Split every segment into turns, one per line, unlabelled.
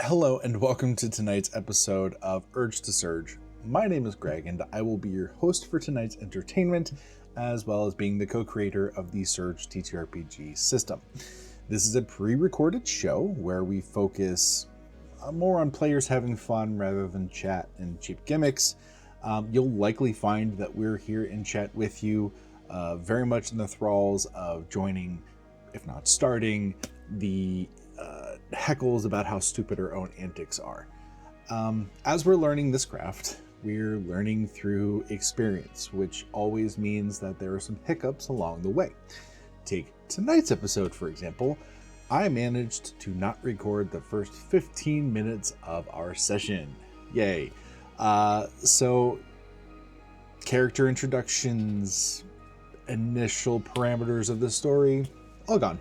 Hello and welcome to tonight's episode of Urge to Surge. My name is Greg and I will be your host for tonight's entertainment, as well as being the co-creator of the Surge TTRPG system. This is a pre-recorded show where we focus more on players having fun rather than chat and cheap gimmicks. You'll likely find that we're here in chat with you, very much in the thralls of joining, if not starting, the heckles about how stupid our own antics are. As we're learning this craft, we're learning through experience, which always means that there are some hiccups along the way. Take tonight's episode, for example. I managed to not record the first 15 minutes of our session. Yay. So, character introductions, initial parameters of the story, all gone.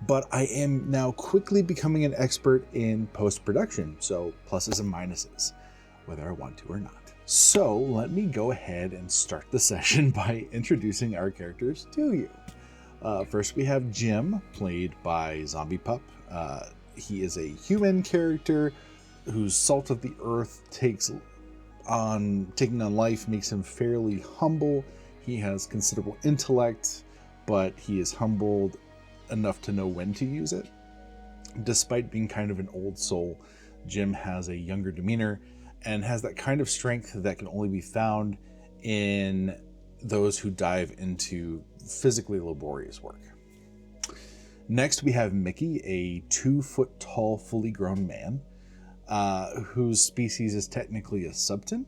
But I am now quickly becoming an expert in post-production, so pluses and minuses, whether I want to or not. So let me go ahead and start the session by introducing our characters to you. First we have Jim, played by Zombie Pup. He is a human character whose salt of the earth taking on life makes him fairly humble. He has considerable intellect, but he is humbled enough to know when to use it. Despite being kind of an old soul, Jim has a younger demeanor and has that kind of strength that can only be found in those who dive into physically laborious work. Next, we have Mickey, a 2-foot tall, fully grown man, whose species is technically a subton.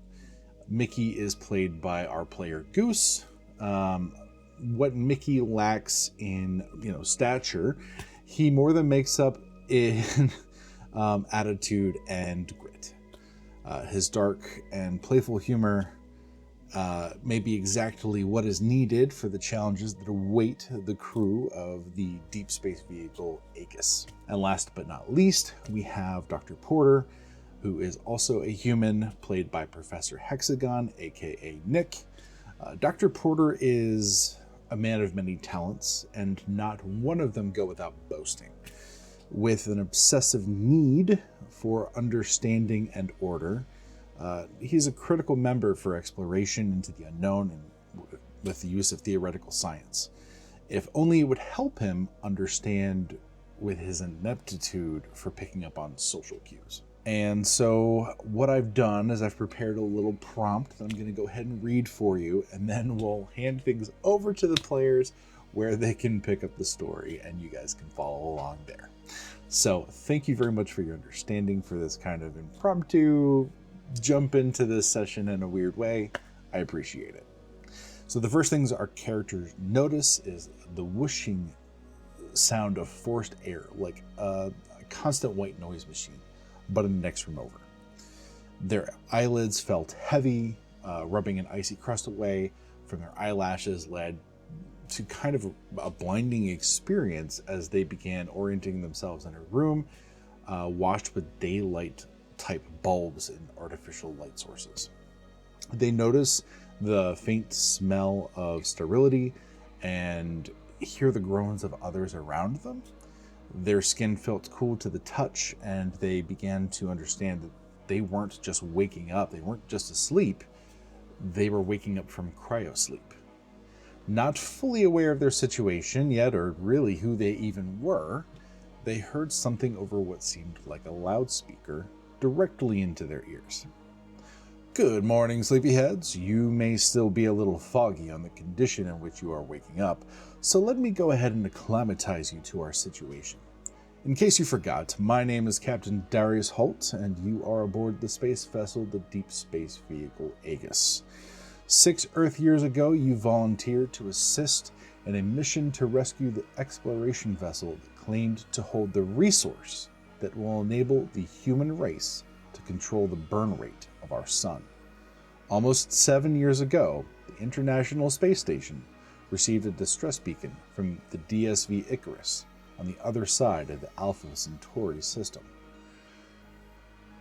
Mickey is played by our player Goose. What Mickey lacks in, stature, he more than makes up in attitude and grit. His dark and playful humor may be exactly what is needed for the challenges that await the crew of the deep space vehicle Aegis. And last but not least, we have Dr. Porter, who is also a human, played by Professor Hexagon, aka Nick. Dr. Porter is a man of many talents, and not one of them go without boasting. With an obsessive need for understanding and order, he's a critical member for exploration into the unknown and with the use of theoretical science. If only it would help him understand with his ineptitude for picking up on social cues. And so what I've done is I've prepared a little prompt that I'm going to go ahead and read for you, and then we'll hand things over to the players where they can pick up the story and you guys can follow along there. So thank you very much for your understanding for this kind of impromptu jump into this session in a weird way. I appreciate it. So the first things our characters notice is the whooshing sound of forced air, like a constant white noise machine, but in the next room over. Their eyelids felt heavy, rubbing an icy crust away from their eyelashes led to kind of a blinding experience as they began orienting themselves in a room washed with daylight type bulbs and artificial light sources. They notice the faint smell of sterility and hear the groans of others around them. Their skin felt cool to the touch, and they began to understand that they weren't just waking up, they weren't just asleep, they were waking up from cryosleep. Not fully aware of their situation yet, or really who they even were, they heard something over what seemed like a loudspeaker directly into their ears. Good morning, sleepyheads. You may still be a little foggy on the condition in which you are waking up, so let me go ahead and acclimatize you to our situation. In case you forgot, my name is Captain Darius Holt, and you are aboard the space vessel, the Deep Space Vehicle Aegis. 6 Earth years ago, you volunteered to assist in a mission to rescue the exploration vessel that claimed to hold the resource that will enable the human race to control the burn rate of our sun. Almost 7 years ago, the International Space Station received a distress beacon from the DSV Icarus on the other side of the Alpha Centauri system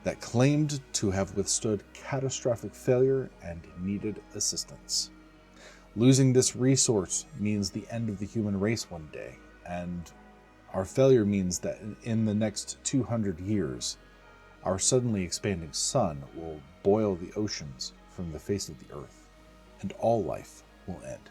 that claimed to have withstood catastrophic failure and needed assistance. Losing this resource means the end of the human race one day, and Our failure means that in the next 200 years, our suddenly expanding sun will boil the oceans from the face of the earth, and all life will end.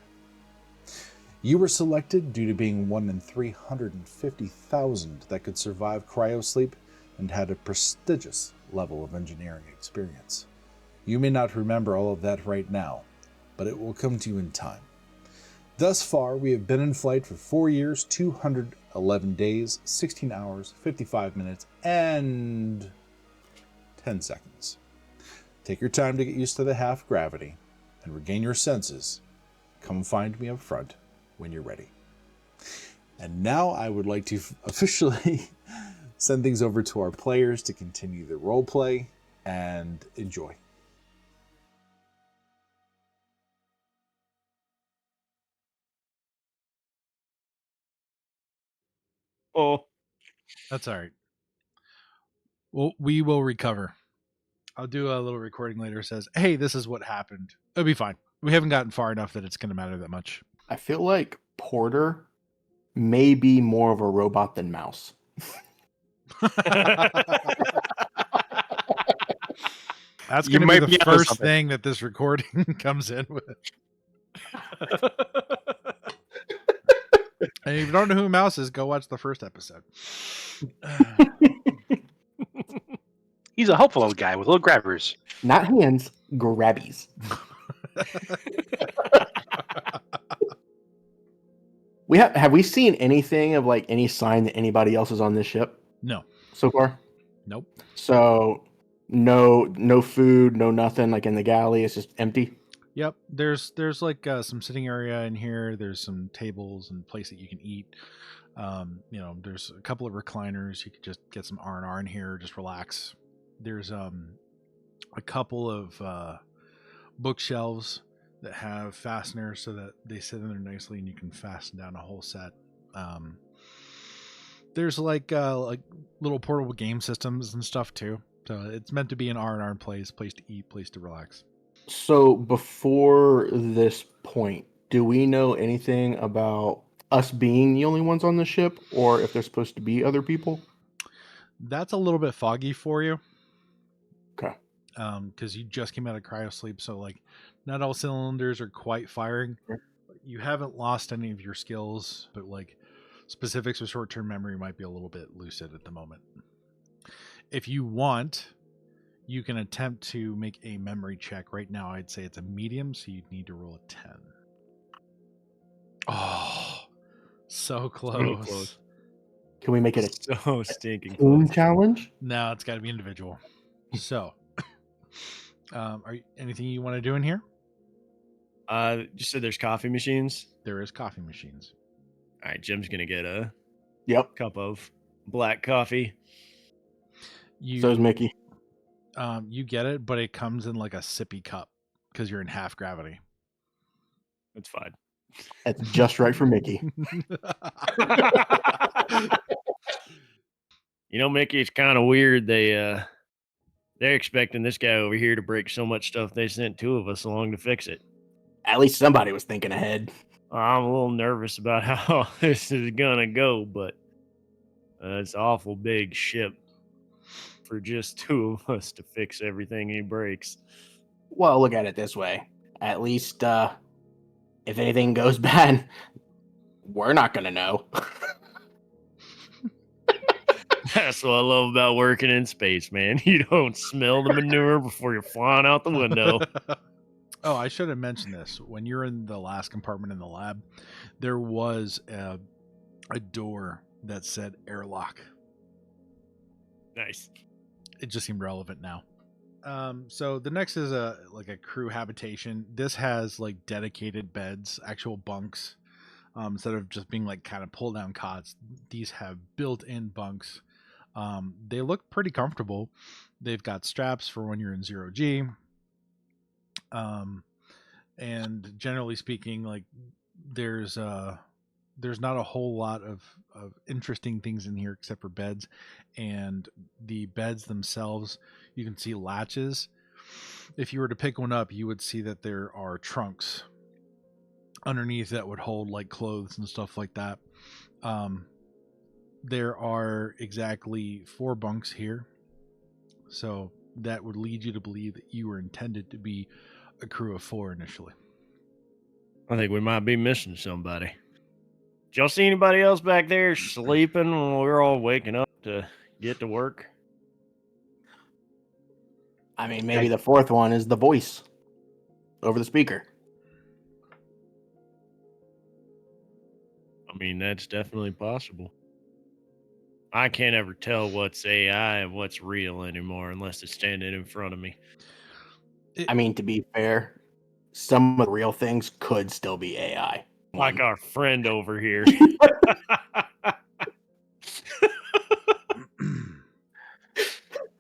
You were selected due to being one in 350,000 that could survive cryosleep and had a prestigious level of engineering experience. You may not remember all of that right now, but it will come to you in time. Thus far, we have been in flight for 4 years, 211 days, 16 hours, 55 minutes, and 10 seconds. Take your time to get used to the half gravity and regain your senses. Come find me up front when you're ready. And now I would like to officially send things over to our players to continue the role play and enjoy.
Oh,
That's all right. Well, we will recover. I'll do a little recording later that says, hey, this is what happened. It'll be fine. We haven't gotten far enough that it's going to matter that much.
I feel like Porter may be more of a robot than Mouse.
That's
You
going to be
might
the
be onto
first
something.
thing that this recording comes in with. And if you don't know who Mouse is, go watch the first episode.
He's a helpful old guy with little grabbers.
Not hands, grabbies. Have we seen anything of like any sign that anybody else is on this ship
No.
so far?
Nope.
So no food, no nothing like in the galley. It's just empty.
Yep. There's like some sitting area in here. There's some tables and place that you can eat. There's a couple of recliners. You could just get some R&R in here, just relax. There's a couple of bookshelves that have fasteners so that they sit in there nicely and you can fasten down a whole set. There's like little portable game systems and stuff too. So it's meant to be an R&R place to eat, place to relax.
So before this point, do we know anything about us being the only ones on the ship, or if there's supposed to be other people?
That's a little bit foggy for you.
Okay.
Because you just came out of cryosleep, so like not all cylinders are quite firing. You haven't lost any of your skills, but like specifics of short-term memory might be a little bit lucid at the moment. If you want, you can attempt to make a memory check. Right now, I'd say it's a medium, so you'd need to roll a 10. Oh, so close.
close.
Can we make it a
So stinking
team
close.
challenge?
No, it's got to be individual. So, anything you want to do in here?
You said there's coffee machines.
There is coffee machines.
All right, Jim's gonna get a
Yep.
cup of black coffee.
So is Mickey.
You get it, but it comes in like a sippy cup because you're in half gravity.
That's fine.
That's just right for Mickey.
You know, Mickey, it's kind of weird. They're expecting this guy over here to break so much stuff. They sent two of us along to fix it.
At least somebody was thinking ahead.
I'm a little nervous about how this is gonna go, but it's an awful big ship for just two of us to fix everything he breaks.
Well, look at it this way. At least, if anything goes bad, we're not going to know.
That's what I love about working in space, man. You don't smell the manure before you're flying out the window.
Oh, I should have mentioned this. When you're in the last compartment in the lab, there was a door that said airlock.
Nice.
It just seemed relevant now. So the next is a crew habitation. This has like dedicated beds, actual bunks. Instead of just being like kind of pull down cots, these have built-in bunks. They look pretty comfortable. They've got straps for when you're in 0G. And generally speaking, like there's not a whole lot of interesting things in here except for beds, and the beds themselves, you can see latches. If you were to pick one up, you would see that there are trunks underneath that would hold like clothes and stuff like that. there are exactly 4 bunks here. So that would lead you to believe that you were intended to be a crew of 4 initially.
I think we might be missing somebody. Did y'all see anybody else back there sleeping when we were all waking up to get to work?
I mean, maybe the fourth one is the voice over the speaker.
I mean, that's definitely possible. I can't ever tell what's AI and what's real anymore unless it's standing in front of me.
I mean, to be fair, some of the real things could still be AI.
Like our friend over here.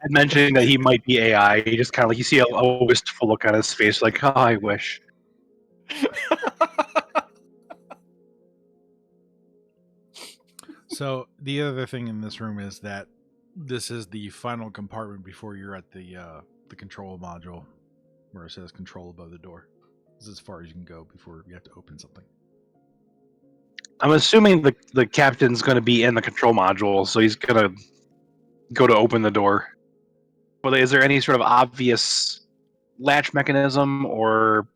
And mentioning that he might be AI, he just kind of like you see a wistful look on his face, like, "Oh, I wish."
So the other thing in this room is that this is the final compartment before you're at the control module, where it says "control" above the door. This is as far as you can go before you have to open something.
I'm assuming the captain's going to be in the control module, so he's going to go to open the door. But is there any sort of obvious latch mechanism, or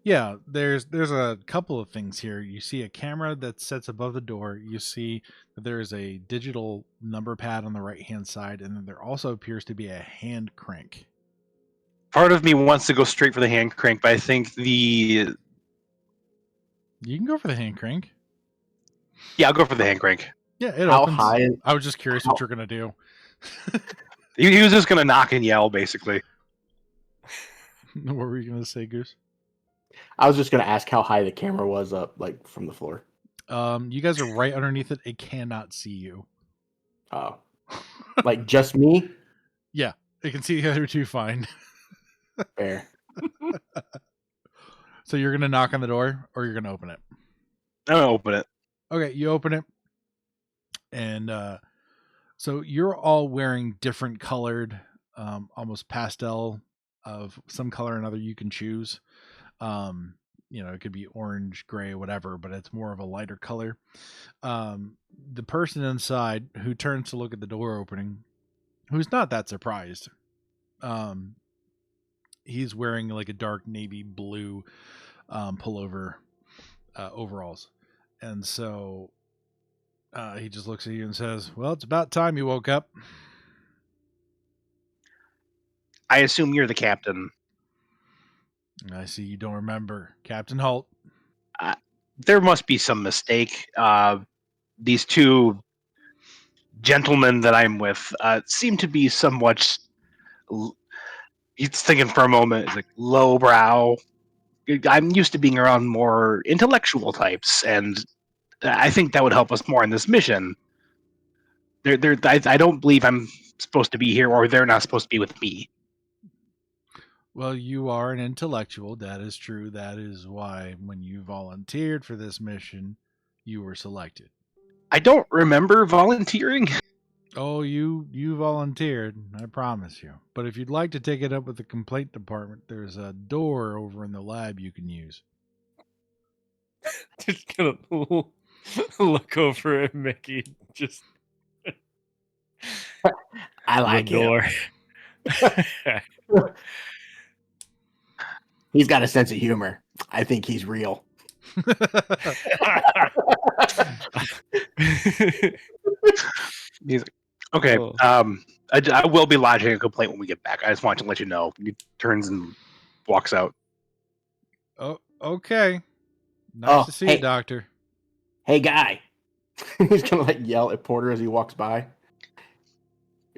Yeah, there's a couple of things here. You see a camera that sits above the door. You see that there is a digital number pad on the right hand side, and then there also appears to be a hand crank.
part of me wants to go straight for the hand crank, but I think
You can go for the hand crank.
I'll go for the hand crank.
Yeah, it
How
opens.
high?
I was just curious what you're gonna do.
He was just going to knock and yell, basically.
What were you gonna say, Goose?
I was just gonna ask how high the camera was up, like from the floor.
You guys are right underneath it. It cannot see you.
Oh, like just me?
Yeah, it can see the other two fine.
Fair.
So you're gonna knock on the door, or you're gonna open it.
I'm going to open it.
Okay, you open it, and so you're all wearing different colored, almost pastel of some color or another you can choose. It could be orange, gray, whatever, but it's more of a lighter color. The person inside who turns to look at the door opening, who's not that surprised, he's wearing like a dark navy blue pullover overalls, and so he just looks at you and says, "Well, it's about time you woke up."
I assume you're the captain.
I see you don't remember. Captain Holt.
There must be some mistake. These two gentlemen that I'm with seem to be somewhat. He's thinking for a moment. It's like lowbrow. I'm used to being around more intellectual types, and I think that would help us more in this mission. I don't believe I'm supposed to be here, or they're not supposed to be with me.
Well, you are an intellectual. That is true. That is why when you volunteered for this mission, you were selected.
I don't remember volunteering.
Oh, you volunteered, I promise you. But if you'd like to take it up with the complaint department, there's a door over in the lab you can use.
Just gonna look over at Mickey. Just
I like
the
him.
door.
He's got a sense of humor. I think he's real.
He's like, okay.
Oh.
I will be lodging a complaint when we get back. I just wanted to let you know. He turns and walks out.
Oh, okay. Nice to see you,
hey.
Doctor.
Hey, guy. He's gonna like yell at Porter as he walks by.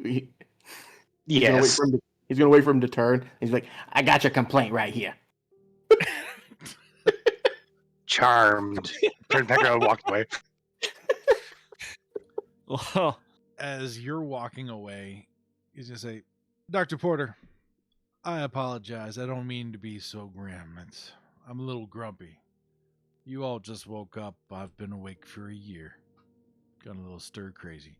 He's
Yes.
gonna wait for him to turn. He's like, "I got your complaint right here."
Charmed. Turned back around and walked away.
Well,
As you're walking away, he's gonna say, "Dr. Porter, I apologize. I don't mean to be so grim. I'm a little grumpy. You all just woke up. I've been awake for a year. Got a little stir crazy.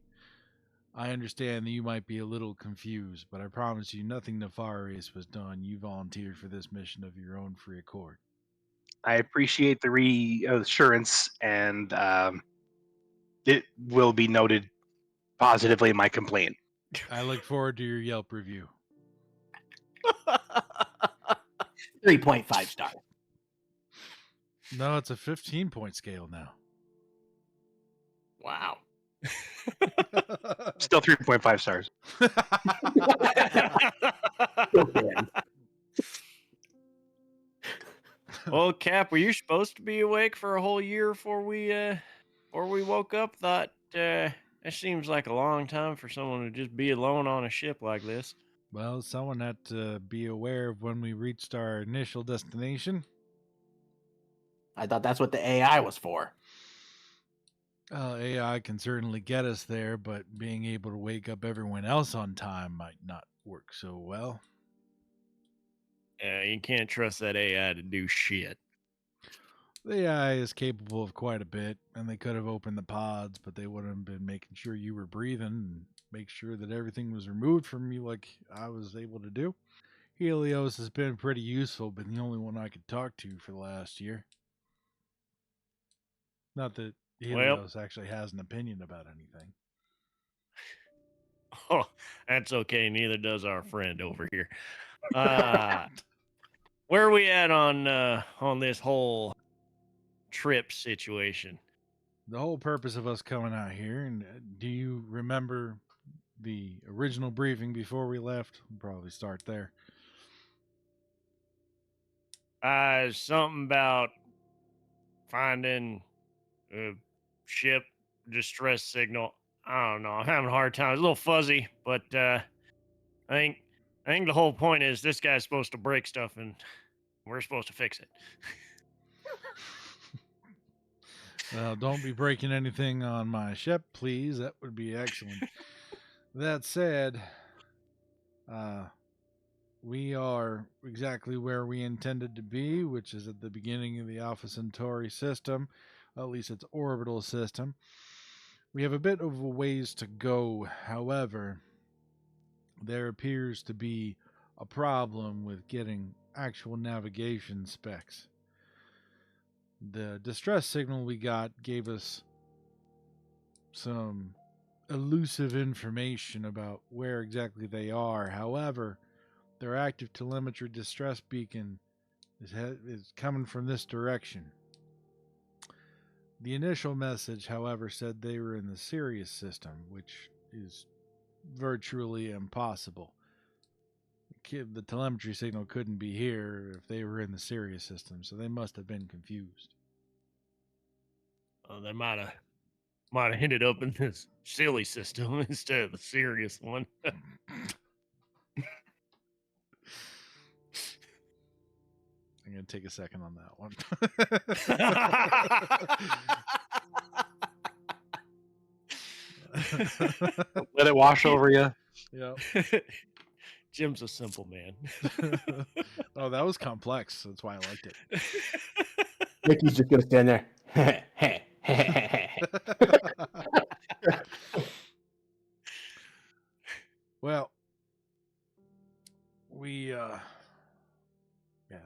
I understand that you might be a little confused, but I promise you nothing nefarious was done. You volunteered for this mission of your own free accord."
I appreciate the reassurance, and it will be noted positively in my complaint.
I look forward to your Yelp review.
3.5 stars.
No, it's a 15-point scale now.
Wow.
Still 3.5 stars.
Well, Cap, were you supposed to be awake for a whole year before we woke up? Thought that seems like a long time for someone to just be alone on a ship like this.
Well, someone had to be aware of when we reached our initial destination.
I thought that's what the AI was for.
AI can certainly get us there, but being able to wake up everyone else on time might not work so well.
You can't trust that AI to do shit.
The AI is capable of quite a bit, and they could have opened the pods, but they wouldn't have been making sure you were breathing and make sure that everything was removed from you like I was able to do. Helios has been pretty useful, but the only one I could talk to for the last year. Not that Helios actually has an opinion about anything.
Oh, that's okay. Neither does our friend over here. Where are we at on this whole trip situation?
The whole purpose of us coming out here, and do you remember the original briefing before we left? We'll probably start there.
Something about finding a ship distress signal. I don't know. I'm having a hard time. It's a little fuzzy, but I think the whole point is this guy's supposed to break stuff and we're supposed to fix it.
Well, don't be breaking anything on my ship, please. That would be excellent. That said, we are exactly where we intended to be, which is at the beginning of the Alpha Centauri system, at least its orbital system. We have a bit of a ways to go. However, there appears to be a problem with getting actual navigation specs. The distress signal we got gave us some elusive information about where exactly they are. However, their active telemetry distress beacon is coming from this direction. The initial message, however, said they were in the Sirius system, which is virtually impossible. The telemetry signal couldn't be here if they were in the Sirius system, so they must have been confused.
They might have ended up in this silly system instead of the serious one.
I'm going to take a second on that one.
Let it wash over you.
Yeah.
Jim's a simple man.
Oh, that was complex. That's why I liked it.
Ricky's just gonna stand there.
Well,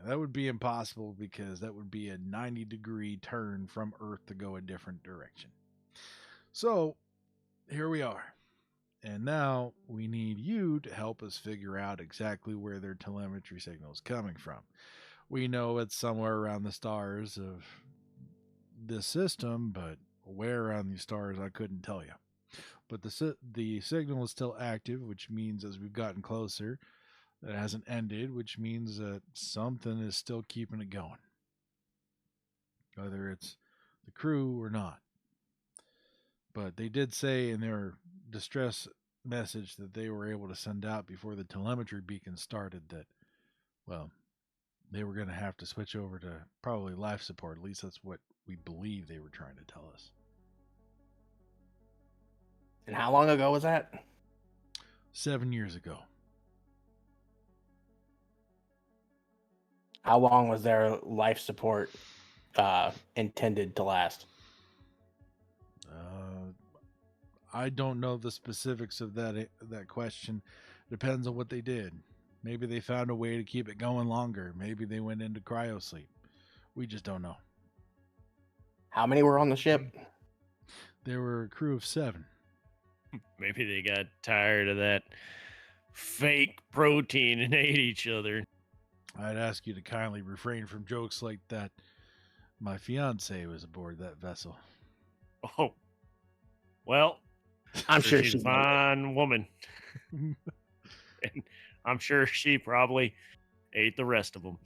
that would be impossible because that would be a 90-degree turn from Earth to go a different direction. So, here we are. And now we need you to help us figure out exactly where their telemetry signal is coming from. We know it's somewhere around the stars of this system, but where around these stars I couldn't tell you. But the signal is still active, which means as we've gotten closer, that hasn't ended, which means that something is still keeping it going. Whether it's the crew or not. But they did say in their distress message that they were able to send out before the telemetry beacon started that, well, they were going to have to switch over to probably life support. At least that's what we believe they were trying to tell us.
And how long ago was that?
7 years ago.
How long was their life support intended to last?
I don't know the specifics of that question. Depends on what they did. Maybe they found a way to keep it going longer. Maybe they went into cryo sleep. We just don't know.
How many were on the ship?
There were a crew of 7.
Maybe they got tired of that fake protein and ate each other.
I'd ask you to kindly refrain from jokes like that. My fiance was aboard that vessel.
Oh, well,
I'm sure
she's a
she
fine woman. And I'm sure she probably ate the rest of them.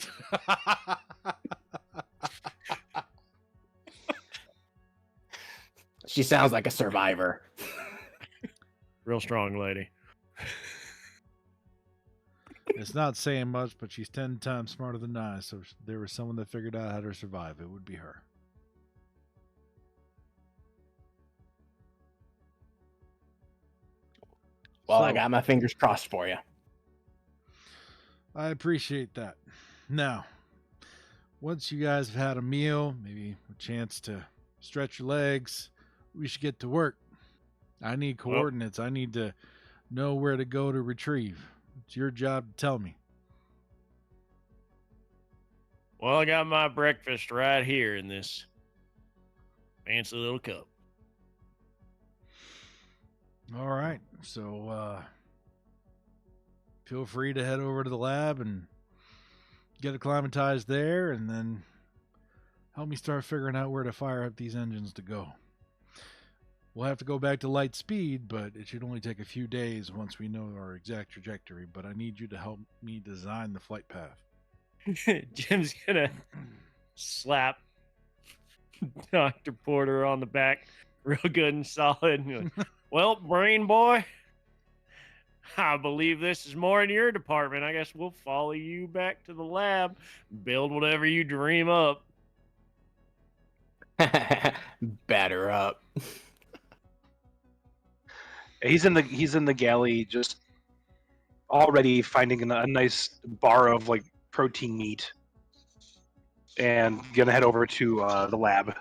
She sounds like a survivor.
Real strong lady.
It's not saying much, but she's 10 times smarter than I, so if there was someone that figured out how to survive, it would be her.
Well,
So,
I got my fingers crossed for you.
I appreciate that. Now, once you guys have had a meal, maybe a chance to stretch your legs, we should get to work. I need coordinates. I need to know where to go to retrieve. It's your job to tell me.
Well, I got my breakfast right here in this fancy little cup.
All right. So, feel free to head over to the lab and get acclimatized there, and then help me start figuring out where to fire up these engines to go. We'll have to go back to light speed, but it should only take a few days once we know our exact trajectory. But I need you to help me design the flight path.
Jim's gonna slap Dr. Porter on the back real good and solid. And like, well, brain boy, I believe this is more in your department. I guess we'll follow you back to the lab, build whatever you dream up.
Batter up.
He's in the galley, just already finding a nice bar of like protein meat, and gonna head over to the lab.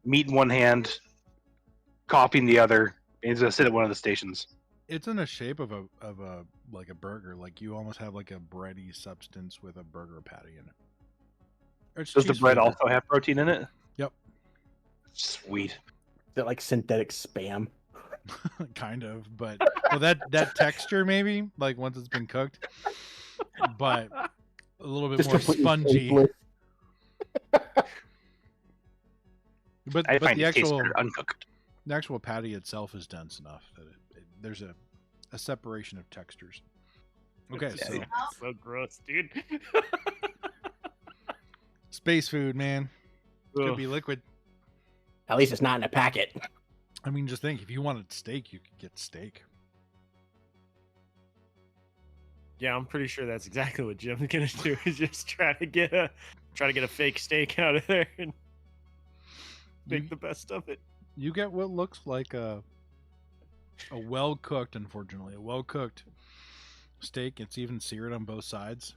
Meat in one hand, coffee in the other. And he's gonna sit at one of the stations.
It's in the shape of a like a burger. Like you almost have like a bready substance with a burger patty in it. It's
Does the
cheese
bread
flavored.
also have protein in it?
Yep.
Sweet.
Is it like synthetic spam?
Kind of, but well, that texture maybe like once it's been cooked, but a little bit
Just
more
completely
spongy.
tasteless.
But
I find
the
it tastes
actual
better uncooked.
patty itself is dense enough that there's a separation of textures. Okay,
Yeah,
so
yeah.
So gross, dude.
space food, man, could
Ugh.
be liquid.
At least it's not in a packet.
I mean, just think, if you wanted steak, you could get steak.
Yeah, I'm pretty sure that's exactly what Jim's gonna do. Is just try to get a fake steak out of there and make
You-
the best of it.
You get what looks like a well cooked, unfortunately, a well cooked steak. It's even seared on both sides.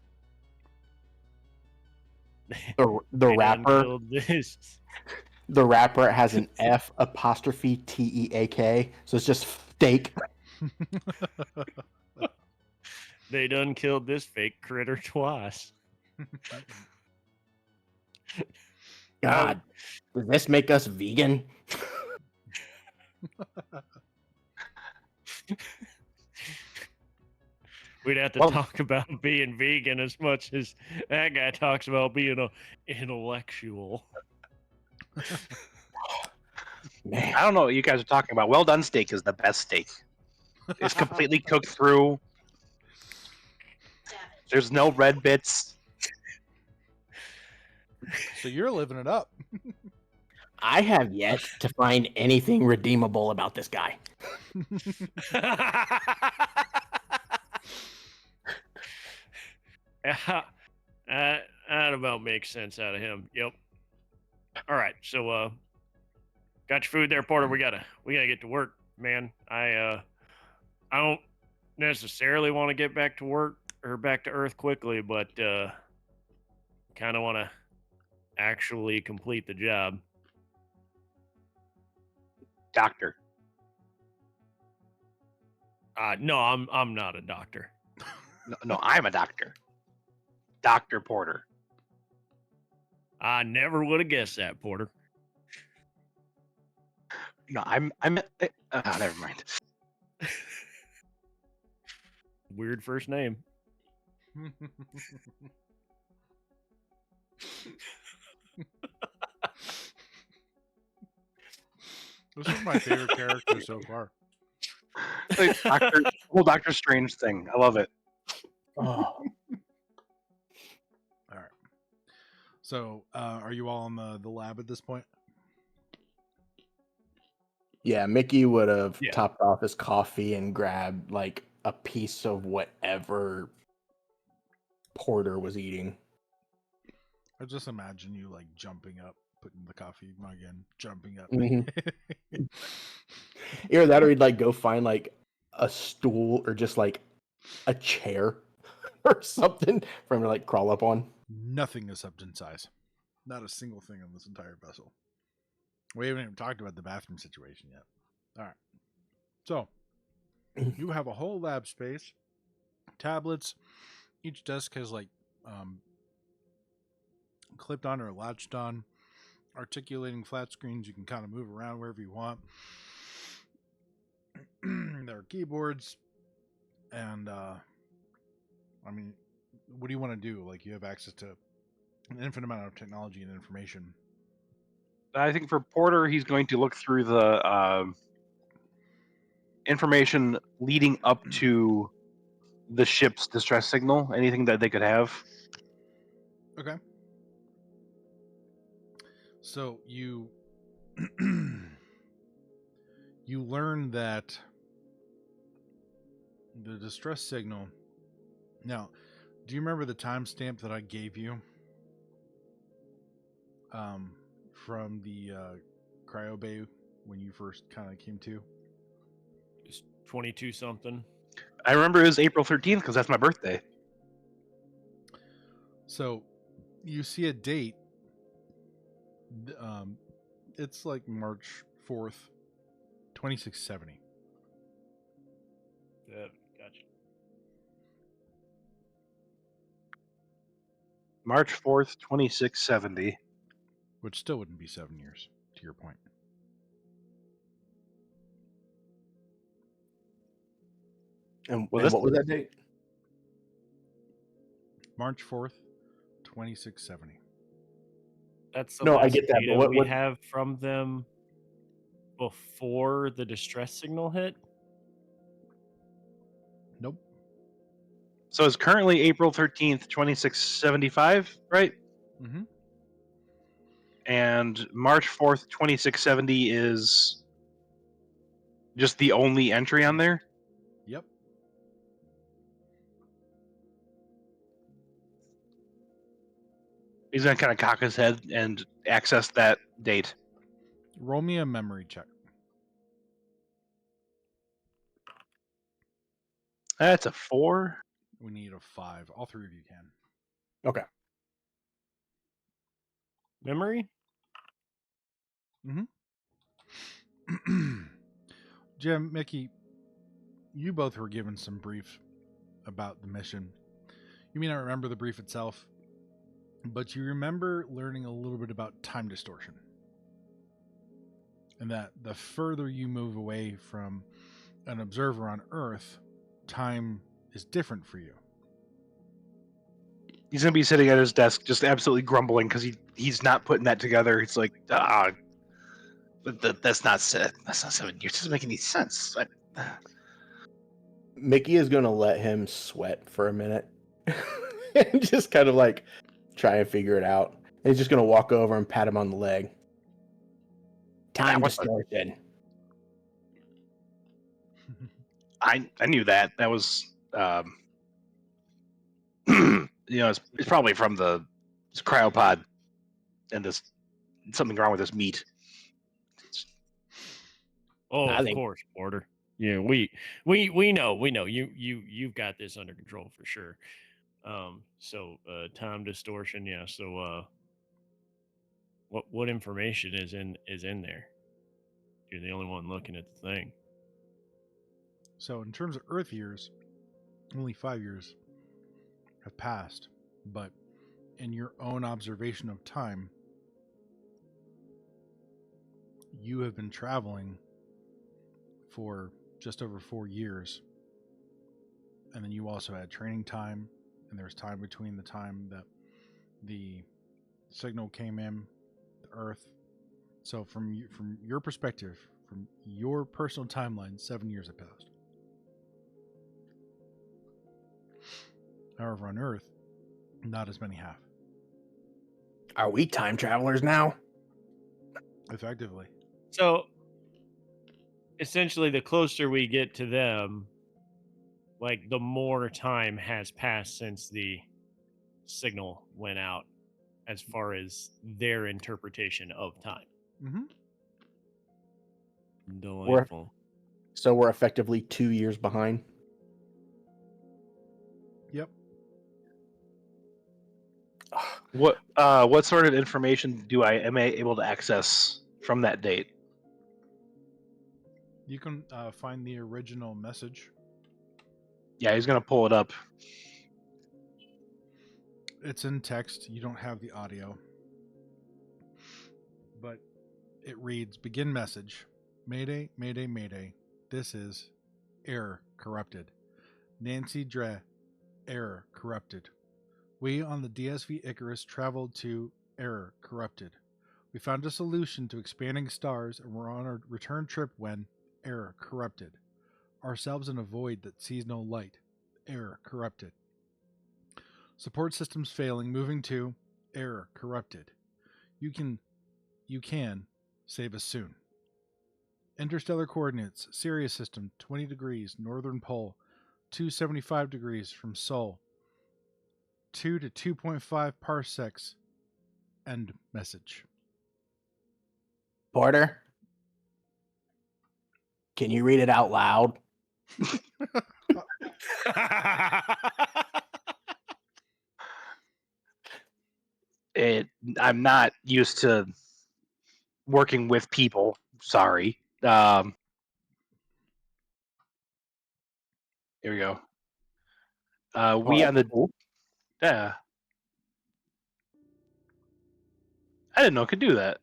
The
And
wrapper,
until this,
the wrapper has an F apostrophe TEAK, so it's just steak.
they done killed this fake critter twice.
God, does this make us vegan?
We'd have to
Well-
talk about being vegan as much as that guy talks about being a intellectual.
Man,
I don't know what you guys are talking about. Well done steak is the best steak. It's completely cooked through. There's no red bits.
So you're living it up.
I have yet to find anything redeemable about this guy.
Yeah, that about makes sense out of him. Yep. All right, so got your food there, Porter. We gotta get to work, man. I don't necessarily want to get back to work or back to Earth quickly, but kind of want to actually complete the job.
Doctor.
No, I'm not a doctor.
No, I'm a doctor. Dr. Porter.
I never would have guessed that, Porter.
No, never mind.
Weird first name.
This is my favorite character so far.
Like whole Doctor Strange thing. I love it.
Oh,
All right. So, are you all in the lab at this point?
yeah, Mickey would have
Yeah.
topped off his coffee and grabbed like a piece of whatever Porter was eating.
I just imagine you like jumping up, putting the coffee mug in, jumping up.
Mhm. Either that or he'd like go find like a stool or just like a chair or something for him to like crawl up on.
Nothing is substance size. Not a single thing on this entire vessel. We haven't even talked about the bathroom situation yet. All right. So, you have a whole lab space, tablets. Each desk has like clipped on or latched on, articulating flat screens. You can kind of move around wherever you want. There are keyboards, and I mean, what do you want to do? Like, you have access to an infinite amount of technology and information.
I think for Porter, he's going to look through the information leading up to the ship's distress signal. Anything that they could have.
Okay. So you you learn that the distress signal. Now, do you remember the timestamp that I gave you? From the cryo bay when you first kind of came to.
It's 22 something.
I remember it was April 13th because that's my birthday.
So you see a date. It's like March 4th, 2670.
Yeah, gotcha.
March 4th, 2670.
Which still wouldn't be 7 years, to your point.
And,
Well,
and
this-
what was that date?
March 4th, 2670.
That's the
No, I
last
get that, but
data we
what-
have from them before the distress signal hit.
Nope.
So it's currently April 13th, 2675, right?
Mm-hmm.
And March 4th, 2670 is just the only entry on there.
Yep.
He's going to kind of cock his head and access that date.
Roll me a memory check.
That's a 4.
We need a 5. All three of you can.
Okay.
Memory?
Jim, Mickey, you both were given some brief about the mission. You may not remember the brief itself, but you remember learning a little bit about time distortion. And that the further you move away from an observer on Earth, time is different for you.
He's going to be sitting at his desk just absolutely grumbling because he's not putting that together. It's like, that's not 7 years. It doesn't make any sense.
Mickey is going to let him sweat for a minute and just kind of like try and figure it out. And he's just going to walk over and pat him on the leg. Time
what's
distortion.
I knew that. That was, it's probably from this cryopod and this something wrong with this meat.
Oh,
I
of
think-
course, Porter. Yeah, we know you've got this under control for sure. So time distortion, yeah. So what information is in there? You're the only one looking at the thing.
So, in terms of Earth years, only 5 years have passed. But in your own observation of time, you have been traveling for just over 4 years. And then you also had training time, and there was time between the time that the signal came in, the Earth. So from your perspective, from your personal timeline, 7 years have passed. However, on Earth, not as many have.
Are we time travelers now?
Effectively.
So essentially, the closer we get to them, like the more time has passed since the signal went out as far as their interpretation of time.
Mm-hmm.
Delightful.
So we're effectively 2 years behind.
Yep.
What sort of information am I able to access from that date?
You can find the original message.
Yeah, he's gonna pull it up.
It's in text. You don't have the audio. But it reads, begin message. Mayday, mayday, mayday. This is error corrupted. Nancy Dre, error corrupted. We on the DSV Icarus traveled to error corrupted. We found a solution to expanding stars and we're on our return trip when error corrupted. Ourselves in a void that sees no light. Error corrupted. Support systems failing, moving to error corrupted. You can save us soon. Interstellar coordinates, Sirius system, 20 degrees, northern pole, 275 degrees from Sol, 2 to 2.5 parsecs. End message.
Porter, can you read it out loud?
I'm not used to working with people. Sorry. Here we go. We on the
Cool.
I didn't know it could do that.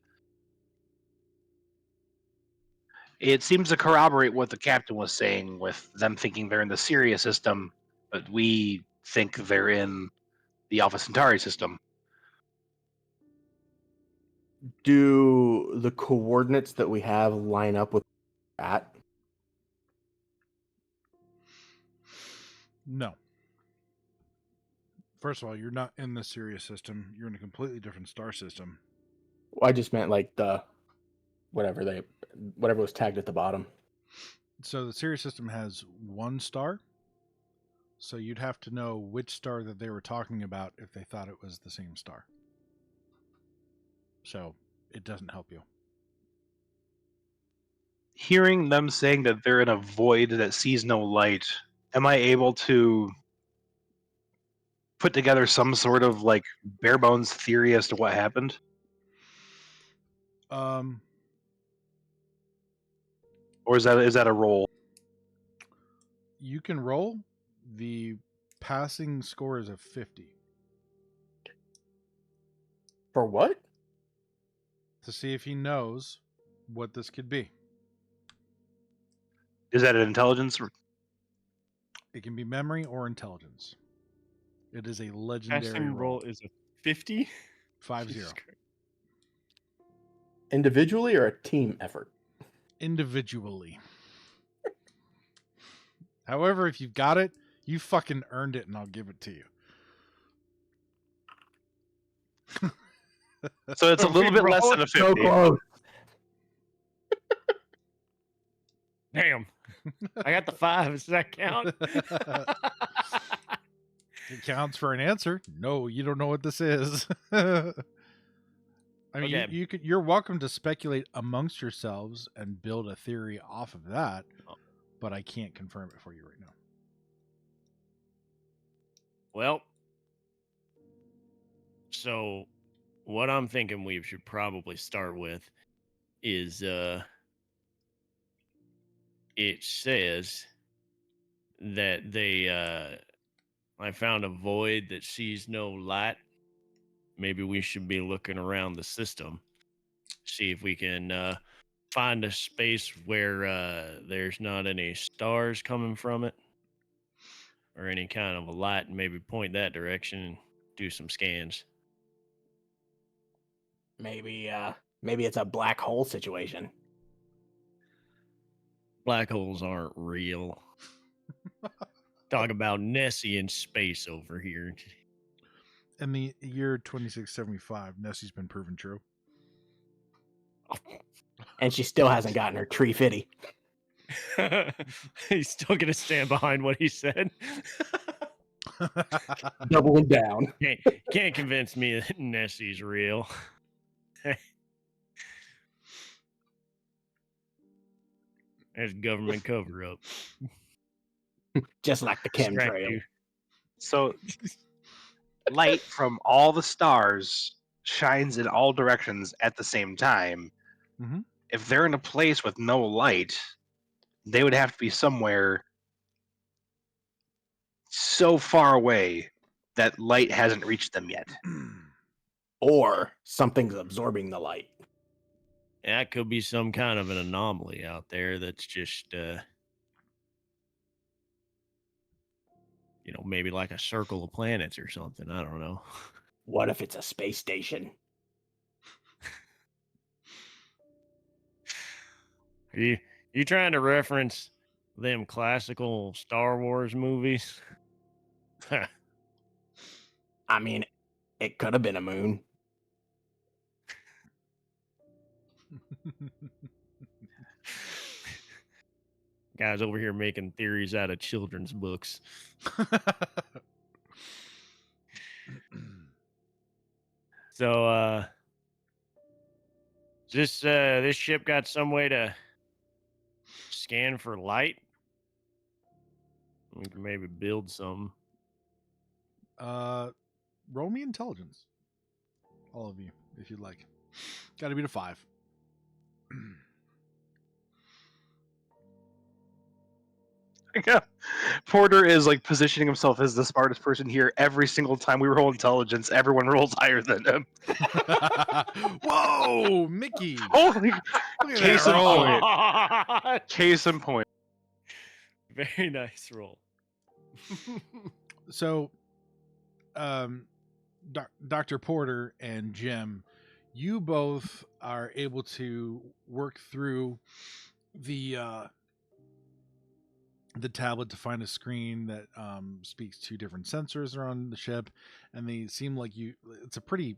It seems to corroborate what the captain was saying, with them thinking they're in the Sirius system, but we think they're in the Alpha Centauri system.
Do the coordinates that we have line up with that?
No. First of all, you're not in the Sirius system. You're in a completely different star system.
Well, I just meant like the whatever was tagged at the bottom.
So the Sirius system has one star. So you'd have to know which star that they were talking about if they thought it was the same star. So it doesn't help you.
Hearing them saying that they're in a void that sees no light, am I able to put together some sort of like bare bones theory as to what happened? Or is that a roll?
You can roll. The passing score is a 50.
For what?
To see if he knows what this could be.
Is that an intelligence?
It can be memory or intelligence. It is a legendary
Passing roll is a 50?
5-0.
Individually or a team effort?
Individually. However, if you've got it, you fucking earned it and I'll give it to you.
So it's a little bit less than a 50.
So close.
Damn. I got the 5. Does that count?
It counts for an answer. No, you don't know what this is. I mean,
Okay.
you're welcome to speculate amongst yourselves and build a theory off of that, but I can't confirm it for you right now.
Well, so what I'm thinking we should probably start with is it says that I found a void that sees no light. Maybe we should be looking around the system, see if we can find a space where there's not any stars coming from it or any kind of a light, and maybe point that direction and do some scans.
Maybe it's a black hole situation.
Black holes aren't real. Talk about Nessie in space over here.
In the year 2675, Nessie's been proven true.
And she still hasn't gotten her tree fitty.
He's still gonna stand behind what he said.
Doubling down.
Can't convince me that Nessie's real. There's government cover up.
Just like the chemtrail.
So light from all the stars shines in all directions at the same time.
Mhm.
If they're in a place with no light, they would have to be somewhere so far away that light hasn't reached them yet.
Or something's absorbing the light.
That could be some kind of an anomaly out there that's just, maybe like a circle of planets or something. I don't know.
What if it's a space station?
Are you trying to reference them classical Star Wars movies?
I mean, it could have been a moon.
Guys over here making theories out of children's books. So, this ship got some way to scan for light? We can maybe build some.
Roll me intelligence. All of you, if you'd like. Gotta be to 5.
Porter is like positioning himself as the smartest person here. Every single time we roll intelligence, everyone rolls higher than him.
Whoa, Mickey!
Holy
Look at
Case
that
in
roll.
point. Case in point.
Very nice roll.
So, Dr. Porter and Jim, you both are able to work through the tablet to find a screen that speaks to different sensors around the ship, and they seem like it's a pretty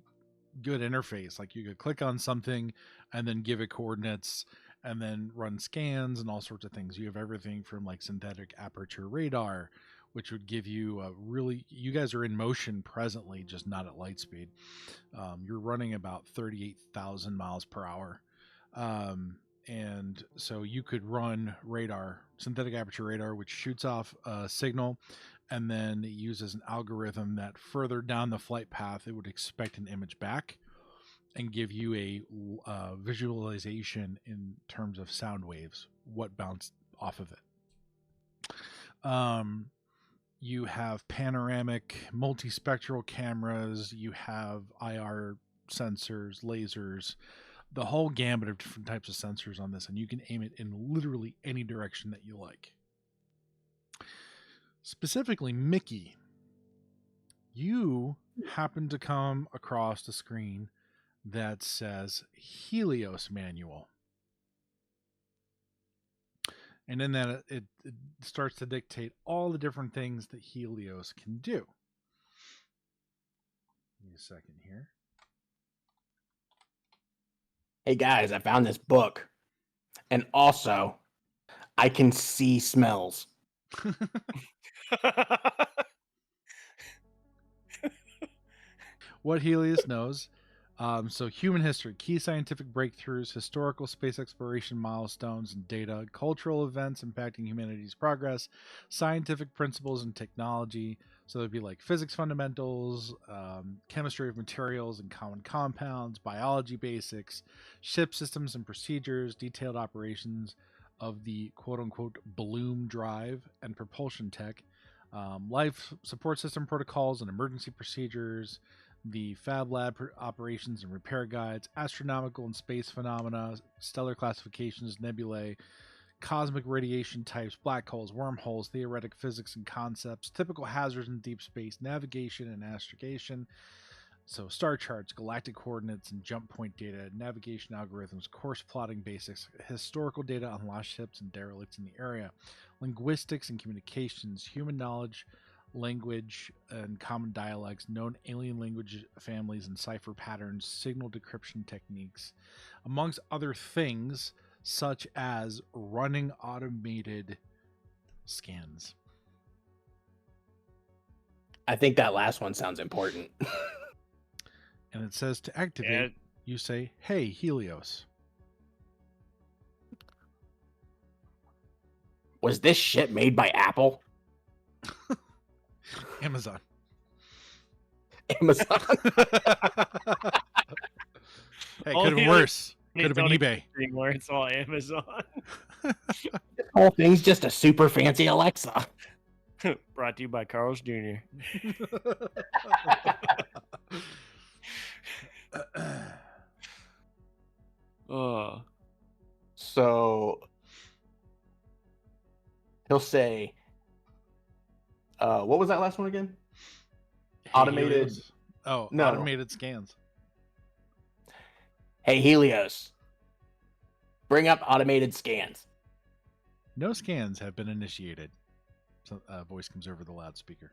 good interface. Like you could click on something and then give it coordinates and then run scans and all sorts of things. You have everything from like synthetic aperture radar, which would give you you guys are in motion presently, just not at light speed. You're running about 38,000 miles per hour. And so you could run synthetic aperture radar, which shoots off a signal and then it uses an algorithm that further down the flight path, it would expect an image back and give you a visualization in terms of sound waves, what bounced off of it. You have panoramic multispectral cameras, you have IR sensors, lasers, the whole gambit of different types of sensors on this, and you can aim it in literally any direction that you like. Specifically, Mickey, you happen to come across a screen that says Helios Manual. And in that, it starts to dictate all the different things that Helios can do. Give me a second here.
Hey guys, I found this book. And also, I can see smells.
What Helios knows. So human history, key scientific breakthroughs, historical space exploration milestones and data, cultural events impacting humanity's progress, scientific principles and technology. So there'd be like physics fundamentals, chemistry of materials and common compounds, biology basics, ship systems and procedures, detailed operations of the quote-unquote Bloom drive and propulsion tech, life support system protocols and emergency procedures, the Fab Lab operations and repair guides, astronomical and space phenomena, stellar classifications, nebulae, cosmic radiation types, black holes, wormholes, theoretic physics and concepts, typical hazards in deep space, navigation and astrogation. So, star charts, galactic coordinates, and jump point data, navigation algorithms, course plotting basics, historical data on lost ships and derelicts in the area, linguistics and communications, human knowledge, language and common dialects, known alien language families and cipher patterns, signal decryption techniques, amongst other things, such as running automated scans.
I think that last one sounds important.
And it says to activate,
Yeah.
you say, "Hey, Helios."
Was this shit made by Apple?
Amazon.
Amazon?
Hey,
All
could have
the
been
other
worse. Could have been
It's on
eBay.
Where it's all Amazon.
This whole thing's just a super fancy Alexa.
Brought to you by Carl's Jr. Oh,
So he'll say, what was that last one again?
Hey,
Automated-
Helios. Oh,
No.
automated scans.
Hey, Helios, bring up automated scans.
No scans have been initiated. So, voice comes over the loudspeaker.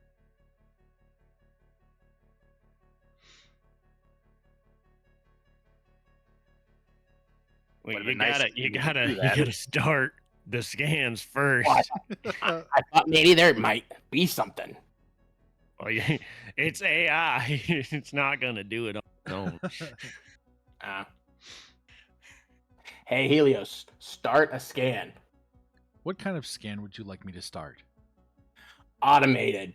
well,
Would've
you
been nice
gotta,
if
you
you could
gotta,
do
you
that.
gotta start the scans first.
What? I thought maybe there might be something.
Well, it's AI. It's not gonna do it on its own.
Hey, Helios, start a scan.
What kind of scan would you like me to start?
Automated.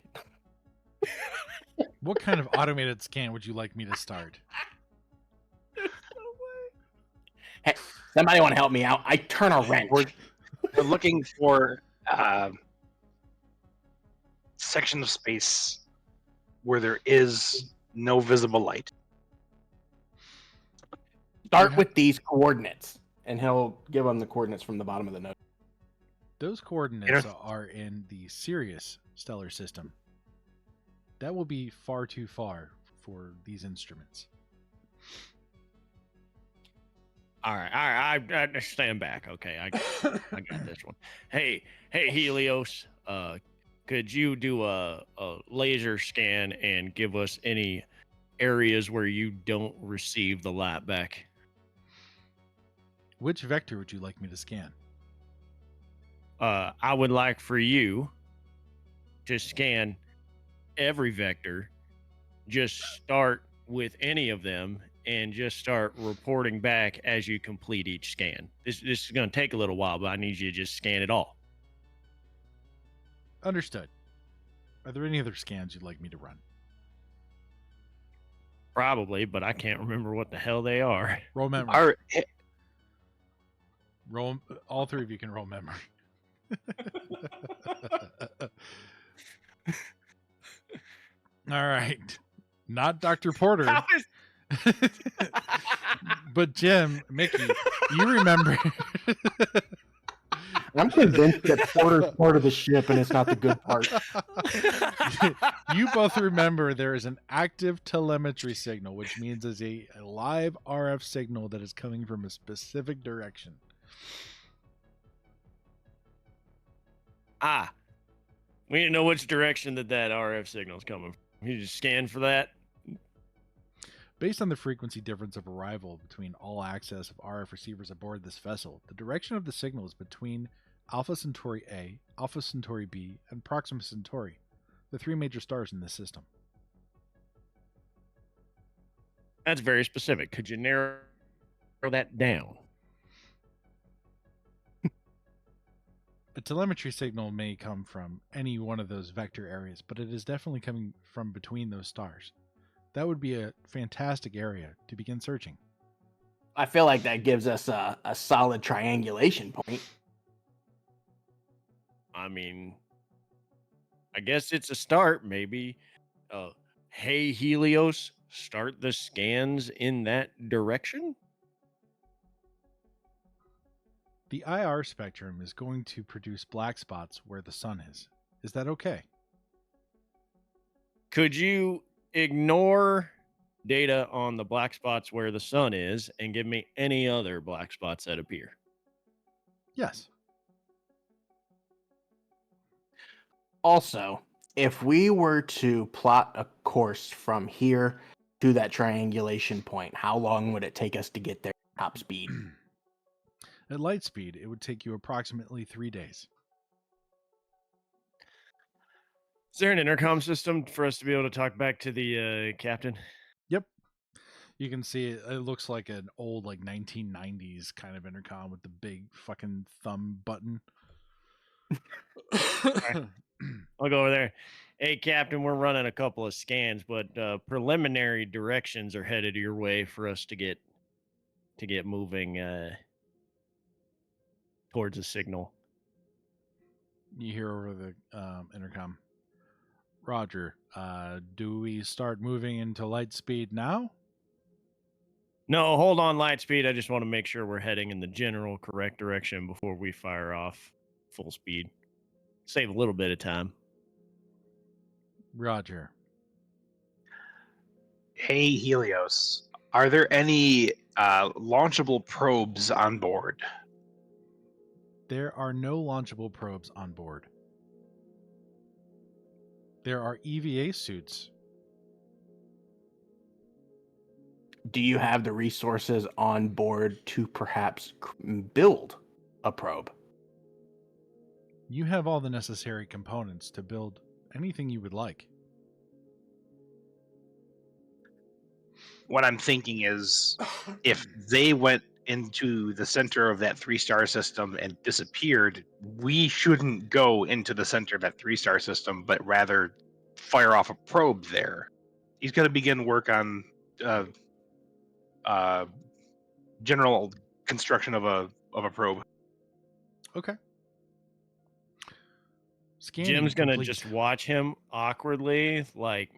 What kind of automated scan would you like me to start?
Hey, somebody want to help me out? I turn a wrench.
We're looking for section of space where there is no visible light.
Start with these coordinates. And he'll give him the coordinates from the bottom of the note.
Those coordinates are in the Sirius stellar system. That will be far too far for these instruments.
All right, I stand back. Okay, I got this one. Hey, Helios, could you do a laser scan and give us any areas where you don't receive the light back?
Which vector would you like me to scan?
I would like for you to scan every vector. Just start with any of them and just start reporting back as you complete each scan. This is going to take a little while, but I need you to just scan it all.
Understood. Are there any other scans you'd like me to run?
Probably, but I can't remember what the hell they are.
Roll memory.
Our,
Roll. All three of you can roll memory. All right. Not Dr. Porter.
How is-
But Jim, Mickey, you remember.
I'm convinced that Porter's part of the ship and it's not the good part.
You both remember there is an active telemetry signal, which means there's a live RF signal that is coming from a specific direction.
We didn't know which direction that RF signal is coming from. You just scan for that.
Based on the frequency difference of arrival between all access of RF receivers aboard this vessel, the direction of the signal is between Alpha Centauri A, Alpha Centauri B, and Proxima Centauri, the three major stars in this system.
That's very specific. Could you narrow that down?
A telemetry signal may come from any one of those vector areas, but it is definitely coming from between those stars. That would be a fantastic area to begin searching.
I feel like that gives us a solid triangulation point.
I mean, I guess it's a start, maybe. Hey, Helios, start the scans in that direction?
The IR spectrum is going to produce black spots where the sun is. Is that okay?
Could you ignore data on the black spots where the sun is and give me any other black spots that appear?
Yes.
Also, if we were to plot a course from here to that triangulation point, how long would it take us to get there at top speed?
At light speed, it would take you approximately 3 days.
Is there an intercom system for us to be able to talk back to the captain?
Yep. You can see it looks like an old, like 1990s kind of intercom with the big fucking thumb button.
I'll go over there. Hey, Captain, we're running a couple of scans, but preliminary directions are headed your way for us to get moving towards a signal.
You hear over the intercom. Roger, do we start moving into light speed now?
No, hold on, Lightspeed. I just want to make sure we're heading in the general correct direction before we fire off full speed. Save a little bit of time.
Roger.
Hey, Helios. Are there any launchable probes on board?
There are no launchable probes on board. There are EVA suits.
Do you have the resources on board to perhaps build a probe?
You have all the necessary components to build anything you would like.
What I'm thinking is, if they went into the center of that 3-star system and disappeared, we shouldn't go into the center of that 3-star system, but rather fire off a probe there. He's got to begin work on general construction of a probe.
Okay. Scanning
Jim's gonna
complete.
just watch him awkwardly, like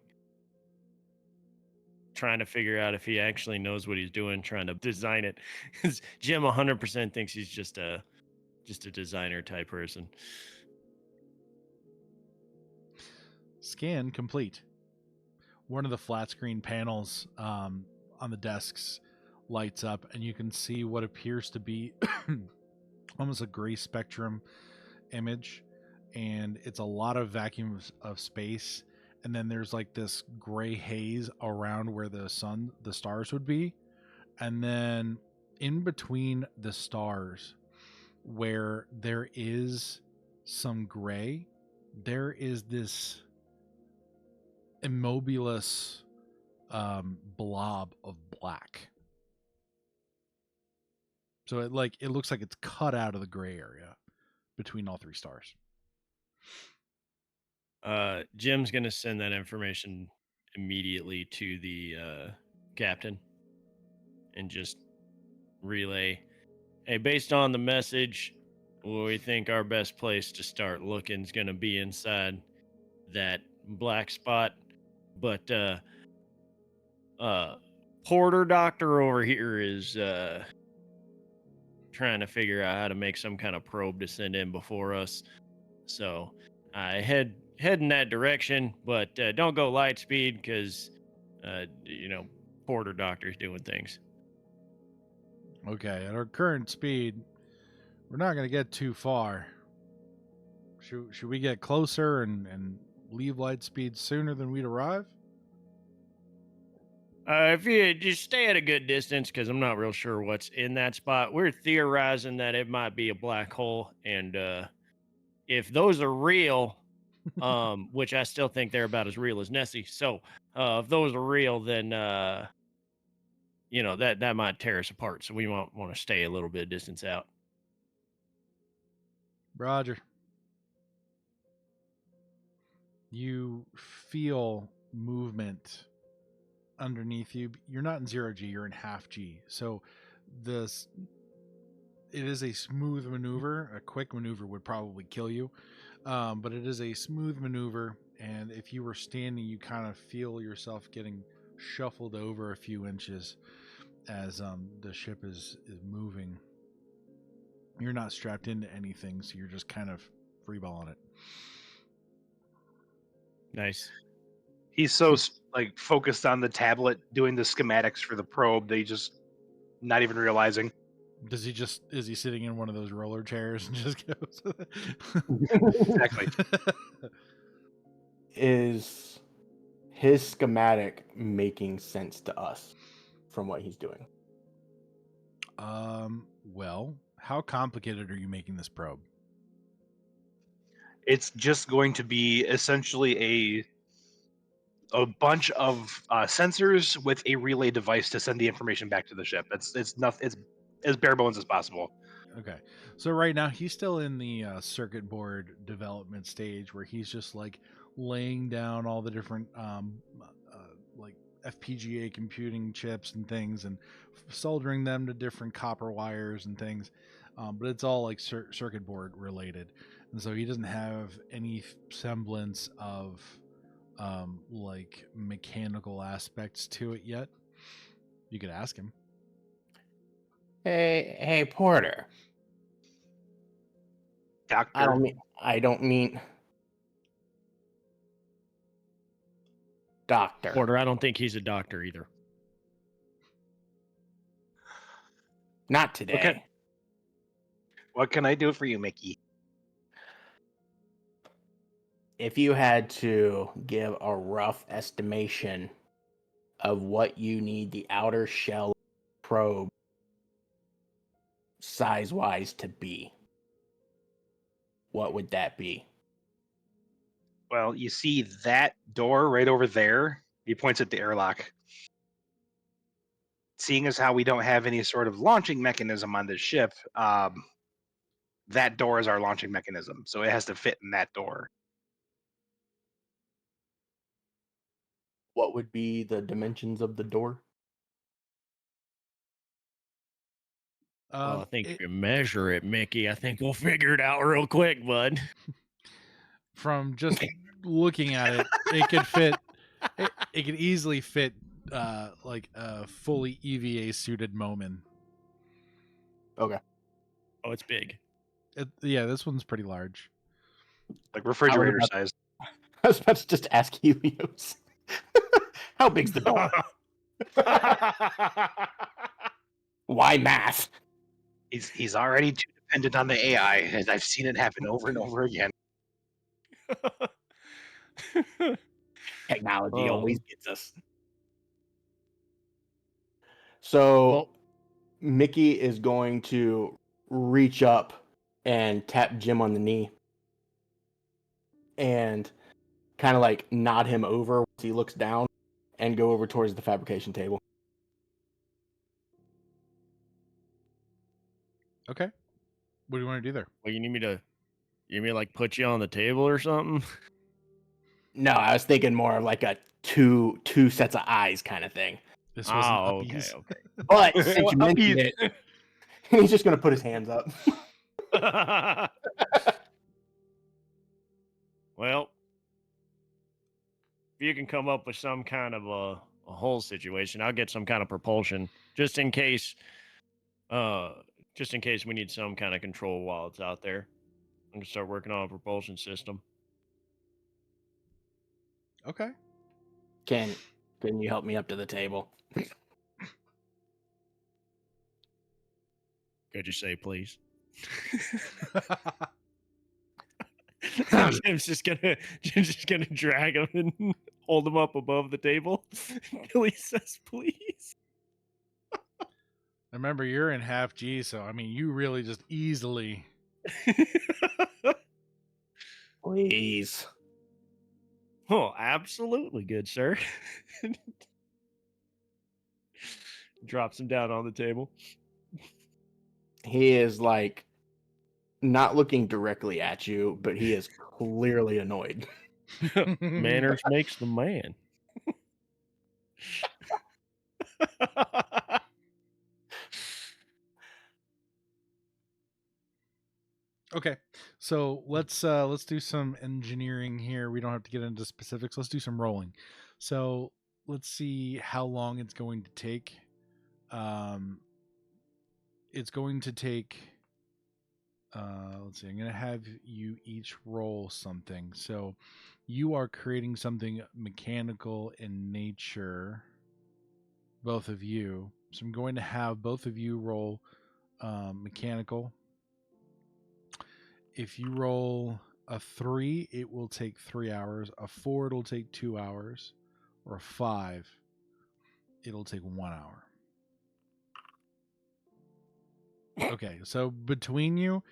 trying to figure out if he actually knows what he's doing, trying to design it. 'Cause Jim 100% thinks he's just a designer type person.
Scan complete. One of the flat screen panels on the desks lights up, and you can see what appears to be almost a gray spectrum image, and it's a lot of vacuum of space, and then there's like this gray haze around where the stars would be, and then in between the stars where there is some gray, there is this immobulous blob of black. So it looks like it's cut out of the gray area between all 3 stars.
Jim's gonna send that information immediately to the captain and just relay, hey, based on the message, we think our best place to start looking is gonna be inside that black spot. But Porter Doctor over here is trying to figure out how to make some kind of probe to send in before us. So I head in that direction, but don't go light speed because Porter Doctor's doing things.
Okay, at our current speed, we're not going to get too far. Should we get closer and leave light speed sooner than we'd arrive?
If you just stay at a good distance, because I'm not real sure what's in that spot. We're theorizing that it might be a black hole, and if those are real, which I still think they're about as real as Nessie. So if those are real, then that might tear us apart. So we might want to stay a little bit of distance out.
Roger. You feel movement underneath you. You're not in 0 G, you're in half G. So it is a smooth maneuver. A quick maneuver would probably kill you. But it is a smooth maneuver, and if you were standing, you kind of feel yourself getting shuffled over a few inches as the ship is moving. You're not strapped into anything, so you're just kind of freeballing it.
Nice.
He's so like focused on the tablet doing the schematics for the probe that he just not even realizing.
Is he sitting in one of those roller chairs and just goes?
Exactly.
Is his schematic making sense to us from what he's doing?
Well, how complicated are you making this probe?
It's just going to be essentially a bunch of sensors with a relay device to send the information back to the ship. It's nothing. It's as bare bones as possible.
Okay, so right now he's still in the circuit board development stage where he's just like laying down all the different like FPGA computing chips and things and soldering them to different copper wires and things. But it's all like circuit board related, and so he doesn't have any semblance of like mechanical aspects to it yet. You could ask him.
Hey, Porter.
Doctor,
I don't mean doctor.
Porter, I don't think he's a doctor either.
Not today.
Okay. What can I do for you, Mickey?
If you had to give a rough estimation of what you need the outer shell probe size-wise to be, what would that be?
Well, you see that door right over there? He points at the airlock. Seeing as how we don't have any sort of launching mechanism on this ship, that door is our launching mechanism, so it has to fit in that door.
What would be the dimensions of the door?
Well, I think if you measure it, Mickey, I think we'll figure it out real quick, bud.
From just looking at it, it could fit. It could easily fit like a fully EVA suited Momin.
Okay.
Oh, it's big.
Yeah, this one's pretty large.
Like refrigerator
about-
size.
I was about to just ask Helios. How big's the door? Why math?
He's already too dependent on the AI, and I've seen it happen over and over again.
Technology
Oh.
always gets us. So
Well,
Mickey is going to reach up and tap Jim on the knee and kind of like nod him over once he looks down and go over towards the fabrication table.
Okay. What do you want to do there?
well, you need me to like put you on the table or something?
No, I was thinking more of like a two sets of eyes kind of thing.
This wasn't
Oh, okay,
uppies.
okay.
But since you
Well,
mentioned it, he's just gonna put his hands up.
Well, if you can come up with some kind of a whole situation, I'll get some kind of propulsion just in case we need some kind of control while it's out there. I'm gonna start working on a propulsion system.
Okay.
Can you help me up to the table?
Could you say please? Jim's just gonna drag him and hold him up above the table until he says please.
Remember, you're in half G, so I mean, you really just easily.
Please.
Oh, absolutely, good sir. Drops him down on the table.
He is like not looking directly at you, but he is clearly annoyed.
Manners makes the man.
Okay, so let's do some engineering here. We don't have to get into specifics. Let's do some rolling. So let's see how long it's going to take. It's going to take. Let's see. I'm going to have you each roll something. So, you are creating something mechanical in nature. Both of you. So I'm going to have both of you roll mechanical. If you roll a 3, it will take 3 hours. A 4, it'll take 2 hours. Or a 5, it'll take 1 hour. Okay, so between you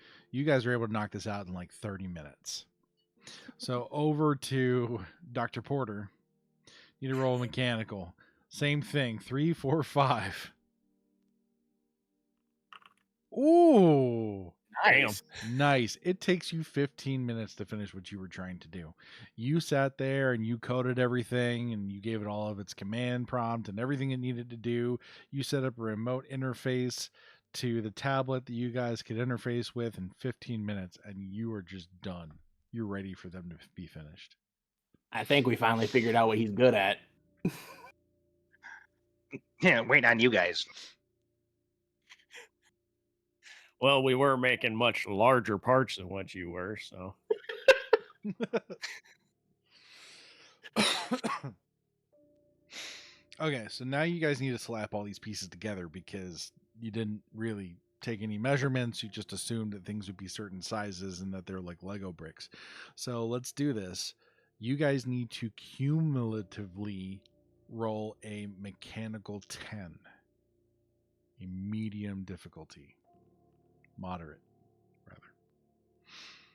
guys are able to knock this out in like 30 minutes. So over to Dr. Porter. You need to roll mechanical. Same thing. 3, 4, 5. Ooh.
Nice.
Nice. It takes you 15 minutes to finish what you were trying to do. You sat there and you coded everything and you gave it all of its command prompt and everything it needed to do. You set up a remote interface to the tablet that you guys could interface with in 15 minutes and you are just done. You're ready for them to be finished.
I think we finally figured out what he's good at.
Yeah, waiting on you guys.
Well, we were making much larger parts than what you were, so.
Okay, so now you guys need to slap all these pieces together because you didn't really take any measurements. You just assumed that things would be certain sizes and that they're like Lego bricks. So let's do this. You guys need to cumulatively roll a mechanical 10. A medium difficulty. Moderate, rather.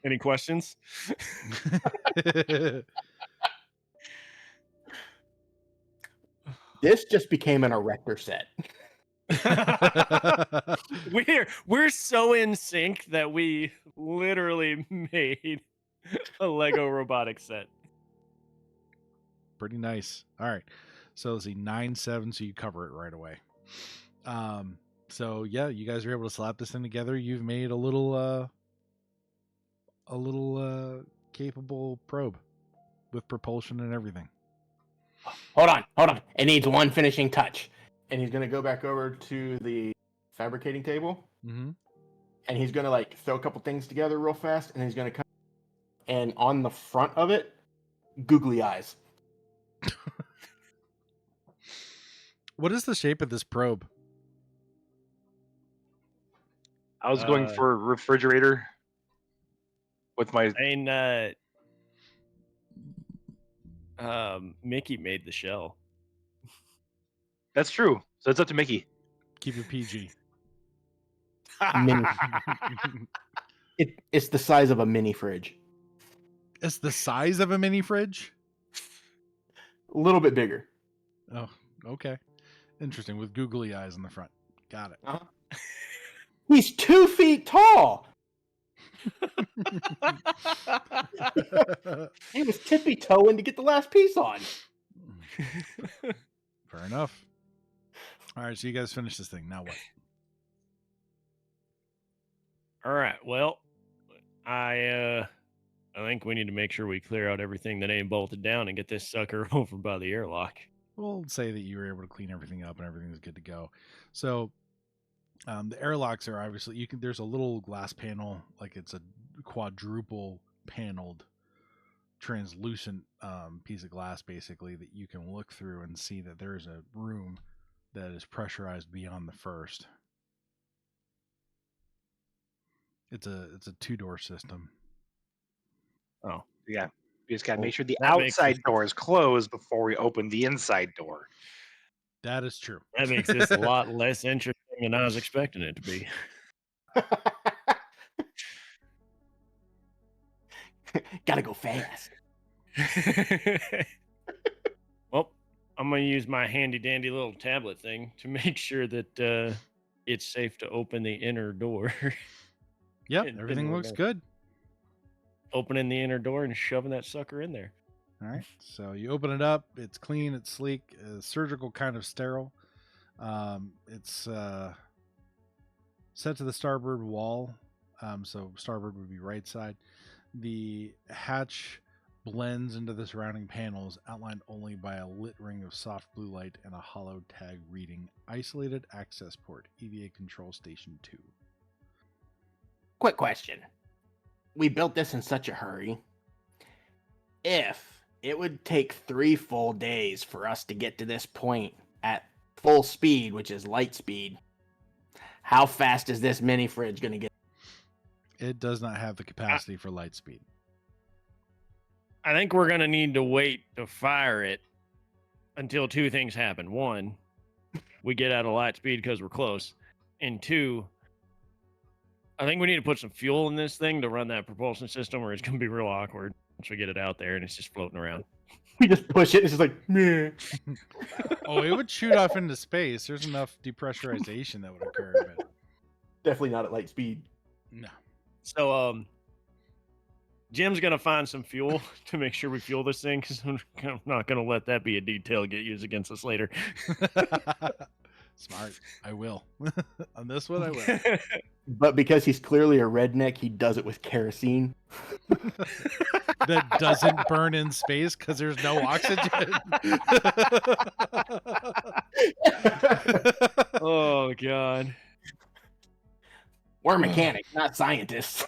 Any questions?
This just became an erector set.
we're so in sync that we literally made a Lego robotic set.
Pretty nice. All right. So let's see, 9-7, so you cover it right away. So yeah, you guys are able to slap this thing together. You've made a little capable probe with propulsion and everything.
Hold on. It needs one finishing touch. And he's going to go back over to the fabricating table.
Mm-hmm.
And he's going to like throw a couple things together real fast. And he's going to come. And on the front of it, googly eyes.
What is the shape of this probe?
I was going for a refrigerator with my.
Mickey made the shell.
That's true. So it's up to Mickey.
Keep it PG.
Mini. It's the size of a mini fridge.
It's the size of a mini fridge?
A little bit bigger.
Oh, okay. Interesting. With googly eyes in the front. Got it.
Uh-huh. He's 2 feet tall. He was tippy toeing to get the last piece on.
Fair enough. All right, so you guys finish this thing. Now what?
All right. Well, I think we need to make sure we clear out everything that ain't bolted down and get this sucker over by the airlock.
We'll say that you were able to clean everything up and everything's good to go. So the airlocks are obviously there's a little glass panel, like it's a quadruple paneled translucent piece of glass basically that you can look through and see that there is a room that is pressurized beyond the first. It's a 2-door system.
Oh, yeah. We just got to
Well,
make sure the
that makes
outside
it-
door is closed before we open the inside door.
That is true.
That makes this a lot less interesting than I was expecting it to be.
Gotta go fast.
Well, I'm going to use my handy dandy little tablet thing to make sure that it's safe to open the inner door.
Yep,
And
everything
we're
looks
gonna-
good.
Opening the inner door and shoving that sucker in there.
All right, so you open it up. It's clean. It's sleek. Surgical, kind of sterile. It's set to the starboard wall. So starboard would be right side. The hatch blends into the surrounding panels, outlined only by a lit ring of soft blue light and a hollow tag reading Isolated Access Port, EVA Control Station 2.
Quick question. We built this in such a hurry. If it would take 3 full days for us to get to this point at full speed, which is light speed, how fast is this mini fridge going to get?
It does not have the capacity for light speed.
I think we're going to need to wait to fire it until 2 things happen. 1, we get out of light speed because we're close. And 2, I think we need to put some fuel in this thing to run that propulsion system, or it's going to be real awkward once we get it out there and it's just floating around.
We just push it. It's just like, meh.
Oh, it would shoot off into space. There's enough depressurization that would occur. But
Definitely not at light speed.
no.
So, Jim's going to find some fuel to make sure we fuel this thing, because I'm not going to let that be a detail get used against us later.
Smart. I will. On this one, I will.
But because he's clearly a redneck, he does it with kerosene.
That doesn't burn in space because there's no oxygen.
Oh, God.
We're mechanics, not scientists.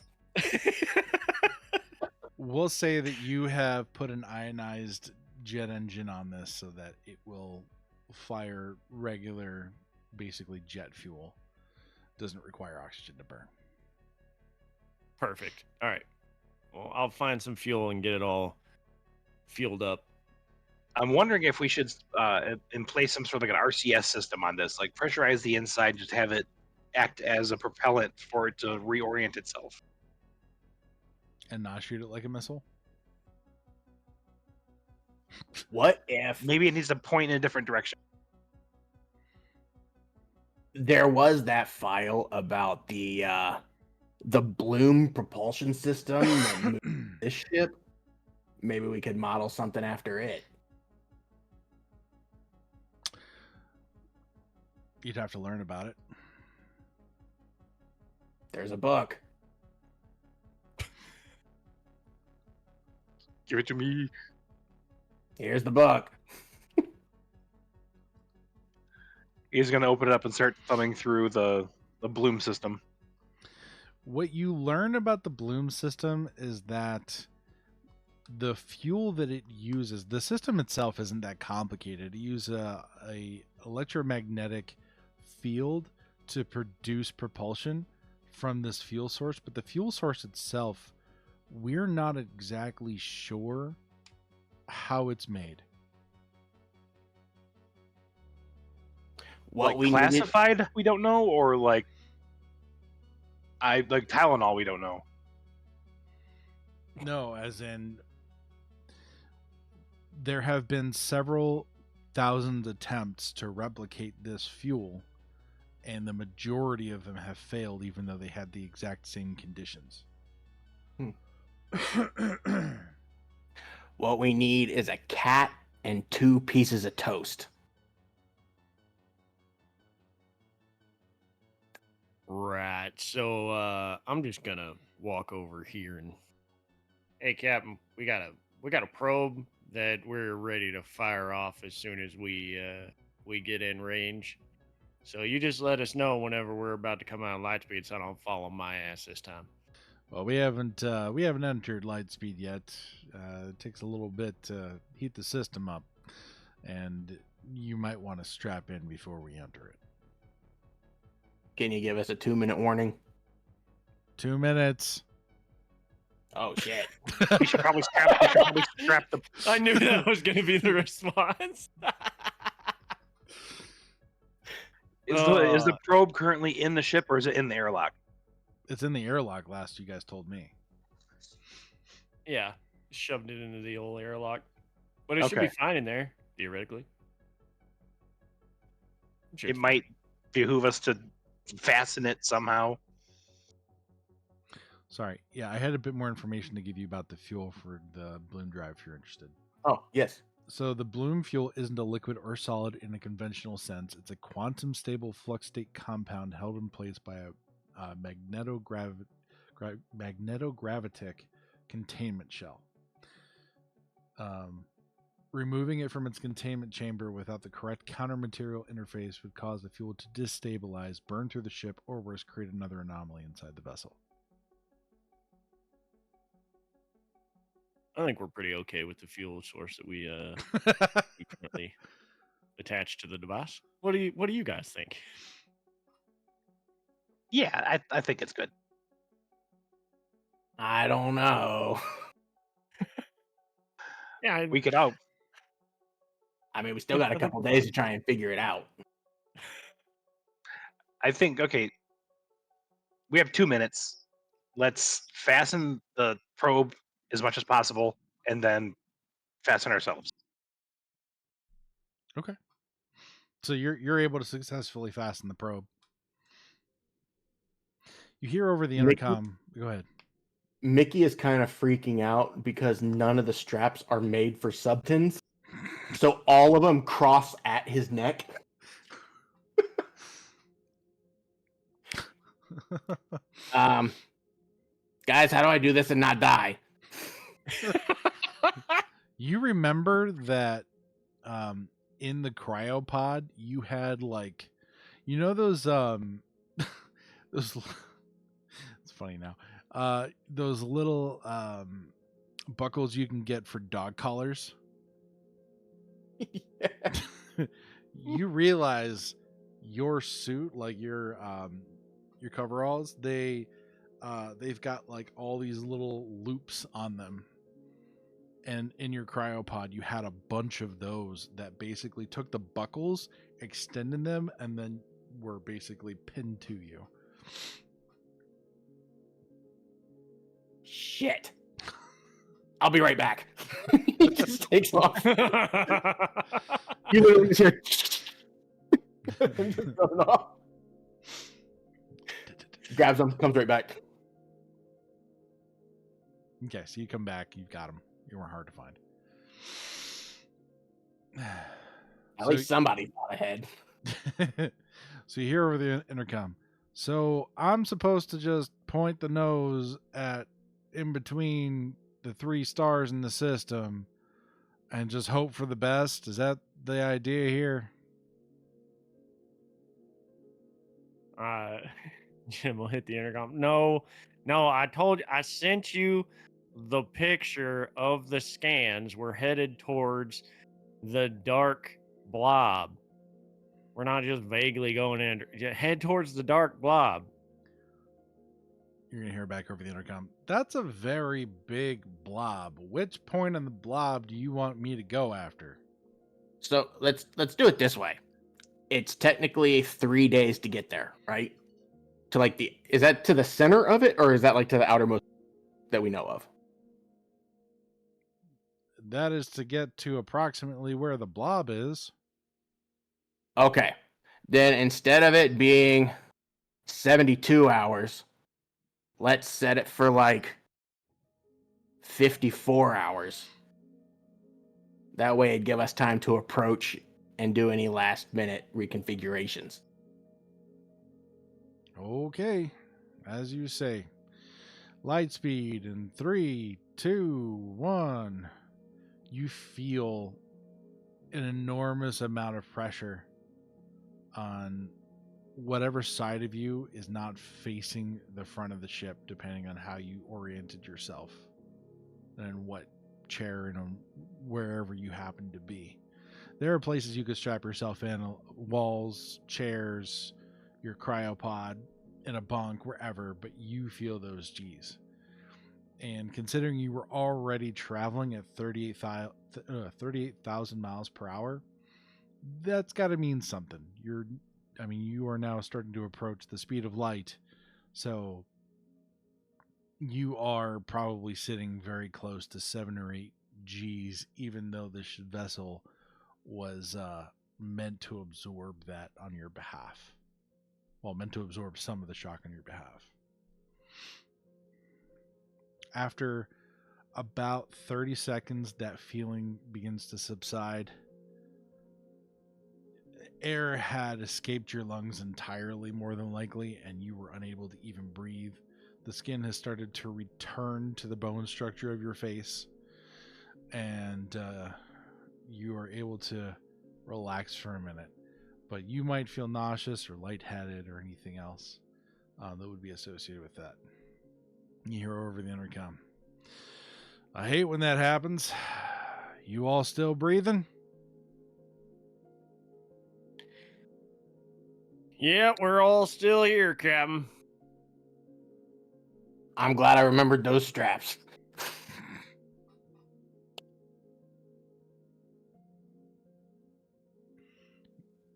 We'll say that you have put an ionized jet engine on this so that it will fire regular, basically jet fuel. Doesn't require oxygen to burn.
Perfect. All right. Well, I'll find some fuel and get it all fueled up.
I'm wondering if we should in place some sort of like an RCS system on this, like pressurize the inside, just have it act as a propellant for it to reorient itself.
And not shoot it like a missile?
What if
Maybe it needs to point in a different direction.
there was that file about the Bloom propulsion system that moved this ship? Maybe we could model something after it.
You'd have to learn about it.
There's a book.
Give it to me.
Here's the book.
He's going to open it up and start thumbing through the Bloom system.
What you learn about the Bloom system is that the fuel that it uses, the system itself isn't that complicated. It uses a electromagnetic field to produce propulsion from this fuel source, but the fuel source itself, we're not exactly sure how it's made.
What
Like
we
classified, we don't know, or like Tylenol, we don't know.
No, as in there have been several thousand attempts to replicate this fuel, and the majority of them have failed, even though they had the exact same conditions.
What we need is a cat and 2 pieces of toast.
Right. So I'm just gonna walk over here and, hey, Captain, we got a probe that we're ready to fire off as soon as we get in range. So you just let us know whenever we're about to come out of light speed, so I don't fall on my ass this time.
Well, we haven't entered light speed yet. It takes a little bit to heat the system up, and you might want to strap in before we enter it.
Can you give us a 2-minute warning?
2 minutes.
Oh, shit.
We should probably strap the.
I knew that was going to be the response.
Is the probe currently in the ship, or is it in the airlock?
It's in the airlock. Last you guys told me.
Yeah, shoved it into the old airlock, but it should be
Okay.
fine in there theoretically. I'm sure
It
it's
might behoove us to fasten it somehow.
Sorry. Yeah, I had a bit more information to give you about the fuel for the Bloom drive if you're interested.
Oh, yes.
So the Bloom fuel isn't a liquid or solid in a conventional sense. It's a quantum stable flux state compound held in place by a magnetogravitic containment shell. Removing it from its containment chamber without the correct counter-material interface would cause the fuel to destabilize, burn through the ship, or worse, create another anomaly inside the vessel.
I think we're pretty okay with the fuel source that we currently attached to the device. What do you guys think?
Yeah, I think it's good.
I don't know.
Yeah,
We could hope.
I mean, we still got a couple days to try and figure it out.
I think, okay, we have 2 minutes. Let's fasten the probe as much as possible and then fasten ourselves.
Okay. So you're able to successfully fasten the probe. You hear over the intercom. Go ahead.
Mickey is kind of freaking out because none of the straps are made for subtins. So all of them cross at his neck. Guys, how do I do this and not die?
You remember that in the cryopod you had like, you know, those those it's funny now, those little buckles you can get for dog collars. You realize your suit, like your coveralls, they've got like all these little loops on them, and in your cryopod you had a bunch of those that basically took the buckles, extended them, and then were basically pinned to you.
Shit. I'll be right back. He just takes off. You literally just hear and just running off. Grabs them, comes right back.
Okay, so you come back, you've got them. You weren't hard to find.
At least somebody thought ahead.
So you hear over the intercom. So I'm supposed to just point the nose at in between the 3 stars in the system and just hope for the best? Is that the idea here?
Jim will hit the intercom. No, I told you, I sent you the picture of the scans. We're headed towards the dark blob. We're not just vaguely going in. Head towards the dark blob.
You're going to hear back over the intercom. That's a very big blob. Which point on the blob do you want me to go after?
So let's do it this way. It's technically 3 days to get there, right? To like is that to the center of it, or is that like to the outermost that we know of?
That is to get to approximately where the blob is.
Okay. Then instead of it being 72 hours, let's set it for like 54 hours. That way it'd give us time to approach and do any last minute reconfigurations.
Okay, as you say. Light speed in 3, 2, 1. You feel an enormous amount of pressure on whatever side of you is not facing the front of the ship, depending on how you oriented yourself and what chair and wherever you happen to be. There are places you could strap yourself in, walls, chairs, your cryopod, in a bunk, wherever, but you feel those G's. And considering you were already traveling at 38,000 miles per hour, that's got to mean something. You are now starting to approach the speed of light, so you are probably sitting very close to 7 or 8 G's, even though this vessel was meant to absorb that on your behalf. Well, meant to absorb some of the shock on your behalf. After about 30 seconds, that feeling begins to subside. Air had escaped your lungs entirely, more than likely, and you were unable to even breathe. The skin has started to return to the bone structure of your face, and you are able to relax for a minute. But you might feel nauseous or lightheaded or anything else that would be associated with that. You hear over the intercom, "I hate when that happens. You all still breathing?"
Yeah, we're all still here, Captain.
I'm glad I remembered those straps.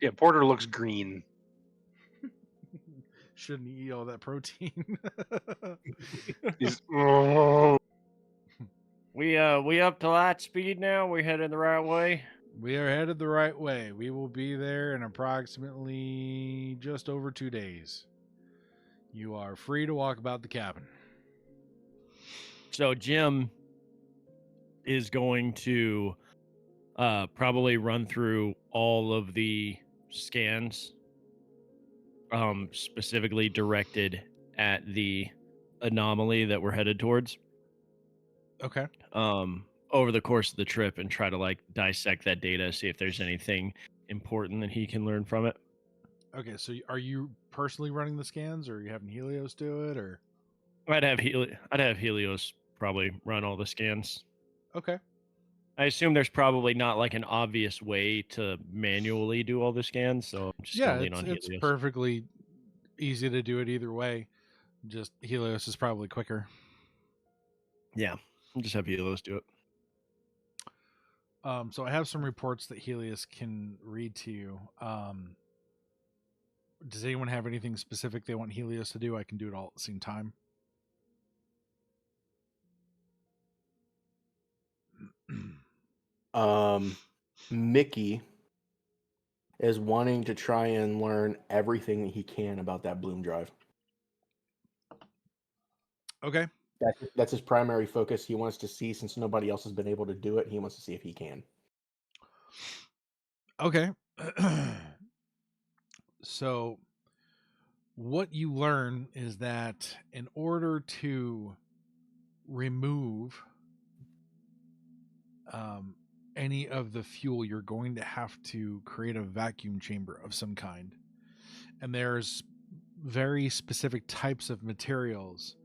Yeah, Porter looks green.
Shouldn't eat all that protein.
He's, oh.
We up to light speed now. We headed the right way.
We are headed the right way. We will be there in approximately just over 2 days. You are free to walk about the cabin.
So Jim is going to probably run through all of the scans, specifically directed at the anomaly that we're headed towards,
Okay.
over the course of the trip, and try to like dissect that data, see if there's anything important that he can learn from it.
Okay, so are you personally running the scans, or are you having Helios do it, or?
I'd have Helios probably run all the scans.
Okay.
I assume there's probably not like an obvious way to manually do all the scans, so I'm just
Yeah,
gonna lean on
it's
Helios.
perfectly easy to do it either way. Just Helios is probably quicker.
Yeah, I'll just have Helios do it.
So I have some reports that Helios can read to you. Does anyone have anything specific they want Helios to do? I can do it all at the same time.
Mickey is wanting to try and learn everything that he can about that bloom drive.
Okay.
That's his primary focus. He wants to see, since nobody else has been able to do it, he wants to see if he can.
Okay. So what you learn is that in order to remove any of the fuel, you're going to have to create a vacuum chamber of some kind. And there's very specific types of materials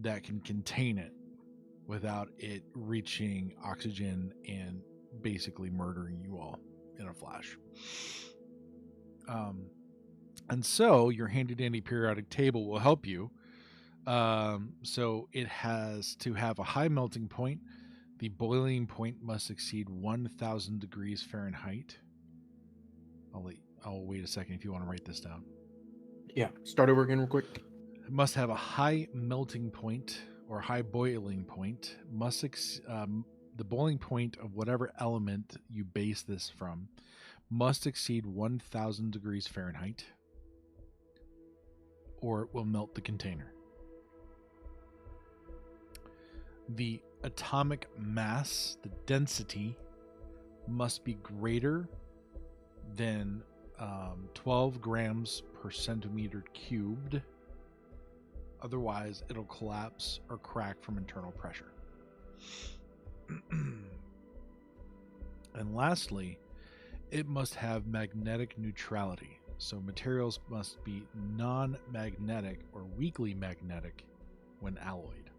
that can contain it without it reaching oxygen and basically murdering you all in a flash. And so your handy dandy periodic table will help you. So it has to have a high melting point. The boiling point must exceed 1,000 degrees Fahrenheit. I'll wait a second if you want to write this down.
Yeah, start over again real quick.
It must have a high melting point or high boiling point. The boiling point of whatever element you base this from must exceed 1,000 degrees Fahrenheit, or it will melt the container. The atomic mass, the density, must be greater than 12 grams per centimeter cubed. Otherwise, it'll collapse or crack from internal pressure. And lastly, it must have magnetic neutrality. So materials must be non-magnetic or weakly magnetic when alloyed.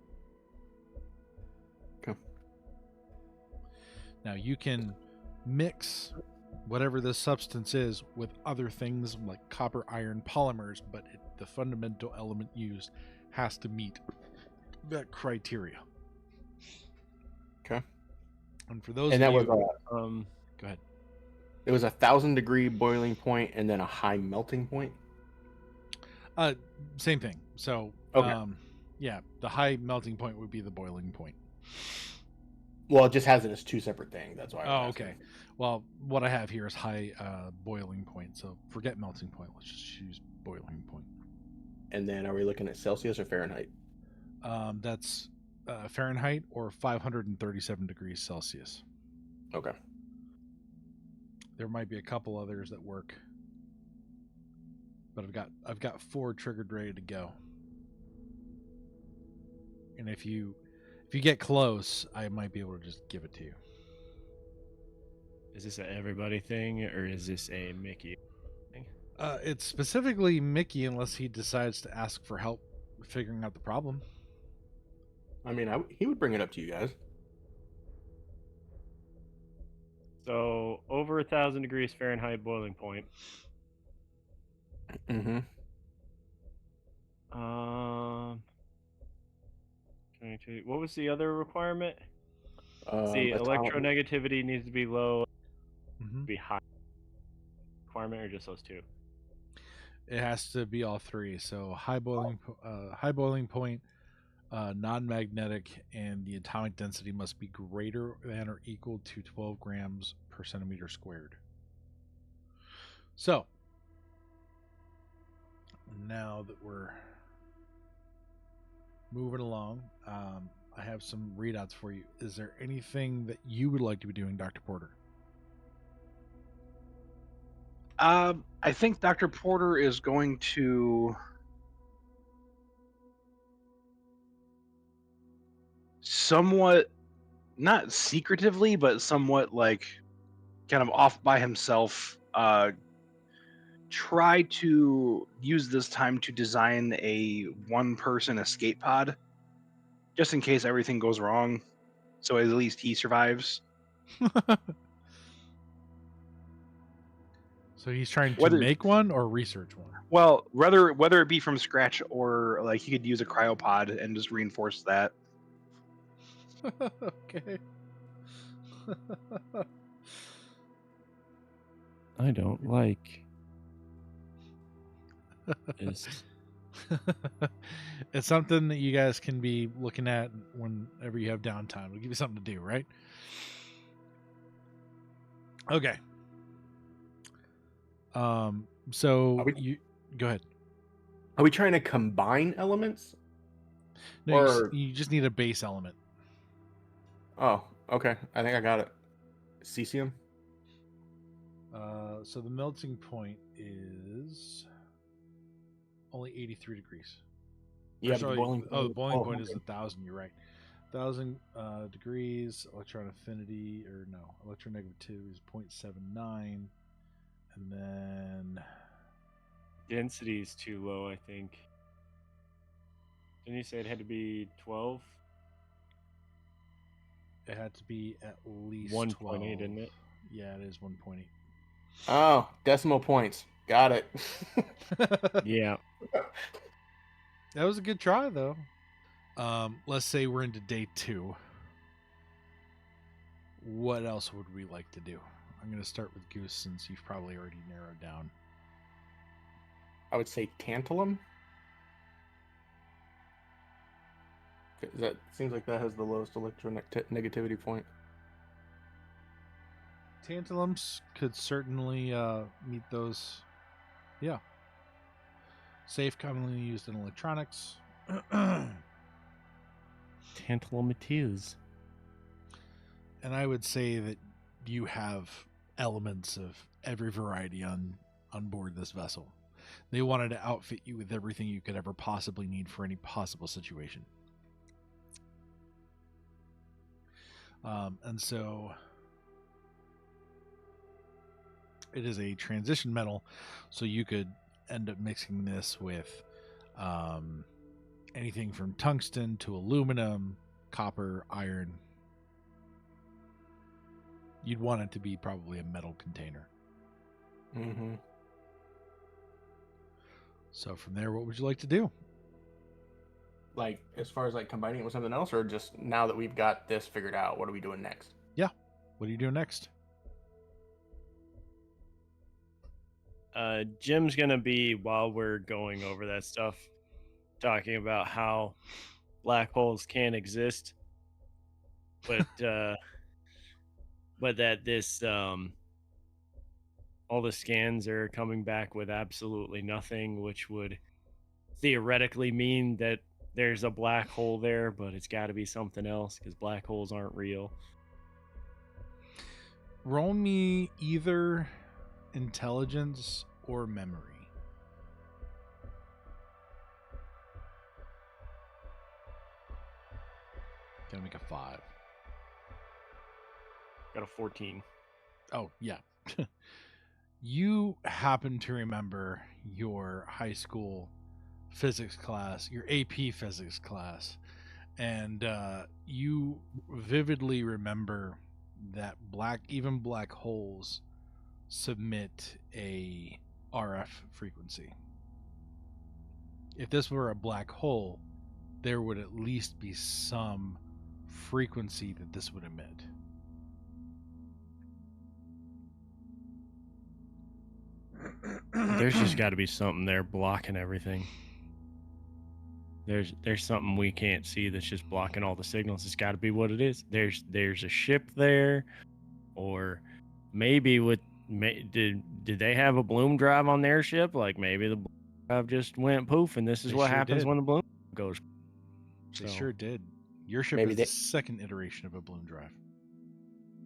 Okay.
Now you can mix whatever this substance is with other things like copper, iron, polymers, but the fundamental element used has to meet that criteria.
Okay.
And for those
And that
of you,
was
go ahead.
it was 1,000-degree boiling point and then a high melting point.
Same thing. So,
Okay.
Yeah, the high melting point would be the boiling point.
Well, it just has it as two separate things. That's why. I was
Okay.
asking.
Well, what I have here is high boiling point. So forget melting point. Let's just use boiling point.
And then, are we looking at Celsius or Fahrenheit?
That's Fahrenheit or 537 degrees Celsius.
Okay.
There might be a couple others that work, but I've got 4 triggered ready to go. And if you get close, I might be able to just give it to you.
Is this a everybody thing or is this a Mickey thing?
It's specifically Mickey unless he decides to ask for help figuring out the problem.
I mean, he would bring it up to you guys.
So over 1,000 degrees Fahrenheit boiling point.
Mm-hmm.
22. What was the other requirement? See,
Atomic.
electronegativity needs to be low,
Mm-hmm.
be high. Requirement or just those two?
It has to be all three. So high boiling point, non-magnetic, and the atomic density must be greater than or equal to 12 grams per centimeter squared. So now that we're moving along, I have some readouts for you. Is there anything that you would like to be doing, Dr. Porter?
I think Dr. Porter is going to somewhat, not secretively, but somewhat like kind of off by himself, try to use this time to design a one-person escape pod, just in case everything goes wrong, so at least he survives.
So he's trying to
Whether
make one or research one?
Well, whether it be from scratch or like he could use a cryopod and just reinforce that.
Okay.
I don't like this.
It's something that you guys can be looking at whenever you have downtime. It'll give you something to do, right? Okay. So you go ahead.
Are we trying to combine elements?
No,
Or-
you just need a base element.
Oh, okay. I think I got it. Cesium?
So the melting point is only 83 degrees.
Yeah,
Or sorry,
the boiling
the boiling point
okay.
is 1,000. You're right. 1,000 degrees. Electron affinity, or no, electronegativity is 0.79, and then
Density is too low, I think. Didn't you say it had to be 12?
it had to be at least
1.8,
12.
isn't it?
Yeah, it is 1.8.
Oh, decimal points. Got it.
Yeah.
That was a good try, though. Let's say we're into day 2. What else would we like to do? I'm going to start with Goose since you've probably already narrowed down.
I would say tantalum. That seems like that has the lowest electronegativity point.
Tantalums could certainly meet those. Yeah. Safe, commonly used in electronics.
Tantalum it is.
And I would say that you have elements of every variety on board this vessel. They wanted to outfit you with everything you could ever possibly need for any possible situation. And so it is a transition metal, so you could end up mixing this with anything from tungsten to aluminum, copper, iron. You'd want it to be probably a metal container.
Mm-hmm.
So from there, what would you like to do?
Like, as far as like combining it with something else, or just now that we've got this figured out, what are we doing next?
What are you doing next?
Jim's gonna be, while we're going over that stuff, talking about how black holes can exist, but but that this all the scans are coming back with absolutely nothing, which would theoretically mean that there's a black hole there, but it's got to be something else because black holes aren't real.
Roll me either intelligence or memory. Gonna make a 5.
Got a 14.
Oh, yeah. You happen to remember your high school physics class, your AP physics class, and you vividly remember that even black holes submit a RF frequency. If this were a black hole, there would at least be some frequency that this would emit.
There's just got to be something there blocking everything. There's something we can't see that's just blocking all the signals. It's got to be what it is. There's a ship there, or maybe did they have a bloom drive on their ship? Like maybe the bloom drive just went poof, and this is
They
what
sure
happens
did.
when the bloom goes.
They
So,
sure did. Your ship
Maybe
is
they-
the second iteration of a bloom drive.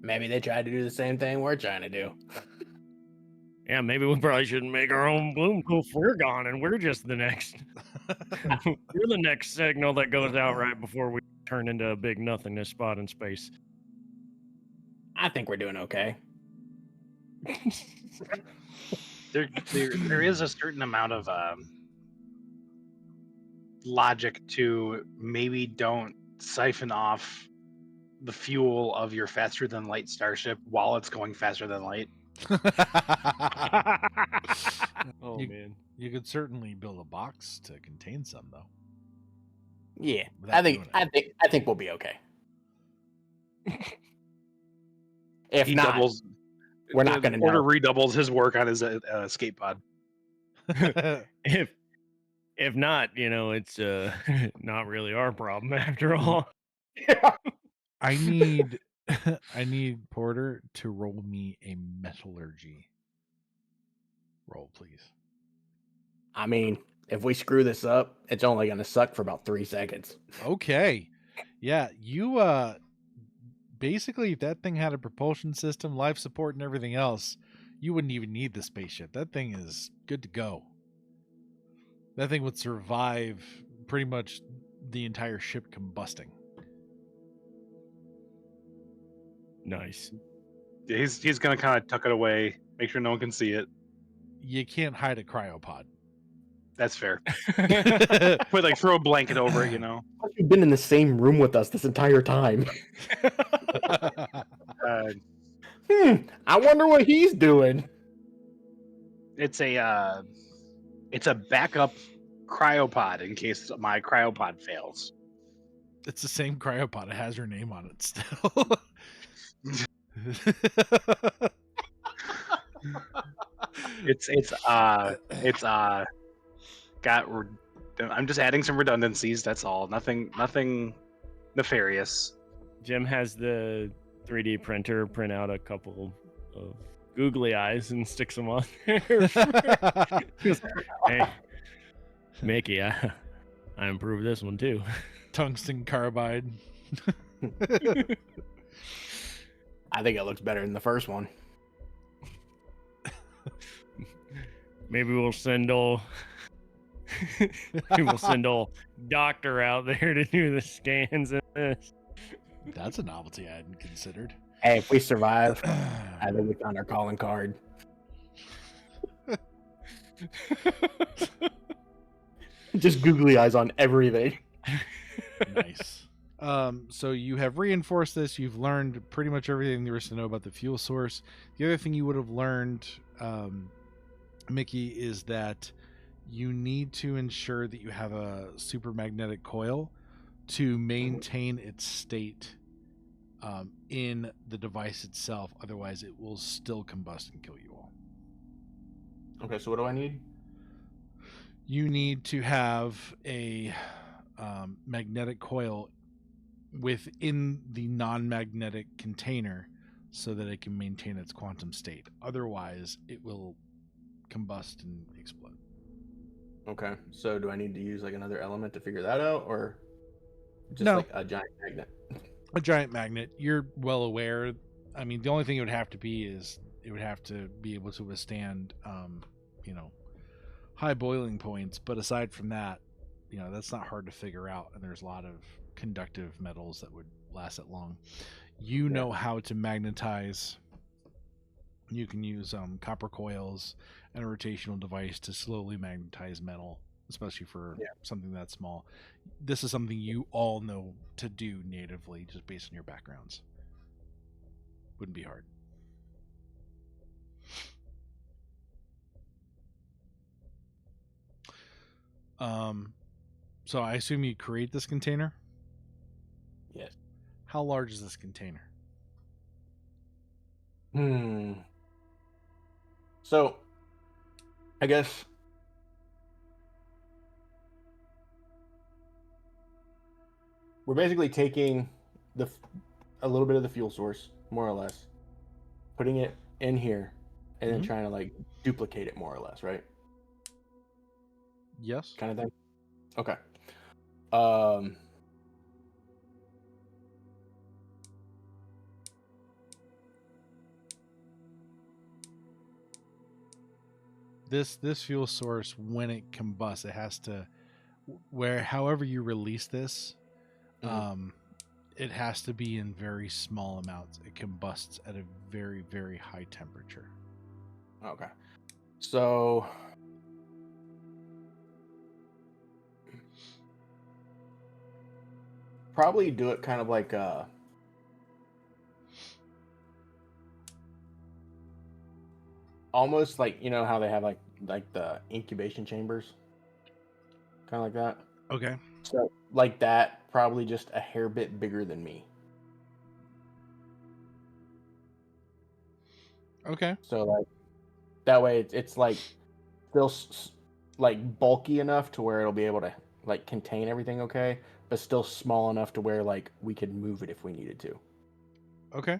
Maybe they tried to do the same thing we're trying to do.
yeah, maybe we probably shouldn't make our own bloom poof. We're gone, and we're just the next. We're the next signal that goes out right before we turn into a big nothingness spot in space.
I think we're doing okay.
There is a certain amount of logic to maybe don't siphon off the fuel of your faster than light starship while it's going faster than light.
Oh
You-
man.
You could certainly build a box to contain some, though.
Yeah,
Without doing it.
I think we'll be okay. If
He
not,
doubles.
we're not gonna
Order
know.
redoubles his work on his escape pod.
If not, it's not really our problem after all.
I need I need Porter to roll me a metallurgy roll, please.
I mean, if we screw this up, it's only gonna suck for about 3 seconds.
Okay. Yeah, you basically if that thing had a propulsion system, life support and everything else, you wouldn't even need the spaceship. That thing is good to go. That thing would survive pretty much the entire ship combusting.
Nice.
He's gonna kind of tuck it away, make sure no one can see it.
You can't hide a cryopod.
That's fair. But like throw a blanket over it,
You've been in the same room with us this entire time. I wonder what he's doing.
It's a backup cryopod in case my cryopod fails.
It's the same cryopod. It has your name on it still.
It's I'm just adding some redundancies. That's all. Nothing nefarious.
Jim has the 3D printer print out a couple of googly eyes and sticks them on there. Hey, Mickey, I improved this one too.
Tungsten carbide.
I think it looks better than the first one.
Maybe we'll send old doctor out there to do the scans in this.
That's a novelty I hadn't considered.
Hey, if we survive, I think we found our calling card. Just googly eyes on everything.
Nice. So you have reinforced this. You've learned pretty much everything there is to know about the fuel source. The other thing you would have learned, Mickey, is that you need to ensure that you have a supermagnetic coil to maintain its state in the device itself. Otherwise, it will still combust and kill you all.
Okay, so what do I need?
You need to have a magnetic coil within the non-magnetic container so that it can maintain its quantum state. Otherwise, it will combust and explode.
Okay, so do I need to use like another element to figure that out, or just
No.
like a giant magnet?
A giant magnet, you're well aware. I mean, the only thing it would have to be is it would have to be able to withstand, high boiling points. But aside from that, that's not hard to figure out. And there's a lot of conductive metals that would last it long. You know how to magnetize You can use copper coils and a rotational device to slowly magnetize metal, especially for something that small. This is something you all know to do natively, just based on your backgrounds. Wouldn't be hard. So I assume you create this container?
Yes.
How large is this container?
So, I guess we're basically taking a little bit of the fuel source, more or less, putting it in here, and then trying to like duplicate it more or less, right?
Yes.
Kind of thing. Okay.
This fuel source, when it combusts, it has to, however you release this, it has to be in very small amounts. It combusts at a very, very high temperature.
Okay. So probably do it kind of like almost like, you know how they have like the incubation chambers, kind of like that.
Okay.
So like that, probably just a hair bit bigger than me.
Okay.
So like that way it's like still like bulky enough to where it'll be able to like contain everything okay, but still small enough to where like we could move it if we needed to.
Okay.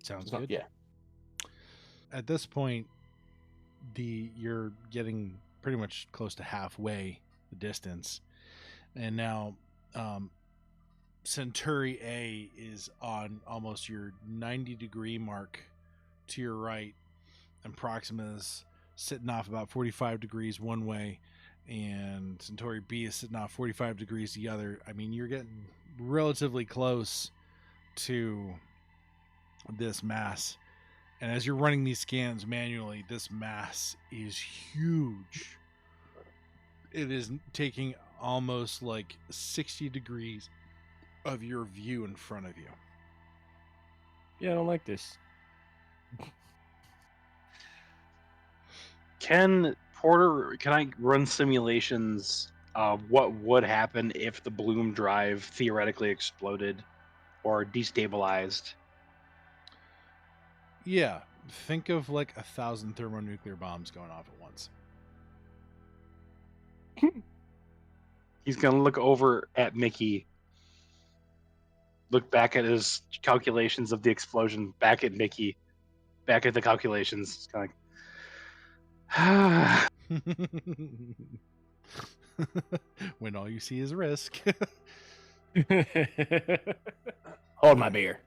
Sounds good.
Yeah.
At this point, you're getting pretty much close to halfway the distance, and now Centauri A is on almost your 90-degree mark to your right, and Proxima is sitting off about 45 degrees one way, and Centauri B is sitting off 45 degrees the other. I mean, you're getting relatively close to this mass. And as you're running these scans manually, this mass is huge. It is taking almost like 60 degrees of your view in front of you.
Yeah, I don't like this.
Can I run simulations of what would happen if the Bloom drive theoretically exploded or destabilized?
Yeah, think of like 1,000 thermonuclear bombs going off at once.
He's going to look over at Mickey, look back at his calculations of the explosion, back at Mickey, back at the calculations. It's kind of
When all you see is risk.
Hold my beer.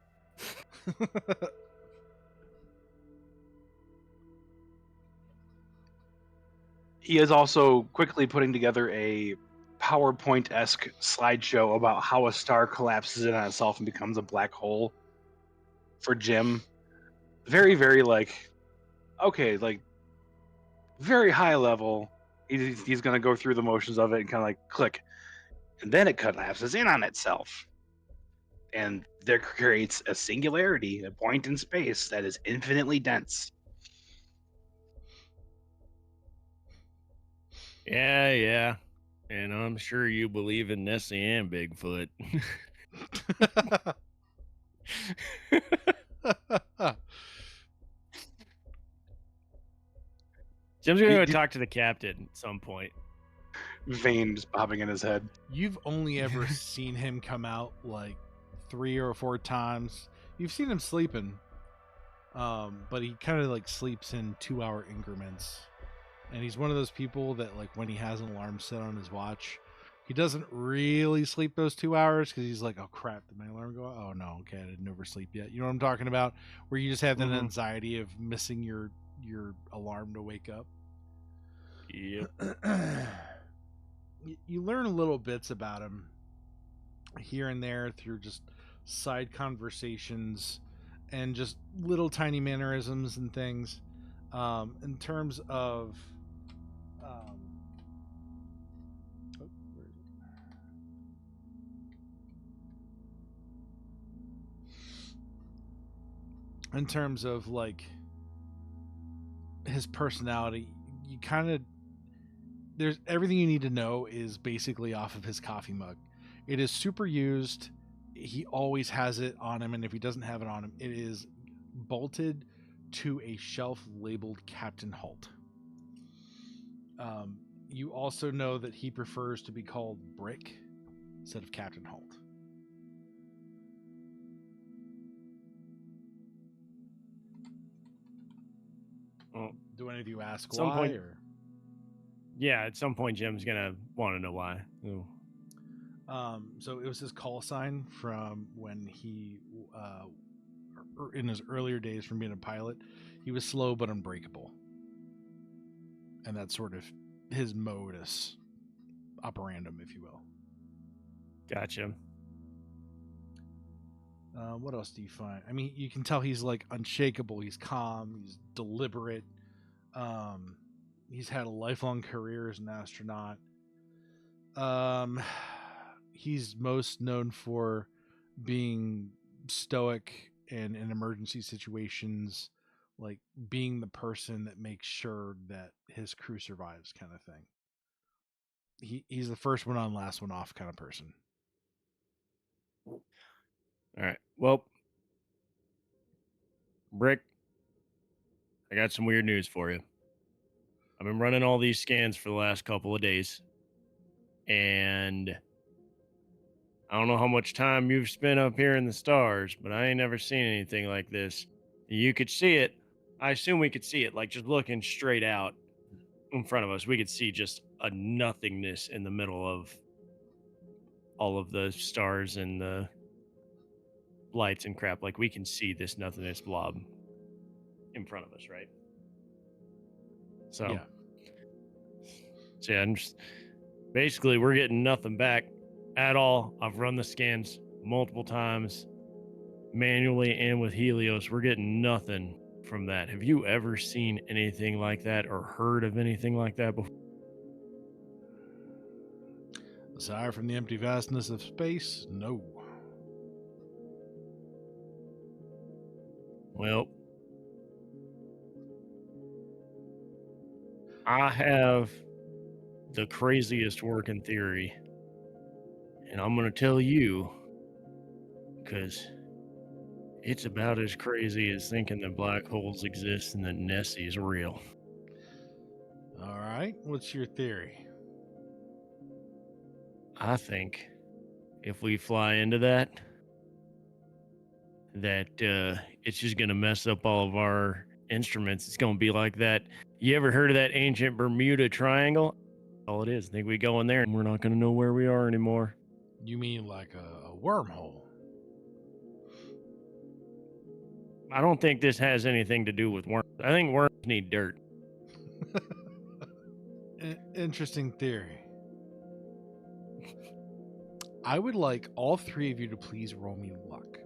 He is also quickly putting together a PowerPoint-esque slideshow about how a star collapses in on itself and becomes a black hole for Jim. Very, very like very high level. He's going to go through the motions of it and kind of like click. And then it collapses in on itself. And there creates a singularity, a point in space that is infinitely dense.
Yeah. And I'm sure you believe in Nessie and Bigfoot. Jim's going to go talk to the captain at some point.
Veins popping in his head.
You've only ever seen him come out like 3 or 4 times. You've seen him sleeping, but he kind of like sleeps in 2-hour increments. And he's one of those people that, like, when he has an alarm set on his watch, he doesn't really sleep those 2 hours because he's like, oh crap, did my alarm go off? Oh no, okay, I didn't oversleep yet. You know what I'm talking about? Where you just have that anxiety of missing your alarm to wake up.
Yep.
You learn little bits about him here and there through just side conversations and just little tiny mannerisms and things. In terms of where is it? In terms of like his personality, you kind of there's everything you need to know is basically off of his coffee mug. It is super used. He always has it on him, and if he doesn't have it on him, it is bolted to a shelf labeled Captain Halt. You also know that he prefers to be called Brick instead of Captain Halt.
Well,
Do any of you ask
some
why?
point-
Or
yeah, at some point, Jim's gonna want to know why. Ooh.
so it was his call sign from when he, in his earlier days from being a pilot, he was slow but unbreakable, and that's sort of his modus operandum, if you will.
Gotcha.
What else do you find? I mean, you can tell he's like unshakable. He's calm. He's deliberate. He's had a lifelong career as an astronaut. He's most known for being stoic and in emergency situations, like being the person that makes sure that his crew survives, kind of thing. He's the first one on, last one off kind of person.
All right. Well, Brick, I got some weird news for you. I've been running all these scans for the last couple of days, and I don't know how much time you've spent up here in the stars, but I ain't never seen anything like this. You could see it. I assume we could see it, like just looking straight out in front of us. We could see just a nothingness in the middle of all of the stars and the lights and crap. Like we can see this nothingness blob in front of us, right? So,
Yeah.
yeah, I'm just basically we're getting nothing back at all. I've run the scans multiple times, manually and with Helios. We're getting nothing from that. Have you ever seen anything like that or heard of anything like that before?
Aside from the empty vastness of space, no.
Well, I have the craziest working theory, and I'm going to tell you because it's about as crazy as thinking that black holes exist and that Nessie is real.
All right. What's your theory?
I think if we fly into that it's just going to mess up all of our instruments. It's going to be like that. You ever heard of that ancient Bermuda Triangle? All it is. I think we go in there and we're not going to know where we are anymore.
You mean like a wormhole?
I don't think this has anything to do with worms. I think worms need dirt.
Interesting theory. I would like all three of you to please roll me luck.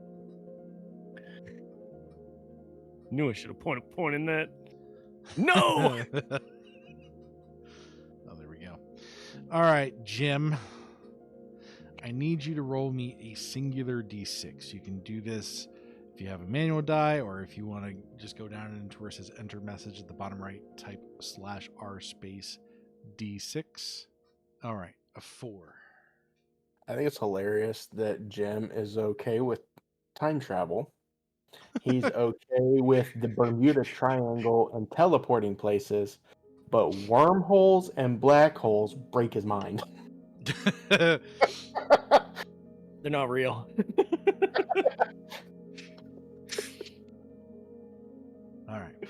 Knew I should have pointed in that. No!
Oh, there we go. All right, Jim. I need you to roll me a singular d6. You can do this if you have a manual die, or if you want to just go down into where it says enter message at the bottom right, type /r space d6. All right, a 4.
I think it's hilarious that Jim is okay with time travel. He's okay with the Bermuda Triangle and teleporting places, but wormholes and black holes break his mind.
They're not real.
All right.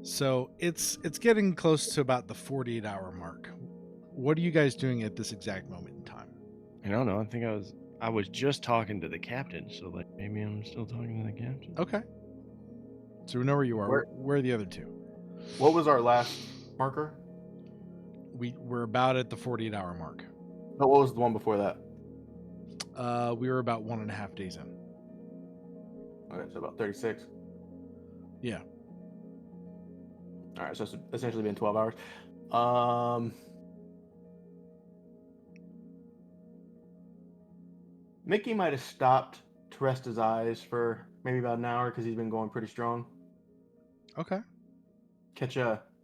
So it's getting close to about the 48-hour mark. What are you guys doing at this exact moment in time?
I don't know. I think I was just talking to the captain, so like maybe I'm still talking to the captain.
Okay. So we know where you are. Where are the other two?
What was our last marker?
We're about at the 48-hour mark.
But what was the one before that?
We were about 1.5 days in.
Okay, so about 36.
Yeah.
All right, so it's essentially been 12 hours. Mickey might have stopped to rest his eyes for maybe about an hour because he's been going pretty strong.
Okay.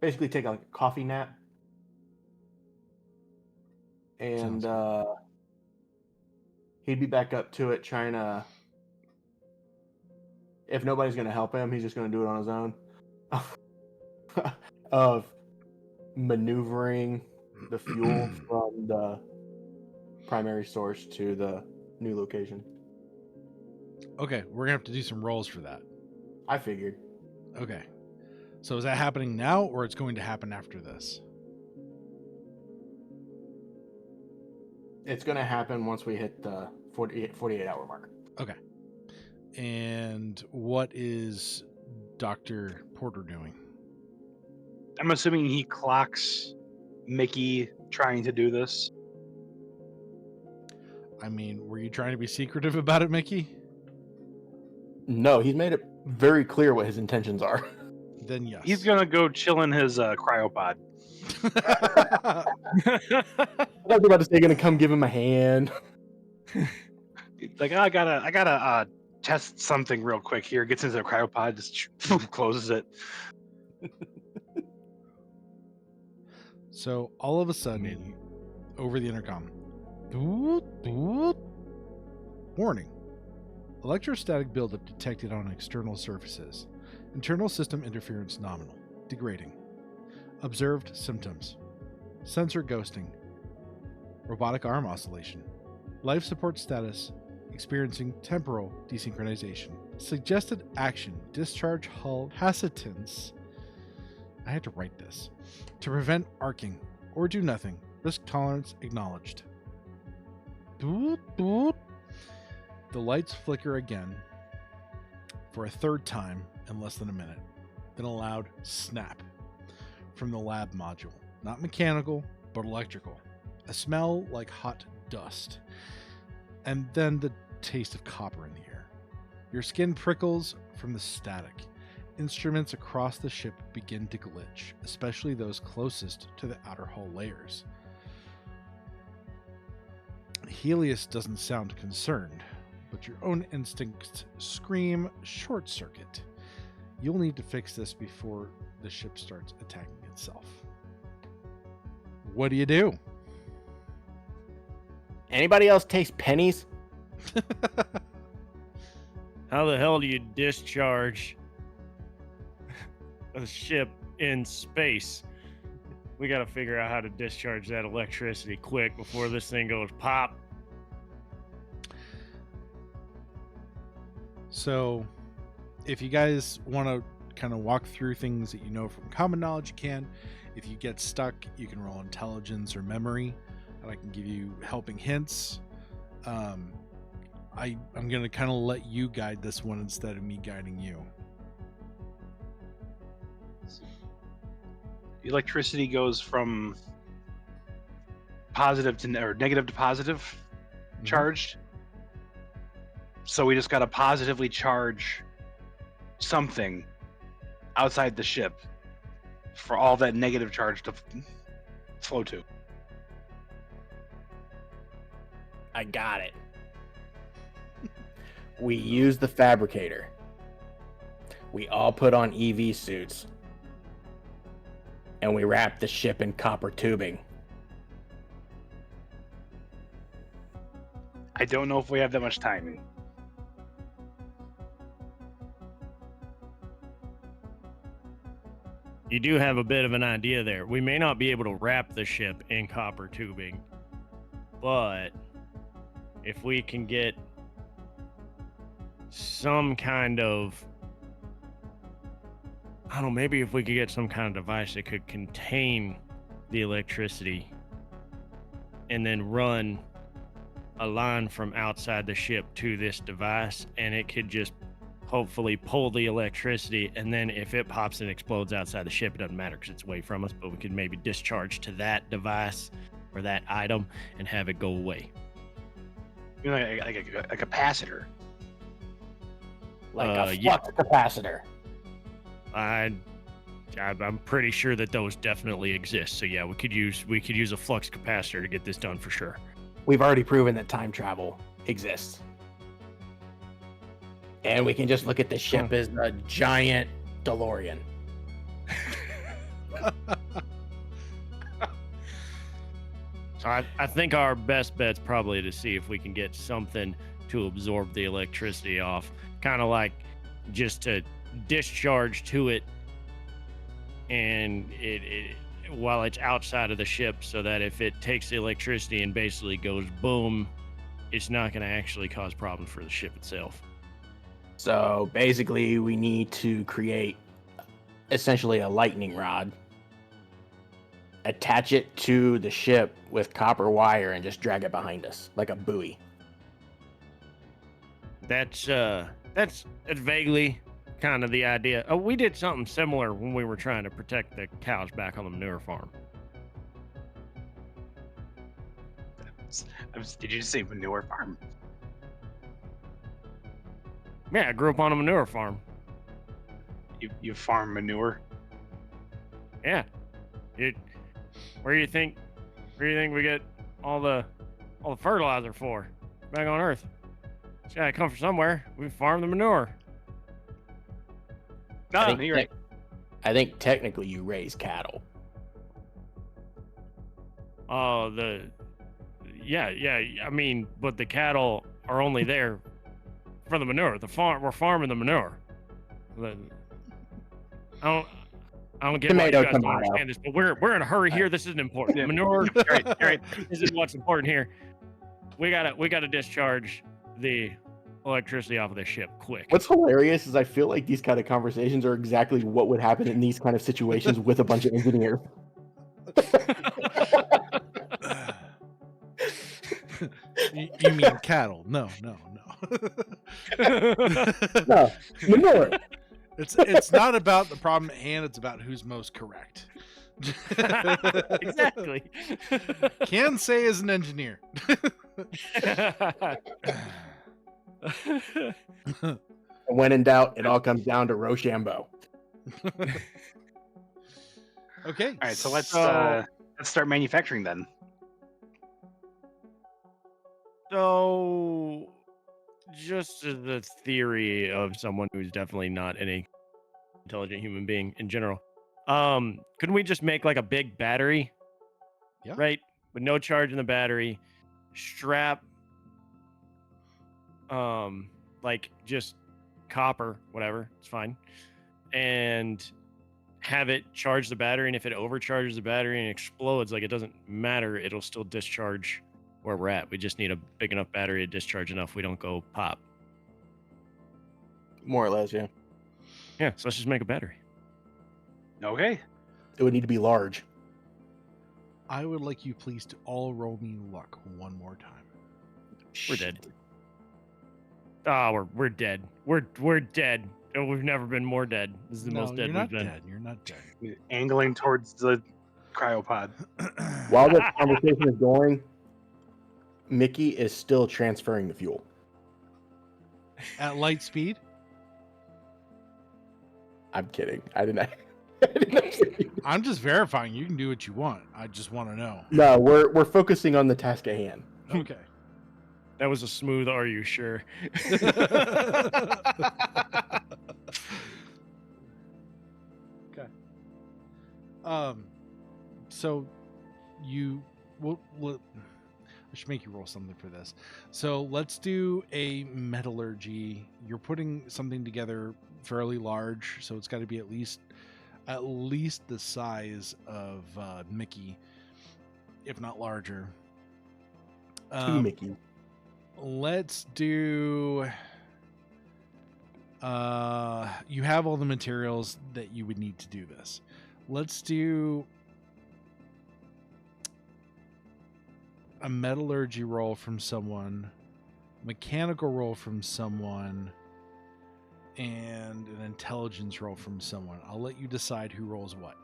Basically take a coffee nap.
Sounds
And he'd be back up to it trying to, if nobody's going to help him, he's just going to do it on his own. Of maneuvering the fuel from the primary source to the new location.
Okay, we're gonna have to do some rolls for that.
I figured.
Okay. So is that happening now, or it's going to happen after this?
It's going to happen once we hit the 48-hour mark.
Okay. And what is Dr. Porter doing?
I'm assuming he clocks Mickey trying to do this.
I mean, were you trying to be secretive about it, Mickey?
No, he's made it very clear what his intentions are.
Then yes.
He's gonna go chill in his cryopod.
I thought you were about to say you're going to come give him a hand.
Like, I gotta test something real quick here. Gets into the cryopod, just closes it.
So all of a sudden, over the intercom, doot, doot. Warning. Electrostatic buildup detected on external surfaces. Internal system interference nominal. Degrading. Observed symptoms. Sensor ghosting. Robotic arm oscillation. Life support status. Experiencing temporal desynchronization. Suggested action. Discharge hull hesitance. I had to write this. To prevent arcing. Or do nothing. Risk tolerance acknowledged. Doot, doot. The lights flicker again for a third time in less than a minute. Then a loud snap from the lab module. Not mechanical, but electrical. A smell like hot dust. And then the taste of copper in the air. Your skin prickles from the static. Instruments across the ship begin to glitch, especially those closest to the outer hull layers. Helios doesn't sound concerned, but your own instincts scream short circuit. You'll need to fix this before the ship starts attacking itself. What do you do?
Anybody else taste pennies?
How the hell do you discharge a ship in space? We got to figure out how to discharge that electricity quick before this thing goes pop.
So, if you guys want to kind of walk through things that you know from common knowledge, you can. If you get stuck, you can roll intelligence or memory, and I can give you helping hints. I'm going to kind of let you guide this one instead of me guiding you.
Electricity goes from positive to or negative to positive charged. So we just got to positively charge something outside the ship for all that negative charge to flow to.
I got it. We use the fabricator. We all put on EV suits. And we wrap the ship in copper tubing.
I don't know if we have that much time.
You do have a bit of an idea there. We may not be able to wrap the ship in copper tubing, but if we can get some kind of, I don't know, maybe if we could get some kind of device that could contain the electricity and then run a line from outside the ship to this device, and it could just hopefully pull the electricity, and then if it pops and explodes outside the ship, it doesn't matter because it's away from us, but we could maybe discharge to that device or that item and have it go away.
You know, like a capacitor.
Like a
Yeah.
flux capacitor.
I'm pretty sure that those definitely exist. So yeah, we could use a flux capacitor to get this done for sure.
We've already proven that time travel exists. And we can just look at the ship as a giant DeLorean.
So I think our best bet's probably to see if we can get something to absorb the electricity off, kind of like just to discharge to it, and it while it's outside of the ship, so that if it takes the electricity and basically goes boom, it's not going to actually cause problems for the ship itself.
So basically, we need to create essentially a lightning rod, attach it to the ship with copper wire, and just drag it behind us like a buoy.
That's vaguely kind of the idea. Oh, we did something similar when we were trying to protect the cows back on the manure farm.
Did you just say manure farm?
Yeah, I grew up on a manure farm.
You farm manure?
Yeah. Where do you think we get all the fertilizer for back on Earth? It's gotta come from somewhere. We farm the manure.
No,
I think
you're right.
I think technically you raise cattle.
Oh, yeah. I mean, but the cattle are only there for the manure. We're farming the manure. I don't get why you
Tomato,
guys don't
tomato.
understand this, but we're in a hurry here. This isn't important.
Yeah.
Manure
You're right.
isn't what's important here. We gotta discharge the electricity off of the ship quick.
What's hilarious is I feel like these kind of conversations are exactly what would happen in these kind of situations with a bunch of engineers.
You mean cattle? No.
No, manure.
It's not about the problem at hand. It's about who's most correct.
Exactly.
Can say as an engineer.
When in doubt, it all comes down to Rochambeau.
Okay.
All right, so let's start manufacturing then.
So, just as the theory of someone who's definitely not an intelligent human being in general, couldn't we just make like a big battery?
Yeah.
Right, with no charge in the battery, strap, like just copper, whatever, it's fine, and have it charge the battery. And if it overcharges the battery and explodes, like it doesn't matter, it'll still discharge where we're at. We just need a big enough battery to discharge enough we don't go pop.
More or less, yeah.
Yeah, so let's just make a battery.
Okay.
It would need to be large.
I would like you please to all roll me luck one more time.
We're dead. Oh, we're dead. We're dead. Oh, we've never been more dead. This is the most dead
you're not
we've been.
dead. You're not dead.
Angling towards the cryopod.
While this conversation is going, Mickey is still transferring the fuel.
At light speed?
I'm kidding. I didn't.
I'm just verifying. You can do what you want. I just want to know.
No, we're focusing on the task at hand.
Okay.
That was a smooth, are you sure?
Okay. So you I should make you roll something for this. So let's do a metallurgy. You're putting something together fairly large, so it's got to be at least the size of Mickey, if not larger.
Two Mickey.
Let's do. You have all the materials that you would need to do this. Let's do a metallurgy roll from someone, mechanical roll from someone, and an intelligence roll from someone. I'll let you decide who rolls what.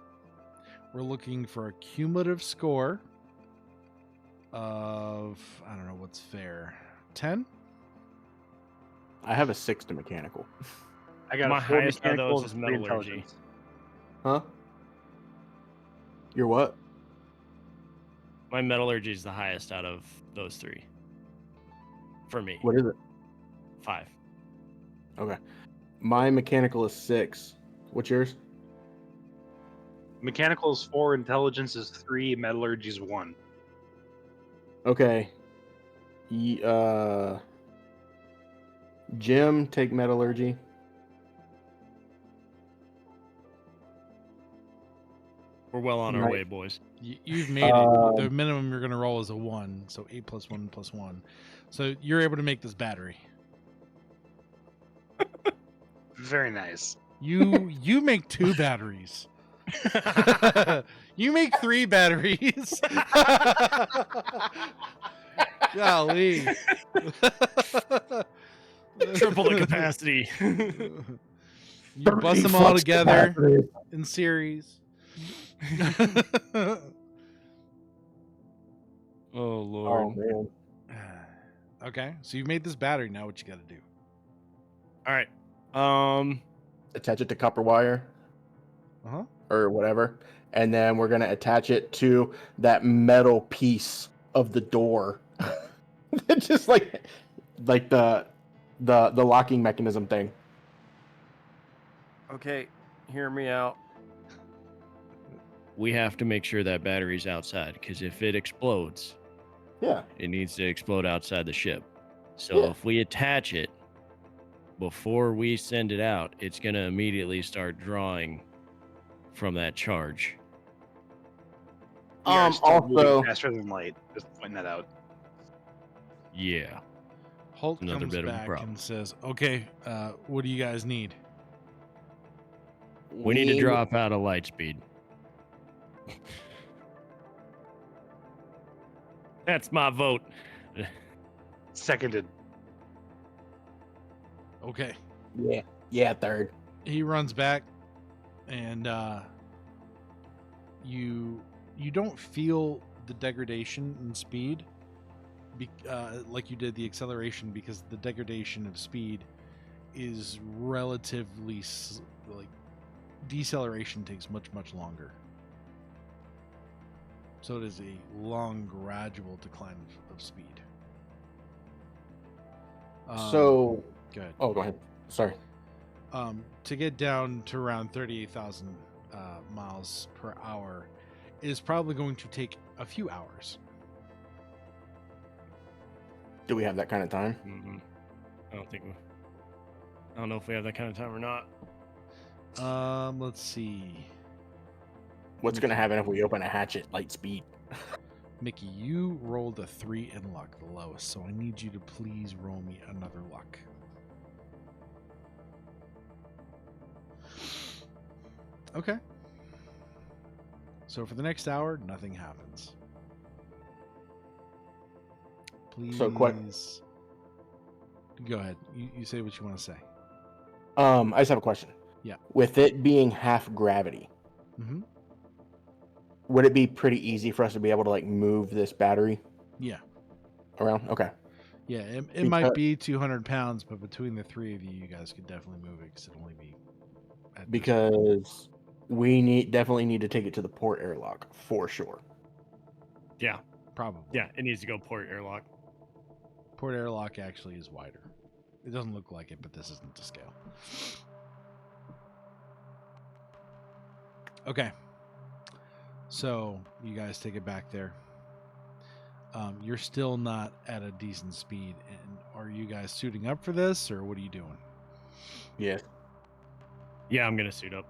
We're looking for a cumulative score of, I don't know what's fair. 10?
I have a 6 to mechanical.
I got
My
a 4
highest out of
mechanical
those
and
is
3
metallurgy.
intelligence.
Huh? You're what?
My metallurgy is the highest out of those 3. For me,
What is it?
5.
Okay. My mechanical is 6. What's yours?
Mechanical is 4, intelligence is 3, metallurgy is 1.
Okay. Jim, take metallurgy.
We're well on our
Right.
way, boys.
You've made it. The minimum you're going to roll is a 1, so 8 plus 1 plus 1. So you're able to make this battery.
Very nice.
You make 2 batteries. You make 3 batteries. Golly.
Triple the capacity.
You bust them all together in series.
Oh Lord.
Oh man.
Okay, so you made this battery. Now what you got to do?
All right.
Attach it to copper wire
Uh-huh.
or whatever, and then we're gonna attach it to that metal piece of the door. Just like the locking mechanism thing.
Okay, hear me out. We have to make sure that battery's outside, because if it explodes,
Yeah.
it needs to explode outside the ship. So
Yeah.
if we attach it before we send it out, it's going to immediately start drawing from that charge.
We are still moving
Also,
faster than light. Just pointing that out.
Yeah.
Holt
Another
comes
bit of a
back
problem.
and says, "Okay, what do you guys need?"
We need to drop out of light speed. That's my vote.
Seconded.
Okay.
Yeah, third.
He runs back, and you don't feel the degradation in speed, like you did the acceleration, because the degradation of speed is relatively like deceleration takes much longer. So it is a long, gradual decline of speed.
So,
Good.
oh, go ahead. Sorry.
To get down to around 38,000 miles per hour is probably going to take a few hours.
Do we have that kind of time?
Mm-hmm. I don't know if we have that kind of time or not.
Let's see.
What's going to happen if we open a hatch at light speed?
Mickey, you rolled a 3 in luck, the lowest, so I need you to please roll me another luck. Okay. So for the next hour, nothing happens. Please.
So quick.
Go ahead. You say what you want to say.
I just have a question.
Yeah.
With it being half gravity,
Mm-hmm.
would it be pretty easy for us to be able to like move this battery
Yeah.
around? Okay.
Yeah, it might be 200 pounds, but between the 3 of you, you guys could definitely move it, because it'd only be...
Because we definitely need to take it to the port airlock for sure.
Yeah.
Probably.
Yeah, it needs to go port airlock.
Port airlock actually is wider. It doesn't look like it, but this isn't to scale. Okay. So, you guys take it back there. You're still not at a decent speed. And are you guys suiting up for this, or what are you doing?
Yeah.
Yeah, I'm going to suit up.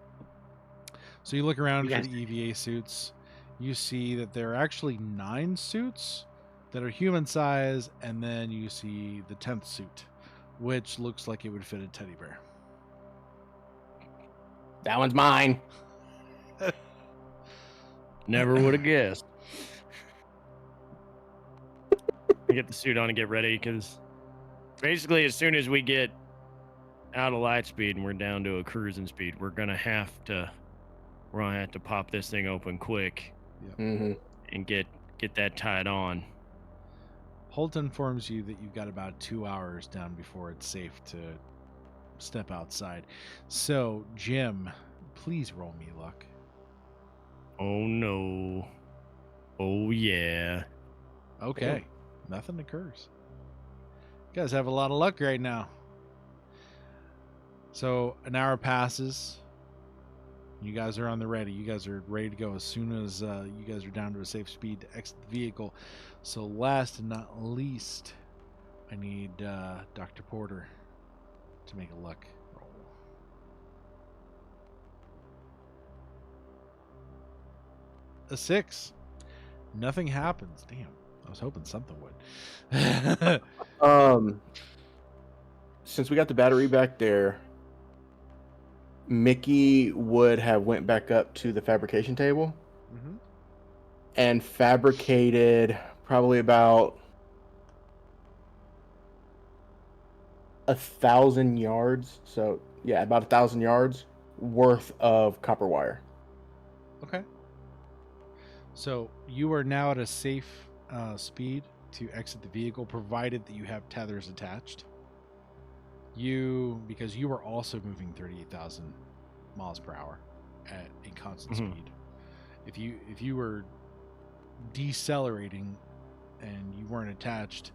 So you look around
You
for
guys-
the EVA suits. You see that there are actually 9 suits that are human size, and then you see the 10th suit, which looks like it would fit a teddy bear.
That one's mine.
Never would have guessed. I get the suit on and get ready, because basically as soon as we get out of light speed and we're down to a cruising speed, we're gonna have to pop this thing open quick
Mm-hmm.
and get that tied on.
Holt informs you that you've got about 2 hours down before it's safe to step outside. So, Jim, please roll me luck.
Oh no. Oh yeah.
Okay. Nothing occurs. You guys have a lot of luck right now. So an hour passes. You guys are on the ready. You guys are ready to go as soon as you guys are down to a safe speed to exit the vehicle. So last and not least, I need Dr. Porter to make a luck roll. A 6. Nothing happens. Damn. I was hoping something would.
Since we got the battery back there, Mickey would have went back up to the fabrication table
Mhm.
and fabricated probably about 1,000 yards. So yeah, about 1,000 yards worth of copper wire.
Okay. So you are now at a safe speed to exit the vehicle, provided that you have tethers attached. Because you are also moving 38,000 miles per hour at a constant speed. If you were decelerating and you weren't attached,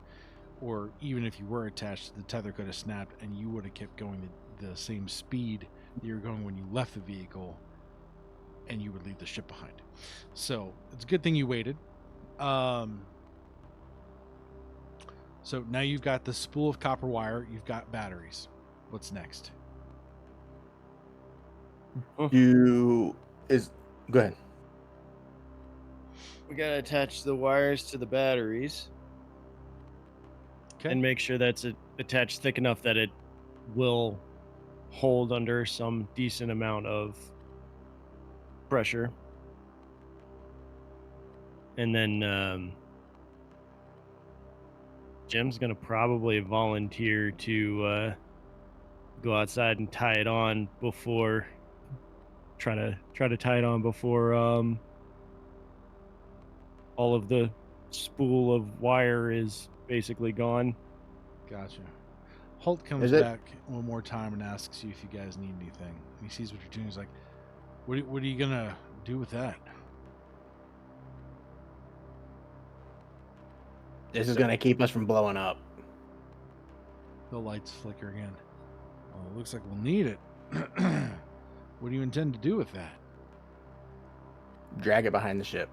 or even if you were attached, the tether could have snapped and you would have kept going the same speed that you were going when you left the vehicle, and you would leave the ship behind. So it's a good thing you waited. So now you've got the spool of copper wire, you've got batteries. What's next?
Go ahead.
We gotta attach the wires to the batteries
Okay.
and make sure that's attached thick enough that it will hold under some decent amount of pressure. And then Jim's gonna probably volunteer to go outside and tie it on before try to tie it on before all of the spool of wire is basically gone.
Gotcha. Holt comes back one more time and asks you if you guys need anything. He sees what you're doing. He's like, what are you gonna do with that?
This is gonna keep us from blowing up.
The lights flicker again. Well, it looks like we'll need it. What do you intend to do with that?
Drag it behind the ship.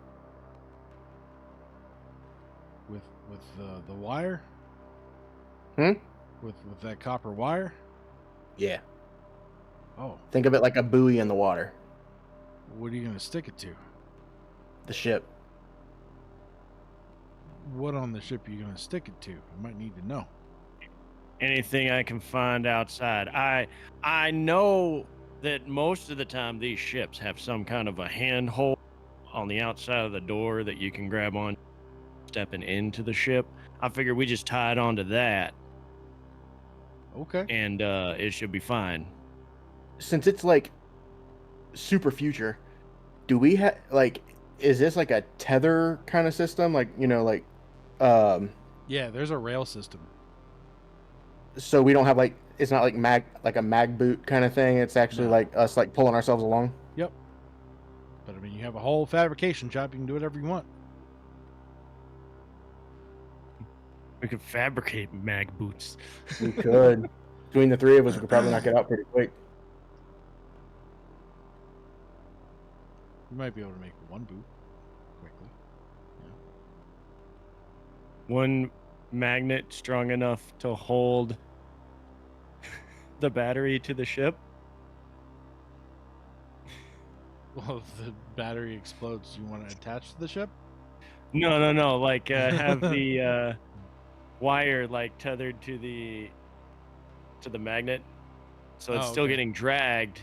With the wire?
Hmm?
With that copper wire?
Yeah.
Oh,
Think of it like a buoy in the water.
what are you gonna stick it to?
The ship.
What on the ship are you gonna stick it to? I might need to know.
Anything I can find outside. I know that most of the time these ships have some kind of a handhold on the outside of the door that you can grab on stepping into the ship. I figure we just tie it onto that
Okay.
and it should be fine.
Since it's like super future, do we have is this like a tether kind of system?
Yeah, there's a rail system.
So we don't have it's not like a mag boot kind of thing. It's actually
No.
like us pulling ourselves along.
Yep. But I mean, you have a whole fabrication shop. You can do whatever you want.
We could fabricate mag boots.
We could. Between the three of us, we could probably knock it out pretty quick.
You might be able to make one boot quickly.
One magnet strong enough to hold the battery to the ship.
Well, if the battery explodes, you want to attach to the ship?
No. Like have the wire tethered to the magnet, so it's still
okay.
getting dragged,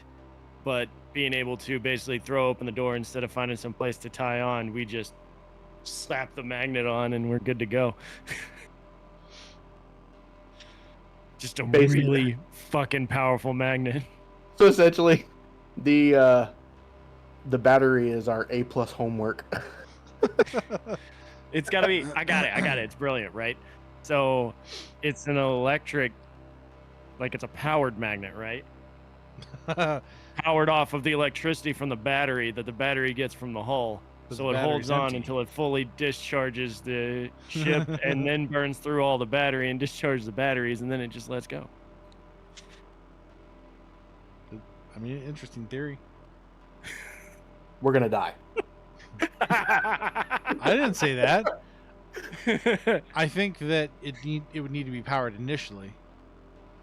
but being able to basically throw open the door instead of finding some place to tie on, we just slap the magnet on and we're good to go. Just a
Basically.
really fucking powerful magnet.
So essentially, the battery is our A+ homework.
It's gotta be. I got it. It's brilliant, right? So it's an electric, like it's a powered magnet, right? Powered off of the electricity from the battery that the battery gets from the hull.
But
So
the
it holds
battery's
on
empty.
until it fully discharges the ship and then burns through all the battery and discharges the batteries, and then it just lets go.
I mean, interesting theory.
We're gonna die.
I didn't say that. I think that it would need to be powered initially,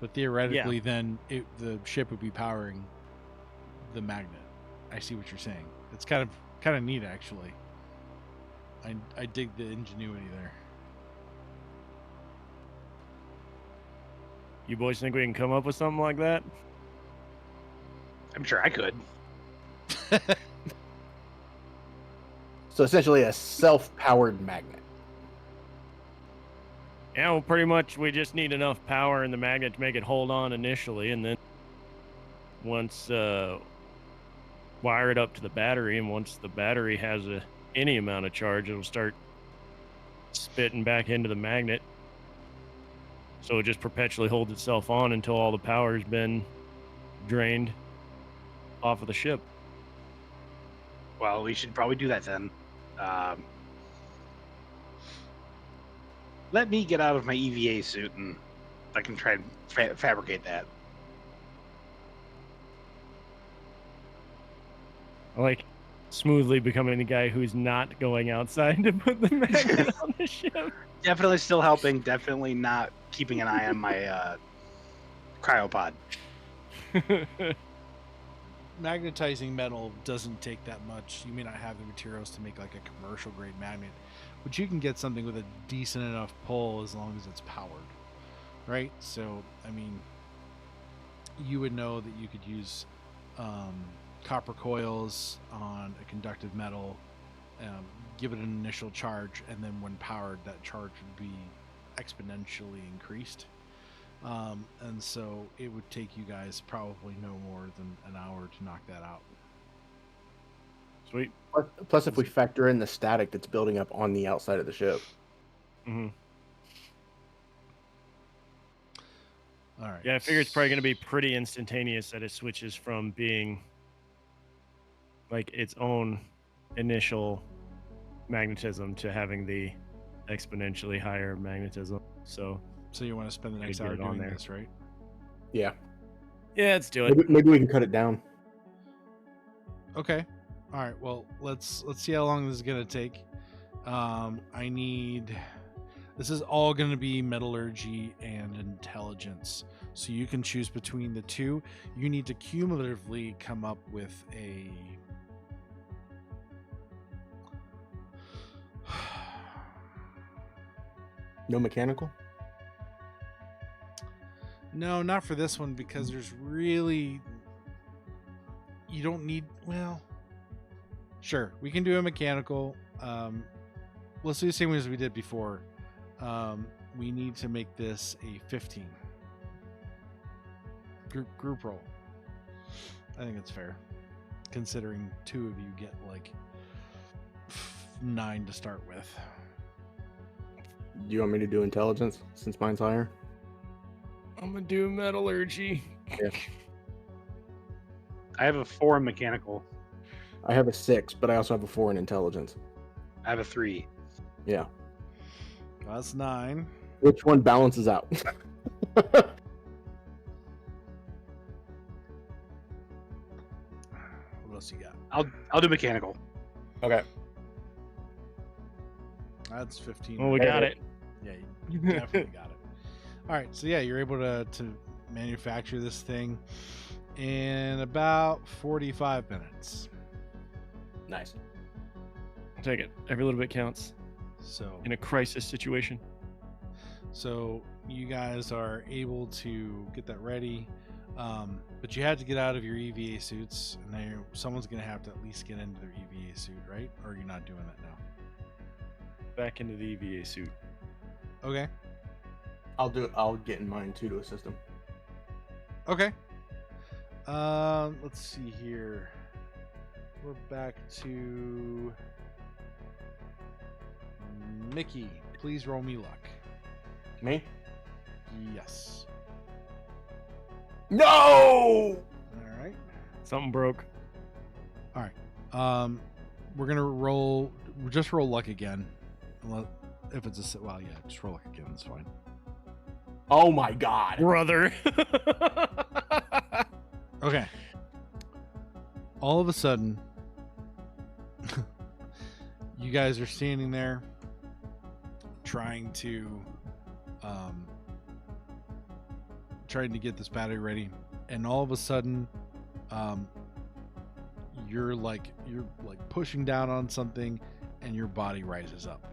but theoretically, then the ship would be powering the magnet. I see what you're saying. It's kind of neat, actually. I dig the ingenuity there.
You boys think we can come up with something like that?
I'm sure I could.
So essentially, a self-powered magnet.
Yeah, well, pretty much we just need enough power in the magnet to make it hold on initially, and then once wire it up to the battery, and once the battery has any amount of charge, it'll start spitting back into the magnet. So it just perpetually holds itself on until all the power's been drained off of the ship.
Well, we should probably do that then. Let me get out of my EVA suit and I can try and fabricate that.
I like smoothly becoming the guy who's not going outside to put the magnet on the ship.
Definitely still helping. Definitely not keeping an eye on my cryopod.
Magnetizing metal doesn't take that much. You may not have the materials to make like a commercial grade magnet, but you can get something with a decent enough pull as long as it's powered, right? So, I mean, you would know that you could use copper coils on a conductive metal, give it an initial charge, and then when powered, that charge would be exponentially increased. And so it would take you guys probably no more than an hour to knock that out.
Sweet.
Plus, if we factor in the static that's building up on the outside of the ship.
Mm-hmm.
All right.
Yeah, I figure it's probably going to be pretty instantaneous that it switches from being like its own initial magnetism to having the exponentially higher magnetism. So
you want to spend the next
get
hour
it on
doing
there.
this, right?
Yeah.
Yeah, let's do it.
Maybe we can cut it down.
Okay. All right. Well, let's see how long this is gonna take. I need. This is all gonna be metallurgy and intelligence, so you can choose between the two. You need to cumulatively come up with a.
No mechanical?
No, not for this one, because there's really. You don't need. Well. Sure, we can do a mechanical. Let's do the same way as we did before. We need to make this a 15. Group roll. I think it's fair, considering two of you get like 9 to start with.
Do you want me to do intelligence since mine's higher?
I'm gonna do metallurgy.
Yeah.
I have a 4 in mechanical.
I have a 6, but I also have a 4 in intelligence.
I have a 3.
Yeah.
That's 9.
Which one balances out?
What else you got?
I'll do mechanical.
Okay.
That's 15.
Well, we got it.
Yeah, you definitely got it. All right, so yeah, you're able to manufacture this thing in about 45 minutes.
Nice.
I'll take it. Every little bit counts
So
in a crisis situation.
So you guys are able to get that ready, but you had to get out of your EVA suits, and someone's going to have to at least get into their EVA suit, right? Or you're not doing that now?
Back into the EVA suit.
Okay.
I'll get in mine too to assist him.
Okay. Let's see here. We're back to Mickey. Please roll me luck.
Me?
Yes.
No!
All right.
Something broke.
All right. We're gonna roll. Just roll luck again. If it's a well, yeah, just roll luck again. It's fine.
Oh my god.
Brother.
Okay. All of a sudden, you guys are standing there trying to get this battery ready, and all of a sudden, you're like pushing down on something, and your body rises up.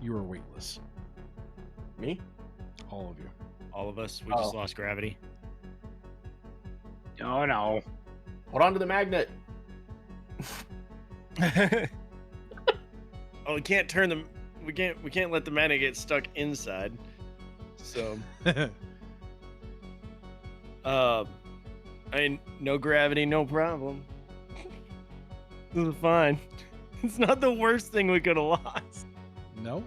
You are weightless,
Me?
all of you.
All of us, we just
Oh.
lost gravity.
Oh no.
Hold on to the magnet.
Oh, we can't turn them. We can't let the magnet get stuck inside. So, I mean, no gravity, no problem. This is fine. It's not the worst thing we could have lost.
No.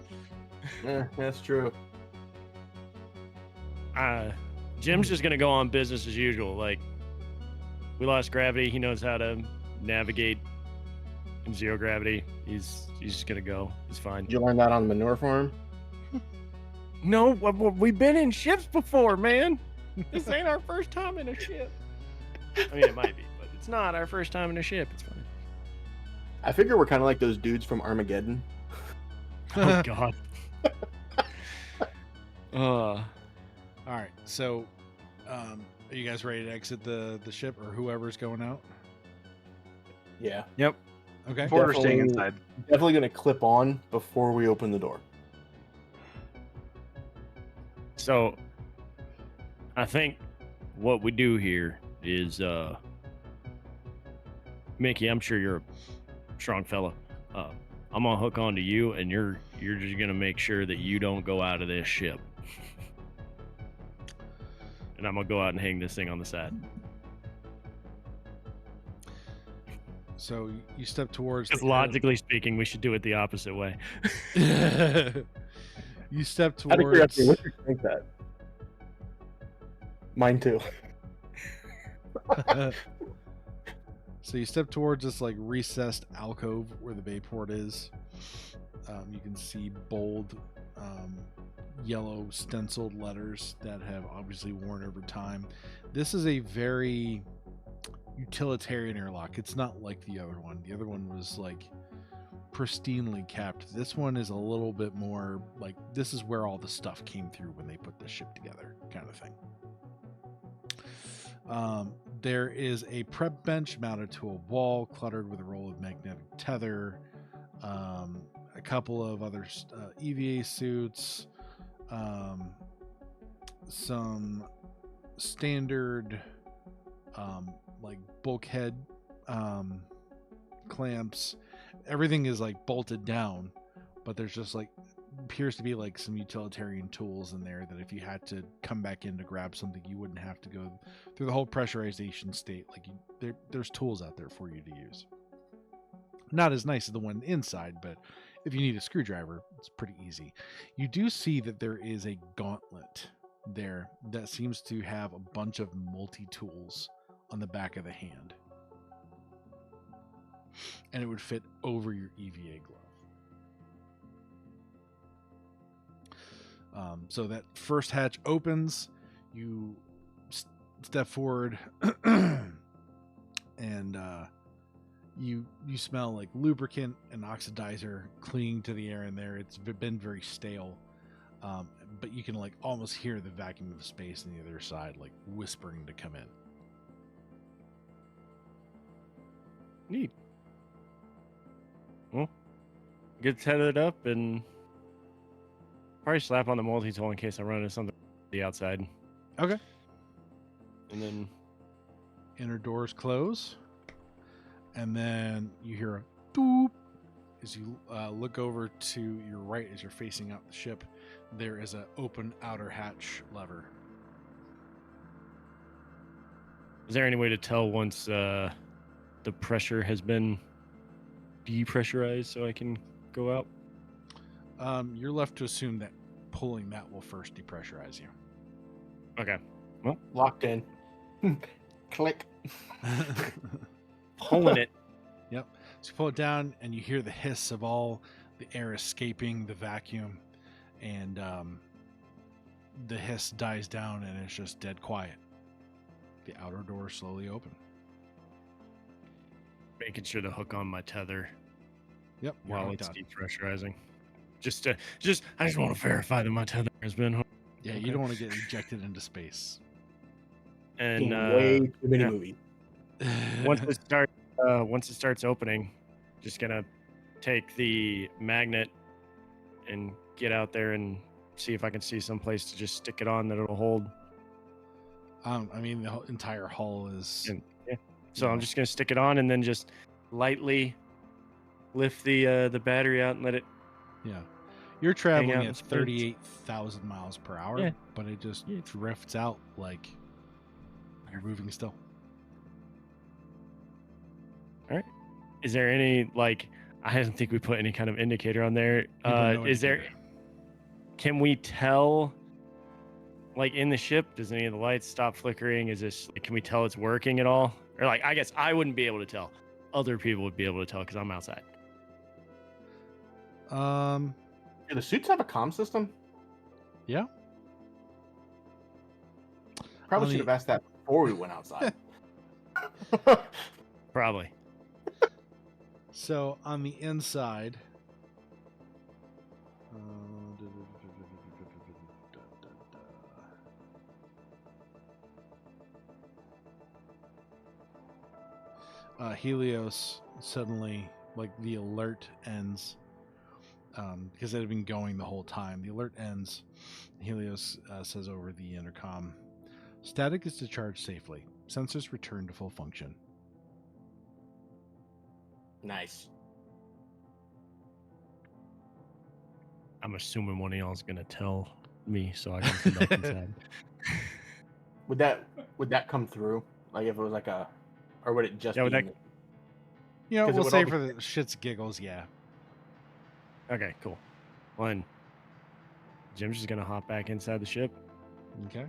That's true.
Jim's just gonna go on business as usual. Like, we lost gravity. He knows how to navigate in zero gravity. He's just gonna go. He's fine.
Did you learn that on the manure farm?
No, we've been in ships before, man. This ain't our first time in a ship. I mean, it might be, but it's not our first time in a ship. It's fine.
I figure we're kind of like those dudes from Armageddon.
Oh God.
All right. So, are you guys ready to exit the ship, or whoever's going out?
Yeah.
Yep.
Okay.
Porter staying
Definitely-
inside.
Definitely gonna clip on before we open the door.
So, I think what we do here is, Mickey, I'm sure you're a strong fella. I'm gonna hook onto you, and you're just gonna make sure that you don't go out of this ship. And I'm gonna go out and hang this thing on the side.
So you step towards.
Because
the-
logically speaking, we should do it the opposite way.
You step
Out of
towards.
curiosity, what's your strength at? Mine too.
So you step towards this like recessed alcove where the Bayport is. You can see bold yellow stenciled letters that have obviously worn over time. This is a very utilitarian airlock. It's not like the other one. The other one was like pristinely kept. This one is a little bit more like this is where all the stuff came through when they put the ship together, kind of thing. There is a prep bench mounted to a wall, cluttered with a roll of magnetic tether, a couple of other EVA suits, some standard like bulkhead clamps. Everything is like bolted down, but there's just like appears to be like some utilitarian tools in there that if you had to come back in to grab something, you wouldn't have to go through the whole pressurization state. Like there's tools out there for you to use. Not as nice as the one inside, but if you need a screwdriver, it's pretty easy. You do see that there is a gauntlet there that seems to have a bunch of multi-tools on the back of the hand. And it would fit over your EVA glove. So that first hatch opens, you step forward, and you smell like lubricant and oxidizer clinging to the air in there. It's been very stale, but you can like almost hear the vacuum of space on the other side, like whispering to come in.
Neat. Well, get headed up and probably slap on the multi-tool in case I run into something on the outside.
Okay.
And then
Inner doors close, and then you hear a boop as you look over to your right as you're facing out the ship. There is an open outer hatch lever.
is there any way to tell once the pressure has been depressurized so I can go out?
You're left to assume that pulling that will first depressurize you.
Okay.
Locked in. Click.
Pulling it.
Yep. So you pull it down, and you hear the hiss of all the air escaping the vacuum, and the hiss dies down, and it's just dead quiet. The outer door slowly open.
Making sure to hook on my tether
Yep. you're
while
hooked
it's
on.
depressurizing. I just want to verify that my tether has been hooked.
Yeah,
Okay.
you don't want to get ejected into space.
And
Way too many
yeah.
movies.
once it starts opening, just gonna take the magnet and get out there and see if I can see some place to just stick it on that it'll hold.
I mean, the entire hull is.
And, so
Yeah.
I'm just gonna stick it on and then just lightly lift the battery out and let it.
Yeah. You're
out
traveling
in
at
space.
38,000 miles per hour,
Yeah.
but it just
Yeah.
drifts out like you're moving still.
Is there any I don't think we put any kind of indicator on there.
You put no
Is there?
indicator.
Can we tell? In the ship, does any of the lights stop flickering? Is this? Can we tell it's working at all? Or I guess I wouldn't be able to tell. Other people would be able to tell because I'm outside.
Do the suits have a comm system?
Yeah.
Probably
On
should
the-
have asked that before we went outside.
Probably.
So on the inside, Helios suddenly, the alert ends, because it had been going the whole time. The alert ends. Helios says over the intercom, "Static is discharged safely. Sensors return to full function."
Nice.
I'm assuming one of y'all is gonna tell me so I can come back inside.
Would that come through? Like if it was or would it just
Yeah,
be?
would that-
in the-
You know,
'Cause it
we'll
would
say
all
for the shits giggles, yeah.
Okay, cool. One. Jim's just gonna hop back inside the ship.
Okay.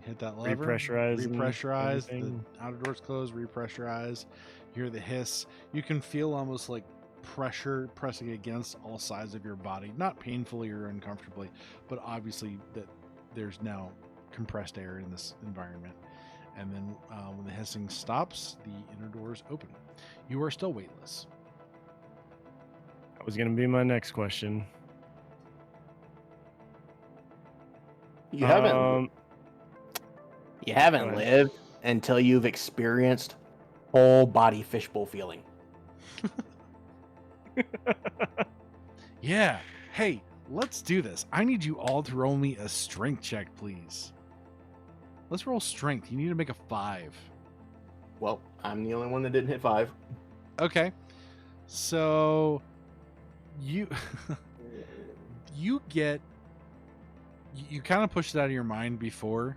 Hit that lever.
Repressurize and
Repressurize. The
everything.
outer doors close. Repressurize. You hear the hiss. You can feel almost like pressure pressing against all sides of your body. Not painfully or uncomfortably, but obviously that there's now compressed air in this environment. And then when the hissing stops, the inner doors open. You are still weightless.
That was gonna be my next question.
You haven't.
Um,
You haven't
go ahead.
lived until you've experienced whole body fishbowl feeling.
Yeah. Hey, let's do this. I need you all to roll me a strength check, please. Let's roll strength. You need to make a 5.
Well, I'm the only one that didn't hit 5.
Okay. So you you kind of pushed it out of your mind before,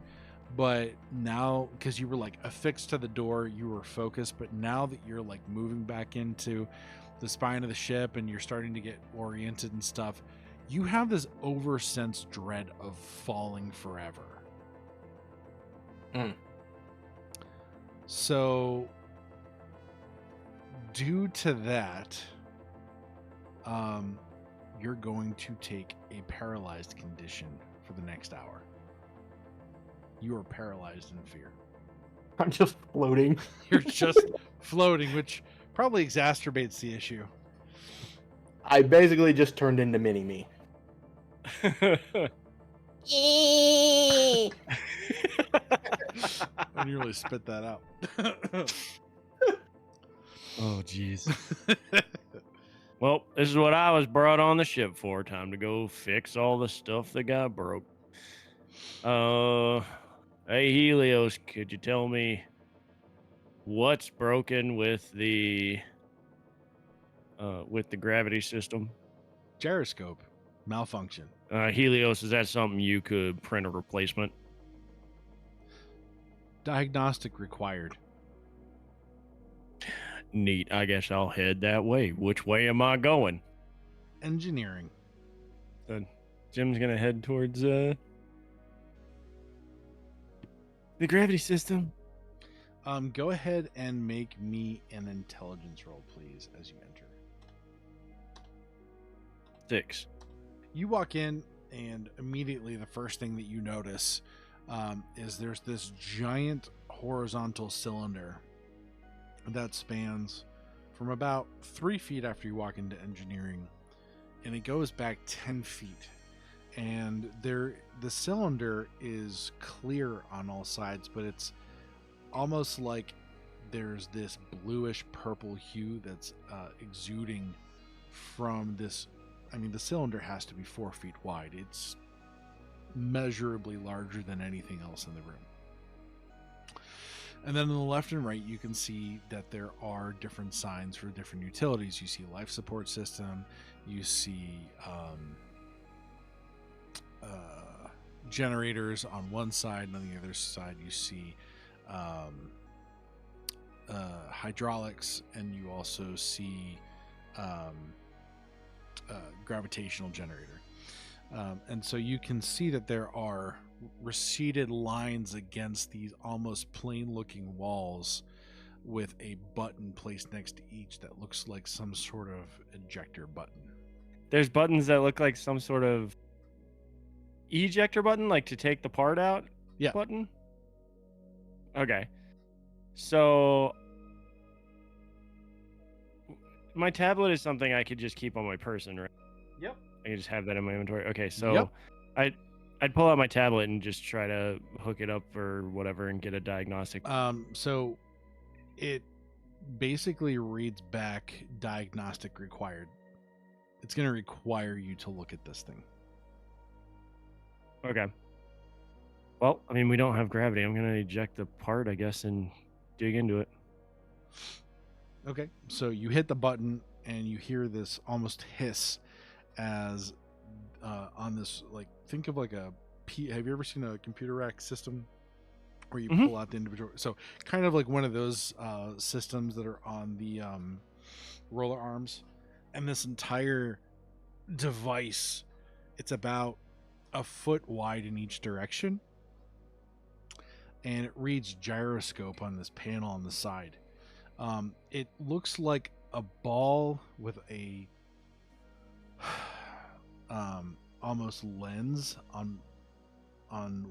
but now because you were affixed to the door, you were focused, but now that you're moving back into the spine of the ship and you're starting to get oriented and stuff, you have this oversense dread of falling forever. So due to that, you're going to take a paralyzed condition for the next hour. You are paralyzed in fear.
I'm just floating.
You're just floating, which probably exacerbates the issue.
I basically just turned into mini me.
I nearly spit that out.
Oh, jeez. Well, this is what I was brought on the ship for. Time to go fix all the stuff that got broke. Hey, Helios, could you tell me what's broken with the gravity system?
Gyroscope malfunction.
Helios, is that something you could print a replacement?
Diagnostic required.
Neat. I guess I'll head that way. Which way am I going?
Engineering.
Good. Jim's gonna head towards the gravity system.
Go ahead and make me an intelligence roll, please, as you enter.
6.
You walk in, and immediately the first thing that you notice is there's this giant horizontal cylinder that spans from about 3 feet after you walk into engineering, and it goes back 10 feet. And the cylinder is clear on all sides, but it's almost like there's this bluish purple hue that's exuding from this. I mean, the cylinder has to be 4 feet wide. It's measurably larger than anything else in the room. And then on the left and right, you can see that there are different signs for different utilities. You see life support system. You see generators on one side, and on the other side, you see hydraulics, and you also see gravitational generator. And so you can see that there are receded lines against these almost plain looking walls with a button placed next to each that looks like some sort of ejector button.
There's buttons that look like some sort of ejector button, like to take the part out.
Yeah.
Button. Okay. So my tablet is something I could just keep on my person, right?
Yep.
I can just have that in my inventory. Okay, so
Yep.
I'd pull out my tablet and just try to hook it up or whatever and get a diagnostic.
So it basically reads back diagnostic required. It's going to require you to look at this thing.
Okay. Well, I mean, we don't have gravity. I'm going to eject the part, I guess, and dig into it.
Okay. So you hit the button and you hear this almost hiss as on this, like, think of like have you ever seen a computer rack system where you pull out the individual? So kind of like one of those systems that are on the roller arms, and this entire device, it's about a foot wide in each direction, and it reads gyroscope on this panel on the side. It looks like a ball with a almost lens on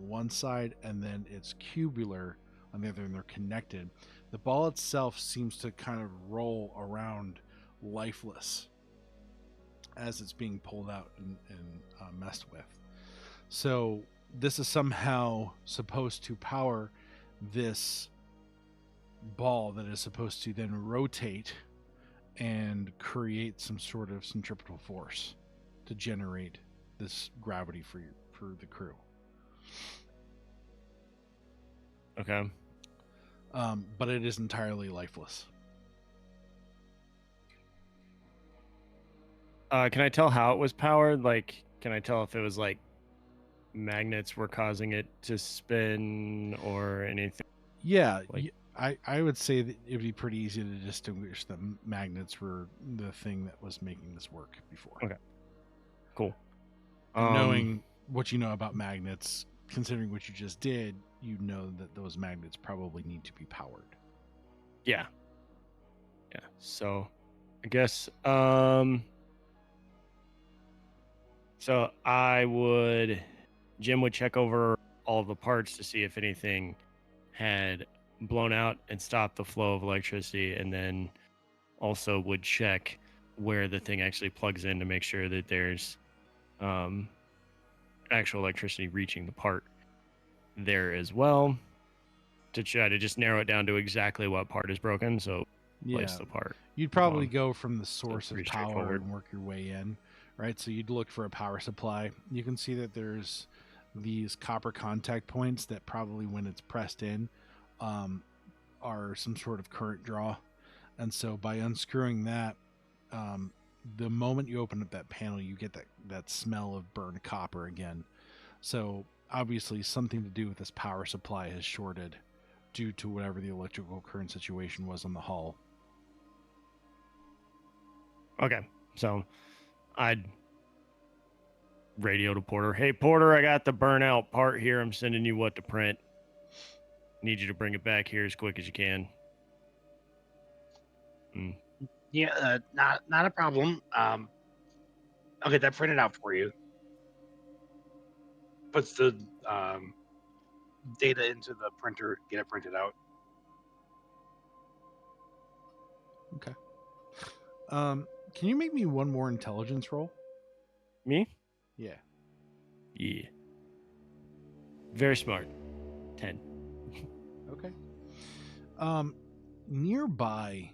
one side, and then it's cubular on the other, and they're connected. The ball itself seems to kind of roll around lifeless as it's being pulled out and messed with. So this is somehow supposed to power this ball that is supposed to then rotate and create some sort of centripetal force to generate this gravity for the crew.
Okay.
But it is entirely lifeless.
Can I tell how it was powered? Like, can I tell if it was like magnets were causing it to spin or anything?
Yeah,
Like-
I would say that it'd be pretty easy to distinguish that magnets were the thing that was making this work before.
Okay. Cool.
And knowing what you know about magnets, considering what you just did, you know that those magnets probably need to be powered.
Yeah. Yeah. So I guess so Jim would check over all of the parts to see if anything had blown out and stopped the flow of electricity, and then also would check where the thing actually plugs in to make sure that there's actual electricity reaching the part there as well, to try to just narrow it down to exactly what part is broken. So place the part.
You'd probably
on.
go from the source of
pretty
power
straightforward.
and work your way in, right? So you'd look for a power supply. You can see that there's these copper contact points that probably, when it's pressed in, are some sort of current draw. And so by unscrewing that, the moment you open up that panel, you get that smell of burned copper again. So obviously something to do with this power supply has shorted due to whatever the electrical current situation was on the hull.
Okay, so I'd radio to Porter. Hey, Porter, I got the burnout part here. I'm sending you what to print. Need you to bring it back here as quick as you can.
Yeah, not a problem. I'll get that printed out for you. Puts the data into the printer, get it printed out.
Okay. Can you make me one more intelligence roll?
Me?
Yeah.
Yeah. Very smart. 10.
Okay. Nearby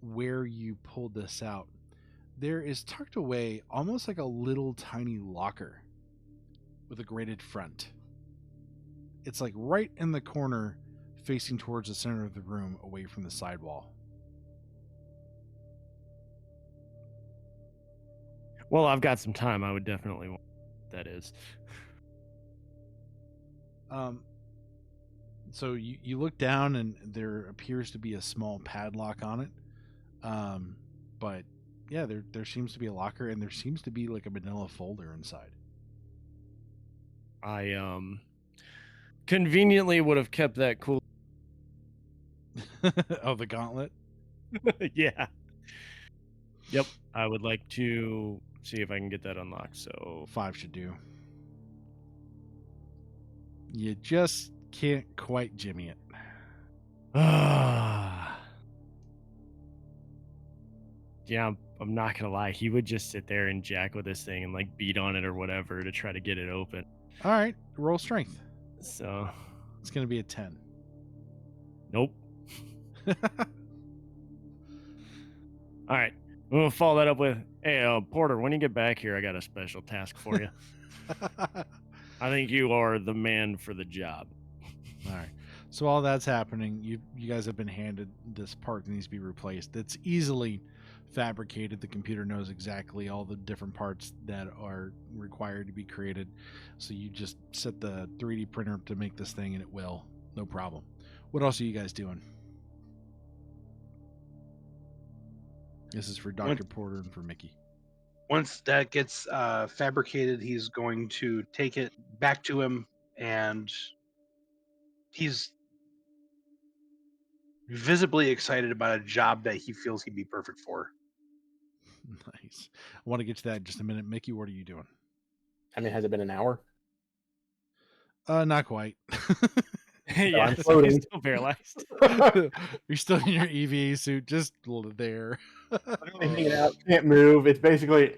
where you pulled this out, there is tucked away almost like a little tiny locker with a grated front. It's like right in the corner facing towards the center of the room away from the sidewall.
Well, I've got some time. I would definitely want that is.
So you look down and there appears to be a small padlock on it. But yeah, there seems to be a locker and there seems to be like a manila folder inside.
I conveniently would have kept that cool.
Oh, the gauntlet?
Yeah. Yep. I would like to see if I can get that unlocked. So
5 should do. You just can't quite jimmy it.
Yeah, I'm not gonna lie. He would just sit there and jack with this thing and like beat on it or whatever to try to get it open.
All right, roll strength.
So
It's going to be a 10.
nope. All right, I'm gonna follow that up with, "Hey, Porter, when you get back here, I got a special task for you. I think you are the man for the job."
All right. So while that's happening, you guys have been handed this part that needs to be replaced. It's easily fabricated. The computer knows exactly all the different parts that are required to be created. So you just set the 3D printer up to make this thing and it will. No problem. What else are you guys doing? This is for Dr. Porter and for Mickey.
Once that gets fabricated, he's going to take it back to him, and he's visibly excited about a job that he feels he'd be perfect for.
Nice. I want to get to that in just a minute. Mickey, what are you doing?
I mean, has it been an hour?
Not quite.
Yeah,
I'm
so
floating.
he's still paralyzed.
You're still in your EVA suit, just there.
Hanging out, can't move. It's basically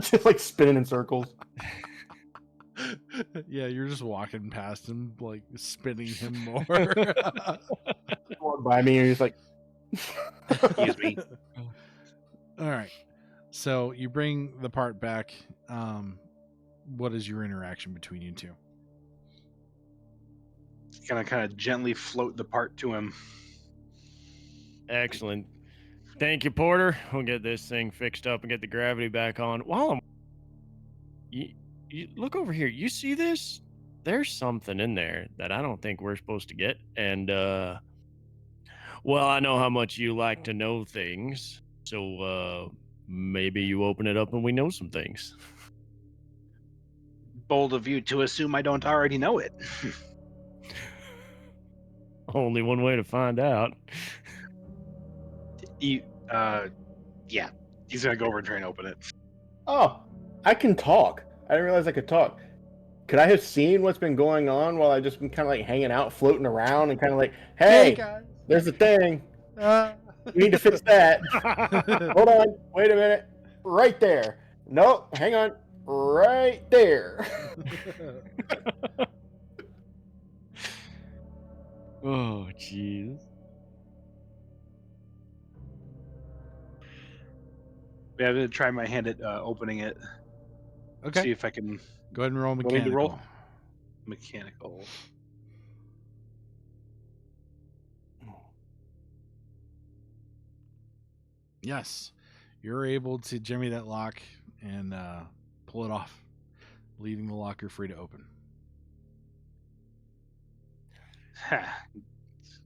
just like spinning in circles.
Yeah, you're just walking past him, like spinning him more.
Going by me, and he's like,
Excuse me.
All right. So you bring the part back. What is your interaction between you two?
Gonna kind of gently float the part to him.
Excellent. Thank you, Porter. We'll get this thing fixed up and get the gravity back on. While you look over here. You see this? There's something in there that I don't think we're supposed to get. And well, I know how much you like to know things. So maybe you open it up and we know some things.
Bold of you to assume I don't already know it.
Only one way to find out.
Yeah. He's gonna go over and try and open it.
"Oh, I can talk. I didn't realize I could talk. Could I have seen what's been going on while I just been kind of like hanging out, floating around, and kind of like, hey,
guys.
there's a thing. We need to fix that. Hold on. Wait a minute. Right there. Nope. Hang on. Right there."
Oh, jeez.
Yeah, I'm gonna try my hand at opening it.
Okay.
See if I can
Go ahead and roll
What do we need to
mechanical.
roll? Mechanical.
Yes. You're able to jimmy that lock and pull it off, leaving the locker free to open.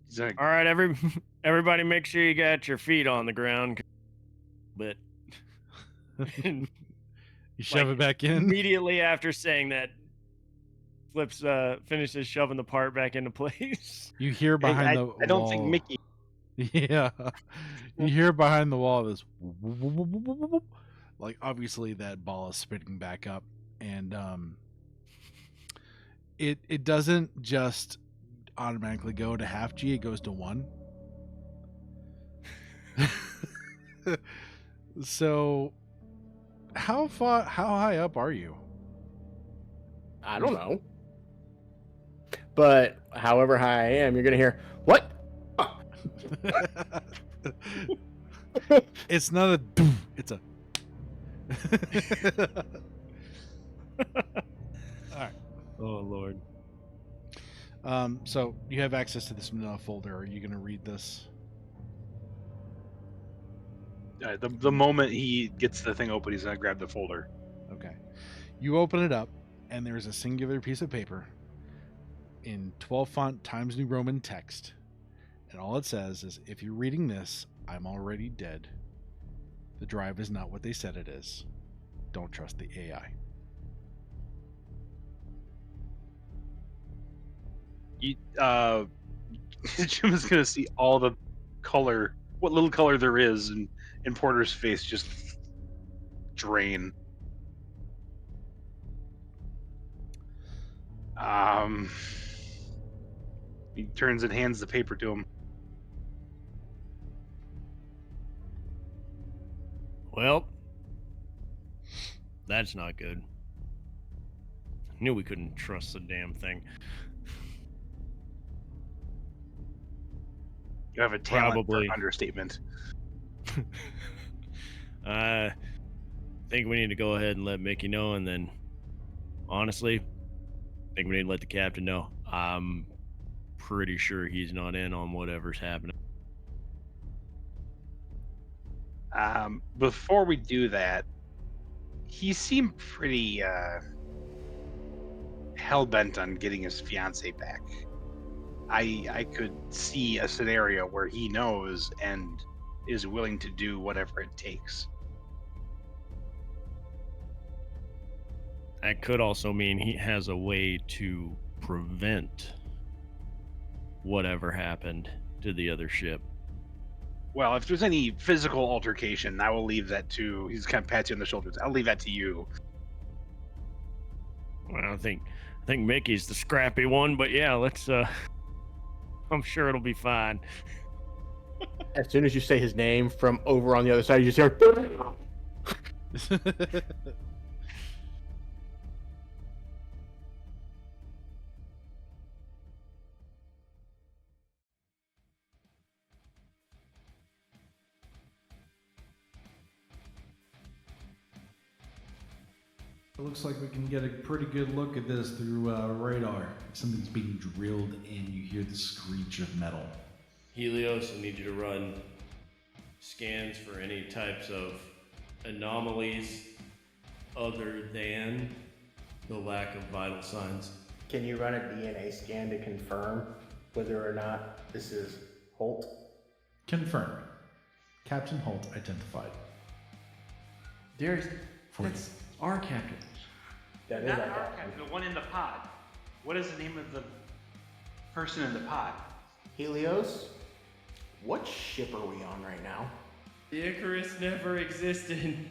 He's like,
All right, everybody, make sure you got your feet on the ground. But
You shove it back in.
Immediately after saying that, finishes shoving the part back into place.
You hear behind the wall.
I don't think Mickey.
Yeah. You hear behind the wall this, like obviously that ball is spinning back up, and it doesn't just automatically go to half G, it goes to 1. So how high up are you?
I don't know. But however high I am, you're gonna hear what?
It's not a it's a all right.
Oh Lord.
So you have access to this folder. Are you going to read this?
The moment he gets the thing open, he's gonna grab the folder.
Okay. You open it up, and there's a singular piece of paper in 12 font Times New Roman text. And all it says is, if you're reading this, I'm already dead. The drive is not what they said it is. Don't trust the AI.
Jim is gonna see all the color, what little color there is, in Porter's face just drain. He turns and hands the paper to him.
Well, that's not good. Knew we couldn't trust the damn thing.
You have a talent
Probably.
for understatement.
I think we need to go ahead and let Mickey know, and then, honestly, I think we need to let the captain know. I'm pretty sure he's not in on whatever's happening.
Before we do that, he seemed pretty hell-bent on getting his fiancée back. I could see a scenario where he knows and is willing to do whatever it takes.
That could also mean he has a way to prevent whatever happened to the other ship.
Well, if there's any physical altercation, I will leave that to. He's kind of pats you on the shoulders. I'll leave that to you.
Well, I think Mickey's the scrappy one, but yeah, let's. I'm sure it'll be fine.
As soon as you say his name from over on the other side, you just hear.
It looks like we can get a pretty good look at this through radar. Something's being drilled and you hear the screech of metal.
Helios, I need you to run scans for any types of anomalies other than the lack of vital signs.
Can you run a DNA scan to confirm whether or not this is Holt?
Confirmed. Captain Holt identified.
Darius, that's our captain.
That is
Not
our
our
captain.
captain, the one in the pod. What is the name of the person in the pod?
Helios? What ship are we on right now?
The Icarus never existed.